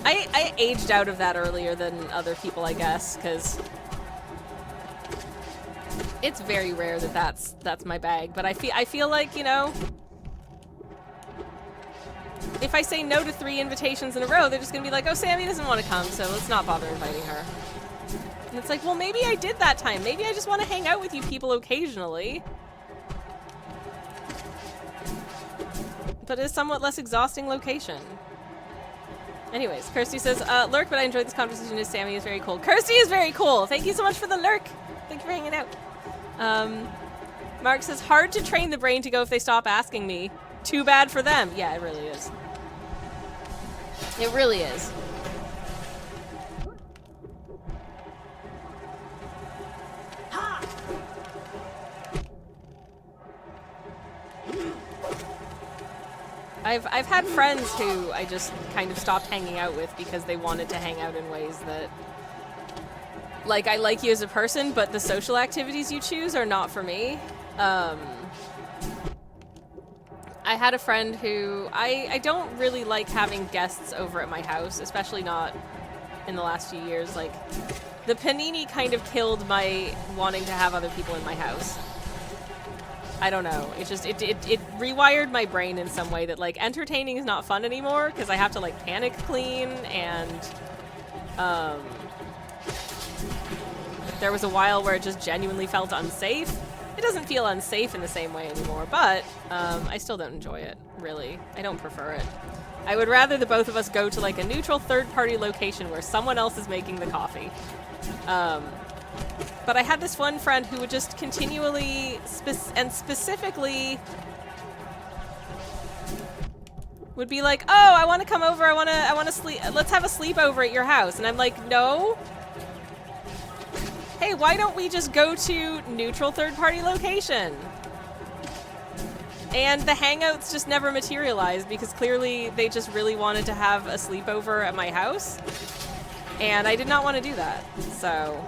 I aged out of that earlier than other people, I guess, because it's very rare that that's my bag. But I feel like, if I say no to 3 invitations in a row, they're just gonna be like, oh, Sammy doesn't want to come, so let's not bother inviting her. And it's like, well, maybe I did that time. Maybe I just want to hang out with you people occasionally. But it's a somewhat less exhausting location. Anyways, Kirsty says, lurk, but I enjoyed this conversation with Sammy. Is very cool. Kirsty is very cool. Thank you so much for the lurk. Thank you for hanging out. Mark says, hard to train the brain to go if they stop asking me. Too bad for them. Yeah, it really is. It really is. I've had friends who I just kind of stopped hanging out with because they wanted to hang out in ways that, like, I like you as a person, but the social activities you choose are not for me. I had a friend who I don't really like having guests over at my house, especially not in the last few years. Like, the panini kind of killed my wanting to have other people in my house. I don't know. It just, it rewired my brain in some way that, like, entertaining is not fun anymore because I have to, like, panic clean, and there was a while where it just genuinely felt unsafe. It doesn't feel unsafe in the same way anymore, but I still don't enjoy it, really. I don't prefer it. I would rather the both of us go to, like, a neutral third-party location where someone else is making the coffee. But I had this one friend who would just continually, specifically, would be like, "Oh, I want to come over. I want to sleep. Let's have a sleepover at your house." And I'm like, "No. Hey, why don't we just go to neutral third-party location?" And the hangouts just never materialized because clearly they just really wanted to have a sleepover at my house, and I did not want to do that. So.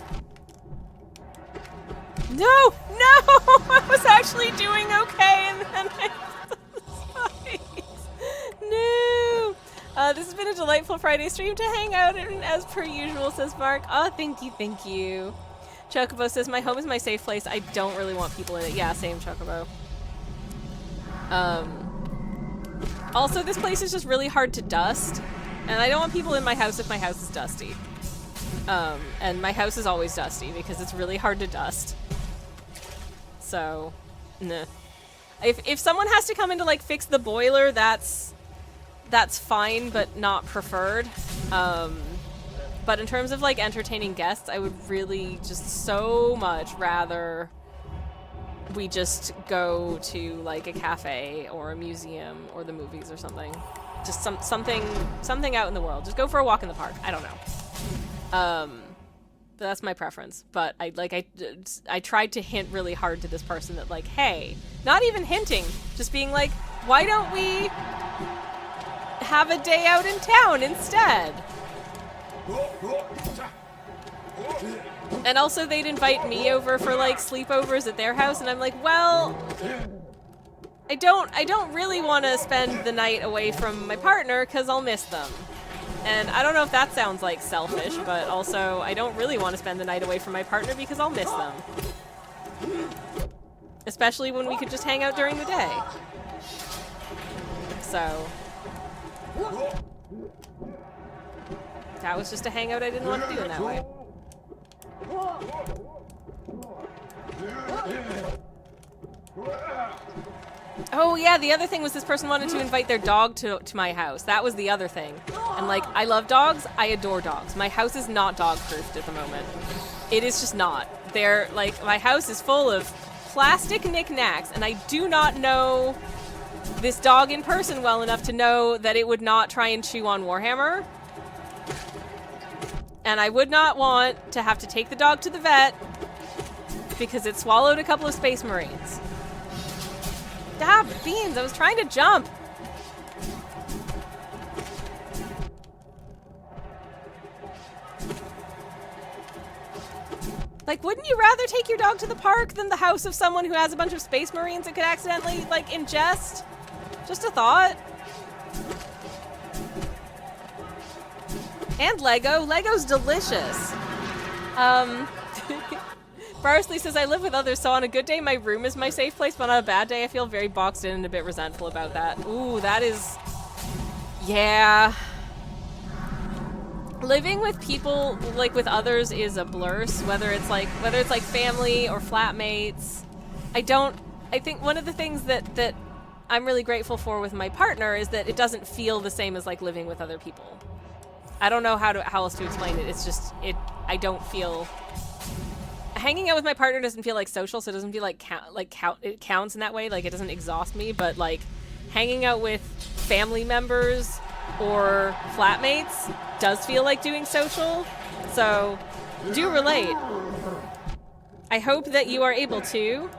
No! I was actually doing okay, and then No! This has been a delightful Friday stream to hang out in, as per usual, says Mark. Oh, thank you. Chocobo says, my home is my safe place. I don't really want people in it. Yeah, same, Chocobo. Also, this place is just really hard to dust, and I don't want people in my house if my house is dusty. And my house is always dusty because it's really hard to dust. So, nah. If someone has to come in to, like, fix the boiler, that's fine, but not preferred. But in terms of, like, entertaining guests, I would really just so much rather we just go to, like, a cafe or a museum or the movies or something. Just something out in the world. Just go for a walk in the park. I don't know. That's my preference, but I tried to hint really hard to this person that, like, hey, not even hinting, just being like, why don't we have a day out in town instead? And also they'd invite me over for, like, sleepovers at their house, and I'm like, well, I don't really want to spend the night away from my partner because I'll miss them. And I don't know if that sounds like selfish, but also I don't really want to spend the night away from my partner because I'll miss them. Especially when we could just hang out during the day. So that was just a hangout I didn't want to do in that way. Oh yeah, the other thing was this person wanted to invite their dog to my house. That was the other thing. And, like, I love dogs, I adore dogs. My house is not dog-proofed at the moment. It is just not. They're, like, my house is full of plastic knickknacks, and I do not know this dog in person well enough to know that it would not try and chew on Warhammer. And I would not want to have to take the dog to the vet because it swallowed a couple of Space Marines. Ah, beans, I was trying to jump. Like, wouldn't you rather take your dog to the park than the house of someone who has a bunch of Space Marines that could accidentally, like, ingest? Just a thought. And Lego. Lego's delicious. Barsley says, I live with others, so on a good day, my room is my safe place, but on a bad day, I feel very boxed in and a bit resentful about that. Ooh, that is... Yeah. living with people, like with others, is a blur. Whether it's like family or flatmates. I think one of the things that I'm really grateful for with my partner is that it doesn't feel the same as like living with other people. I don't know how else to explain it. It's just I don't feel hanging out with my partner doesn't feel like social, so it doesn't feel like it counts in that way. Like it doesn't exhaust me, but like hanging out with family members or flatmates does feel like doing social. So do relate. I hope that you are able to.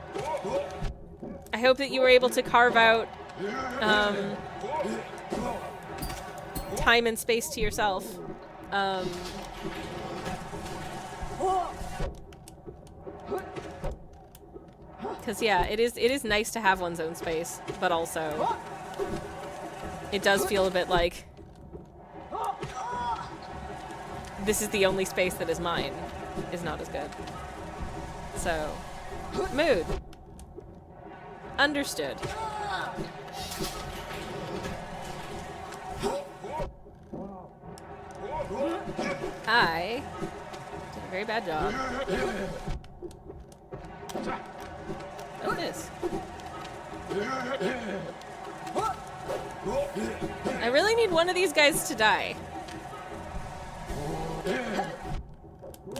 I hope that you were able to carve out time and space to yourself. Because yeah, it is nice to have one's own space, but also it does feel a bit like this is the only space that is mine is not as good. So, mood. Understood. I did a very bad job of this. I really need one of these guys to die.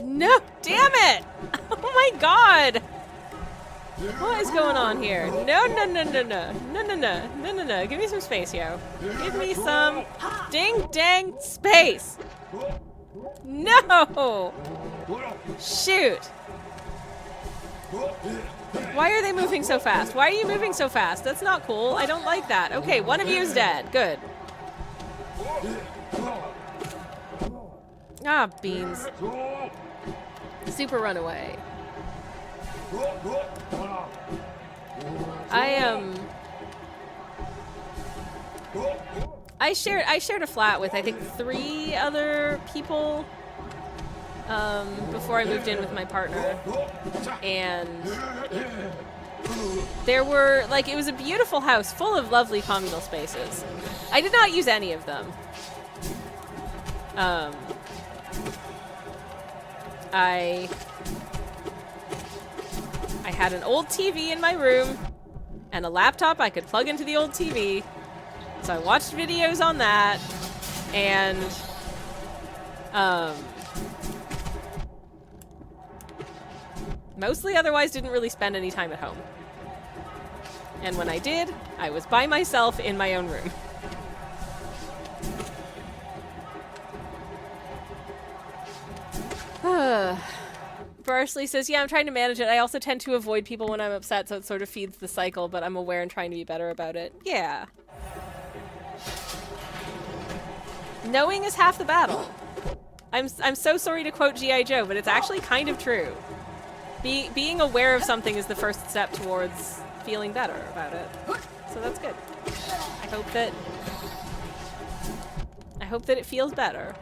No! Damn it! Oh my god! What is going on here? No, no, no, no, no. No, no, no. No, no, no. Give me some space, yo. Give me some ding-dang space! No! Shoot! Why are they moving so fast? Why are you moving so fast? That's not cool. I don't like that. Okay, one of you is dead. Good. Ah, beans. Super runaway. I shared a flat with I think 3 other people before I moved in with my partner, and there were like it was a beautiful house full of lovely communal spaces. I did not use any of them. I had an old TV in my room and a laptop I could plug into the old TV. So I watched videos on that and mostly otherwise didn't really spend any time at home. And when I did, I was by myself in my own room. Barsley says, yeah, I'm trying to manage it. I also tend to avoid people when I'm upset, so it sort of feeds the cycle, but I'm aware and trying to be better about it. Yeah. Knowing is half the battle. I'm so sorry to quote G.I. Joe, but it's actually kind of true. Being aware of something is the first step towards feeling better about it. So that's good. I hope that it feels better.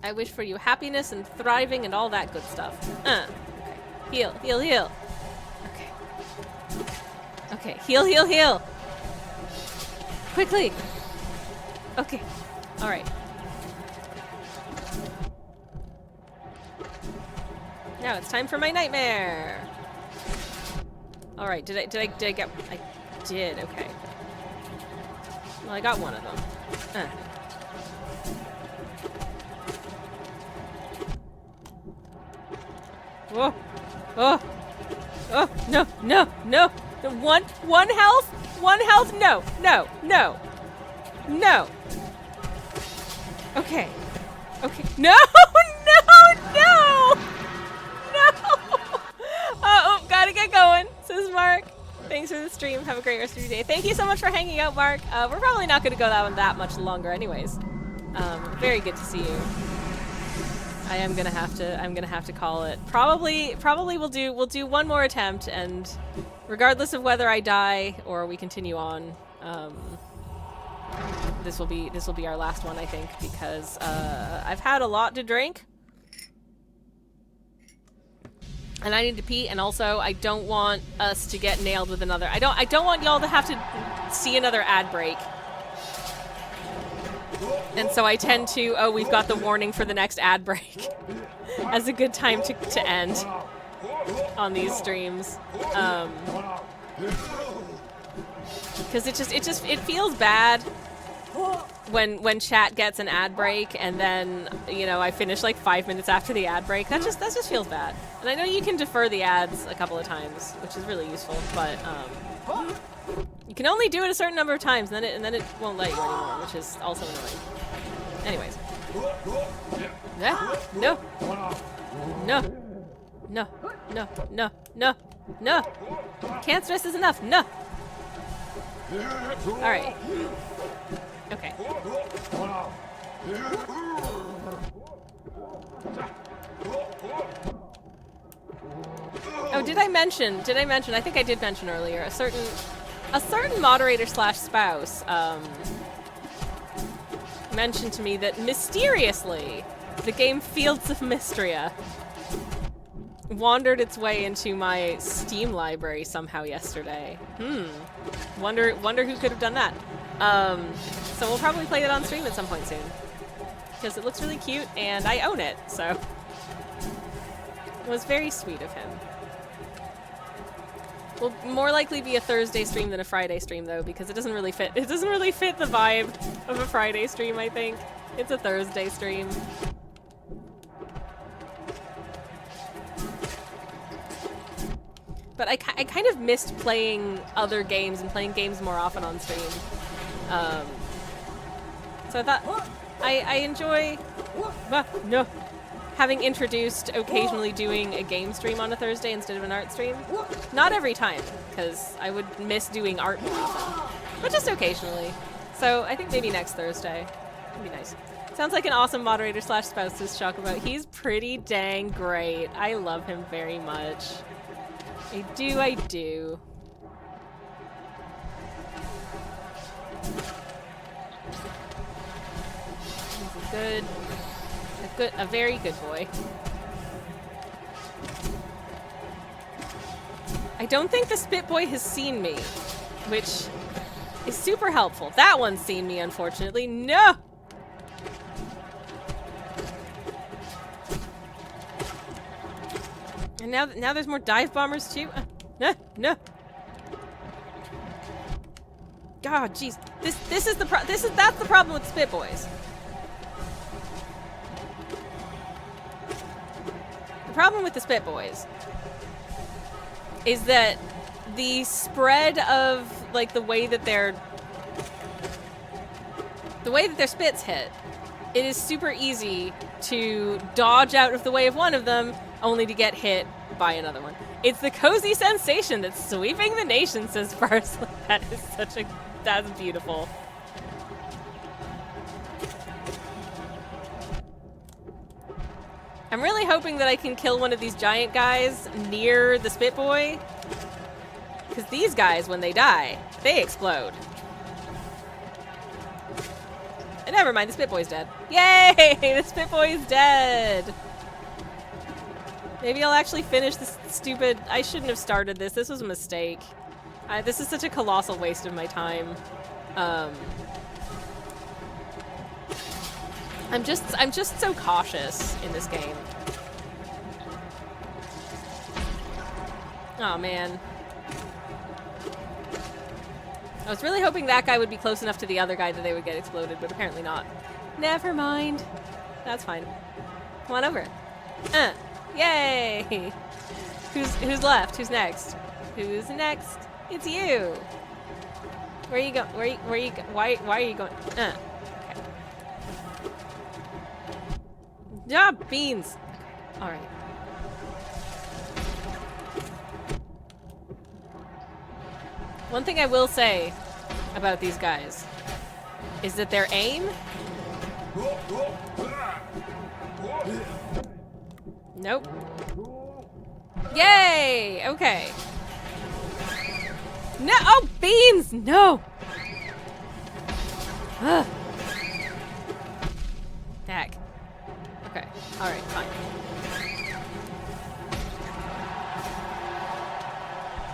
I wish for you happiness and thriving and all that good stuff. Okay. Heal, heal, heal. Okay. Okay, heal, heal, heal. Quickly. Okay. All right. Now it's time for my nightmare. All right. Did I get? I did. Okay. Well, I got one of them. Whoa. Oh. Oh, no, no, no. One health? One health? No, no, no. No. Okay. Okay. No, no, no! No! Oh, gotta get going, says Mark. Thanks for the stream. Have a great rest of your day. Thank you so much for hanging out, Mark. We're probably not gonna go that much longer anyways. Very good to see you. I'm gonna have to call it. Probably we'll do one more attempt, and regardless of whether I die or we continue on, this will be our last one, I think, because I've had a lot to drink, and I need to pee, and also I don't want us to get nailed with another. I don't want y'all to have to see another ad break. And so I tend to, oh, we've got the warning for the next ad break as a good time to end on these streams. Because it feels bad when chat gets an ad break and then, you know, I finish like 5 minutes after the ad break. That just feels bad. And I know you can defer the ads a couple of times, which is really useful, but you can only do it a certain number of times, and then it won't let you anymore, which is also annoying. Anyways. No. No. No. No. No. No. No. Can't stress this enough. No. Alright. Okay. Oh, did I mention, I think I did mention earlier, a certain moderator slash spouse, mentioned to me that mysteriously, the game Fields of Mystria wandered its way into my Steam library somehow yesterday. Wonder who could have done that. So we'll probably play that on stream at some point soon. Because it looks really cute, and I own it, so... It was very sweet of him. Will more likely be a Thursday stream than a Friday stream, though, because it doesn't really fit. It doesn't really fit the vibe of a Friday stream, I think. It's a Thursday stream. But I kind of missed playing other games and playing games more often on stream. So I thought I enjoy having introduced occasionally doing a game stream on a Thursday instead of an art stream. Not every time, because I would miss doing art more often, but just occasionally. So I think maybe next Thursday would be nice. Sounds like an awesome moderator slash spouse, says Chocobo. He's pretty dang great. I love him very much. I do. He's a very good boy. I don't think the Spit Boy has seen me, which is super helpful. That one's seen me, unfortunately. No! And now there's more dive bombers too. No. God, jeez. That's the problem with Spit Boys. The problem with the Spit Boys is that the spread of like the way that their spits hit, it is super easy to dodge out of the way of one of them only to get hit by another one. It's the cozy sensation that's sweeping the nation, says Parsley. That's beautiful. I'm really hoping that I can kill one of these giant guys near the Spit Boy. Because these guys, when they die, they explode. And never mind, the Spit Boy's dead. Yay! The Spit Boy is dead! Maybe I'll actually finish this stupid... I shouldn't have started this. This was a mistake. This is such a colossal waste of my time. I'm just so cautious in this game. Oh man. I was really hoping that guy would be close enough to the other guy that they would get exploded, but apparently not. Never mind. That's fine. Come on over. Yay! Who's left? Who's next? Who's next? It's you. Where are you going? Where are you? Why are you going? Okay. Job beans. Okay. All right. One thing I will say about these guys is that their aim. Nope. Yay! Okay. No! Oh, beans! No! Ugh. Heck. Okay. Alright, fine.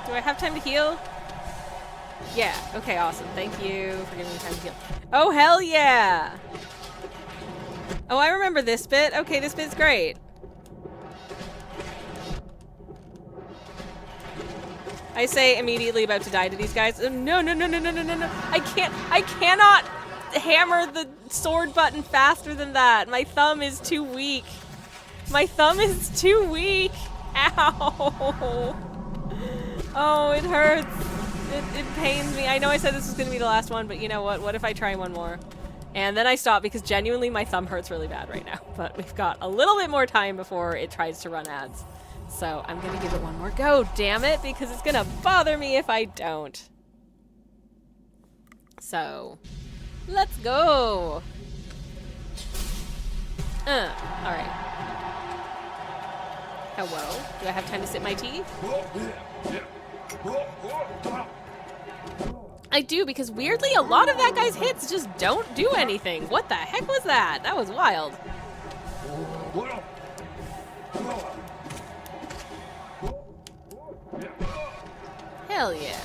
Do I have time to heal? Yeah, okay, awesome. Thank you for giving me time to heal. Oh, hell yeah! Oh, I remember this bit. Okay, this bit's great. I say immediately about to die to these guys. No, no, no, no, no, no, no, no. I cannot hammer the sword button faster than that. My thumb is too weak. My thumb is too weak. Ow. Oh, it hurts. It pains me. I know I said this was going to be the last one, but you know what? What if I try one more? And then I stop because genuinely my thumb hurts really bad right now. But we've got a little bit more time before it tries to run ads. So I'm gonna give it one more go, damn it, because it's gonna bother me if I don't. So, let's go. Alright. Hello? Do I have time to sip my tea? I do, because weirdly a lot of that guy's hits just don't do anything. What the heck was that? That was wild. Hell yeah.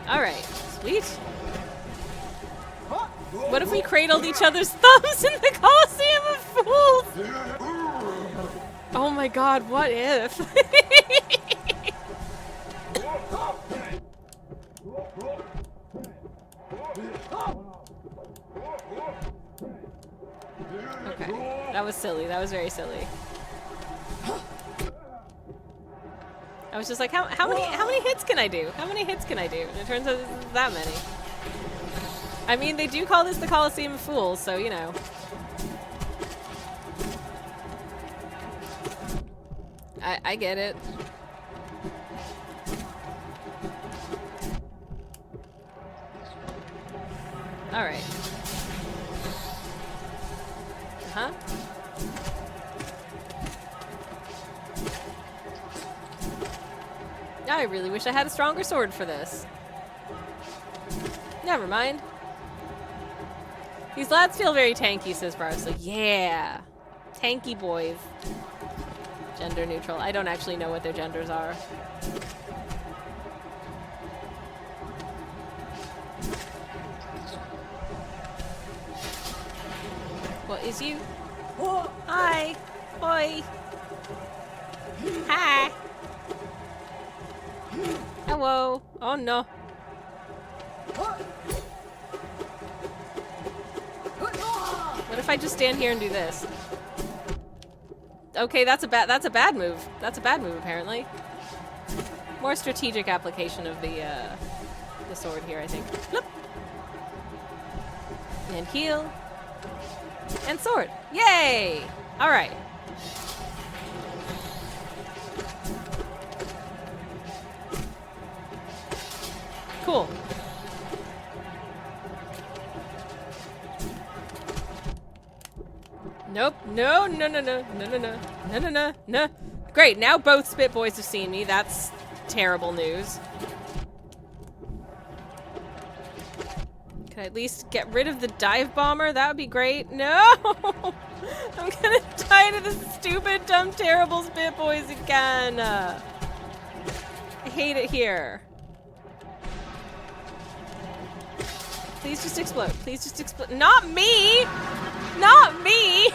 Alright, sweet. What if we cradled each other's thumbs in the Coliseum of Fools? Oh my god, what if? Okay, that was silly. That was very silly. I was just like, how many hits can I do? How many hits can I do? And it turns out there's that many. I mean, they do call this the Coliseum of Fools, so you know. I get it. All right. Huh? I really wish I had a stronger sword for this. Never mind. These lads feel very tanky, says Barsley. Yeah. Tanky boys. Gender neutral. I don't actually know what their genders are. What is you? Oh, hi. Oi. Hi. Hello. Oh no. What if I just stand here and do this? Okay, that's a bad move. That's a bad move apparently. More strategic application of the sword here, I think. Flip. And heal. And sword. Yay! All right. Cool. Nope. No, no, no, no, no, no, no, no, no, no, no. Great, now both Spit Boys have seen me. That's terrible news. Can I at least get rid of the dive bomber? That would be great. No! I'm gonna die to the stupid, dumb, terrible Spit Boys again. I hate it here. Please just explode. Please just explode. Not me! Not me!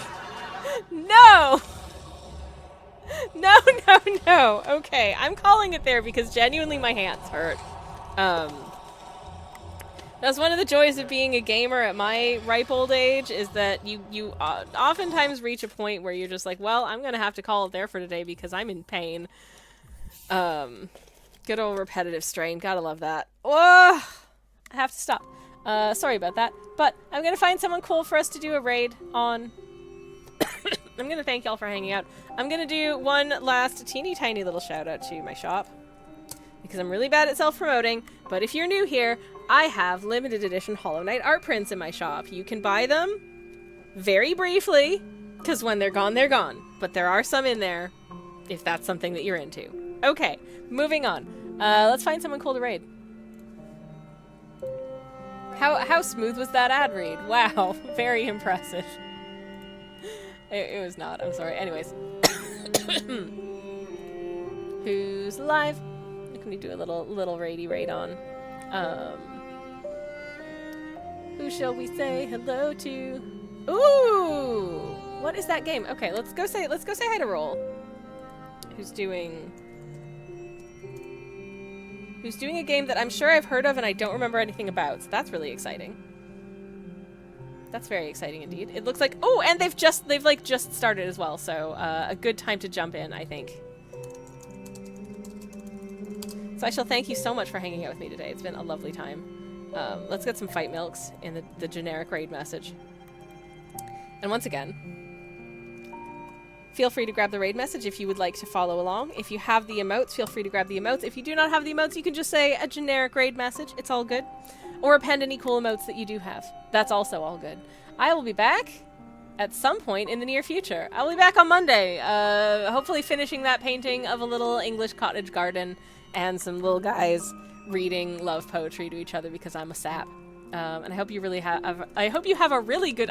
No! No, no, no. Okay, I'm calling it there because genuinely my hands hurt. That's one of the joys of being a gamer at my ripe old age, is that you oftentimes reach a point where you're just like, well, I'm gonna have to call it there for today because I'm in pain. Good old repetitive strain. Gotta love that. Oh, I have to stop. Sorry about that, but I'm gonna find someone cool for us to do a raid on. I'm gonna thank y'all for hanging out. I'm gonna do one last teeny tiny little shout out to my shop, because I'm really bad at self-promoting, but if you're new here, I have limited edition Hollow Knight art prints in my shop. You can buy them very briefly, because when they're gone, but there are some in there, if that's something that you're into. Okay, moving on. Let's find someone cool to raid. How smooth was that ad read? Wow, very impressive. It was not. I'm sorry. Anyways, who's alive? Can we do a little raid on? Who shall we say hello to? Ooh, what is that game? Okay, let's go say hi to Roll. Who's doing a game that I'm sure I've heard of and I don't remember anything about. So that's really exciting. That's very exciting indeed. It looks like, oh, and they've just started as well. So a good time to jump in, I think. So I shall thank you so much for hanging out with me today. It's been a lovely time. Let's get some fight milks in the generic raid message. And once again, feel free to grab the raid message if you would like to follow along. If you have the emotes, feel free to grab the emotes. If you do not have the emotes, you can just say a generic raid message. It's all good. Or append any cool emotes that you do have. That's also all good. I will be back at some point in the near future. I will be back on Monday, hopefully finishing that painting of a little English cottage garden and some little guys reading love poetry to each other because I'm a sap. And I hope you really have a really good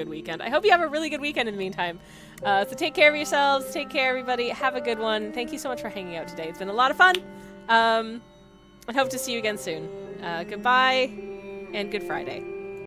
weekend. I hope you have a really good weekend in the meantime. So take care of yourselves. Take care, everybody. Have a good one. Thank you so much for hanging out today. It's been a lot of fun. And hope to see you again soon. Goodbye and good Friday.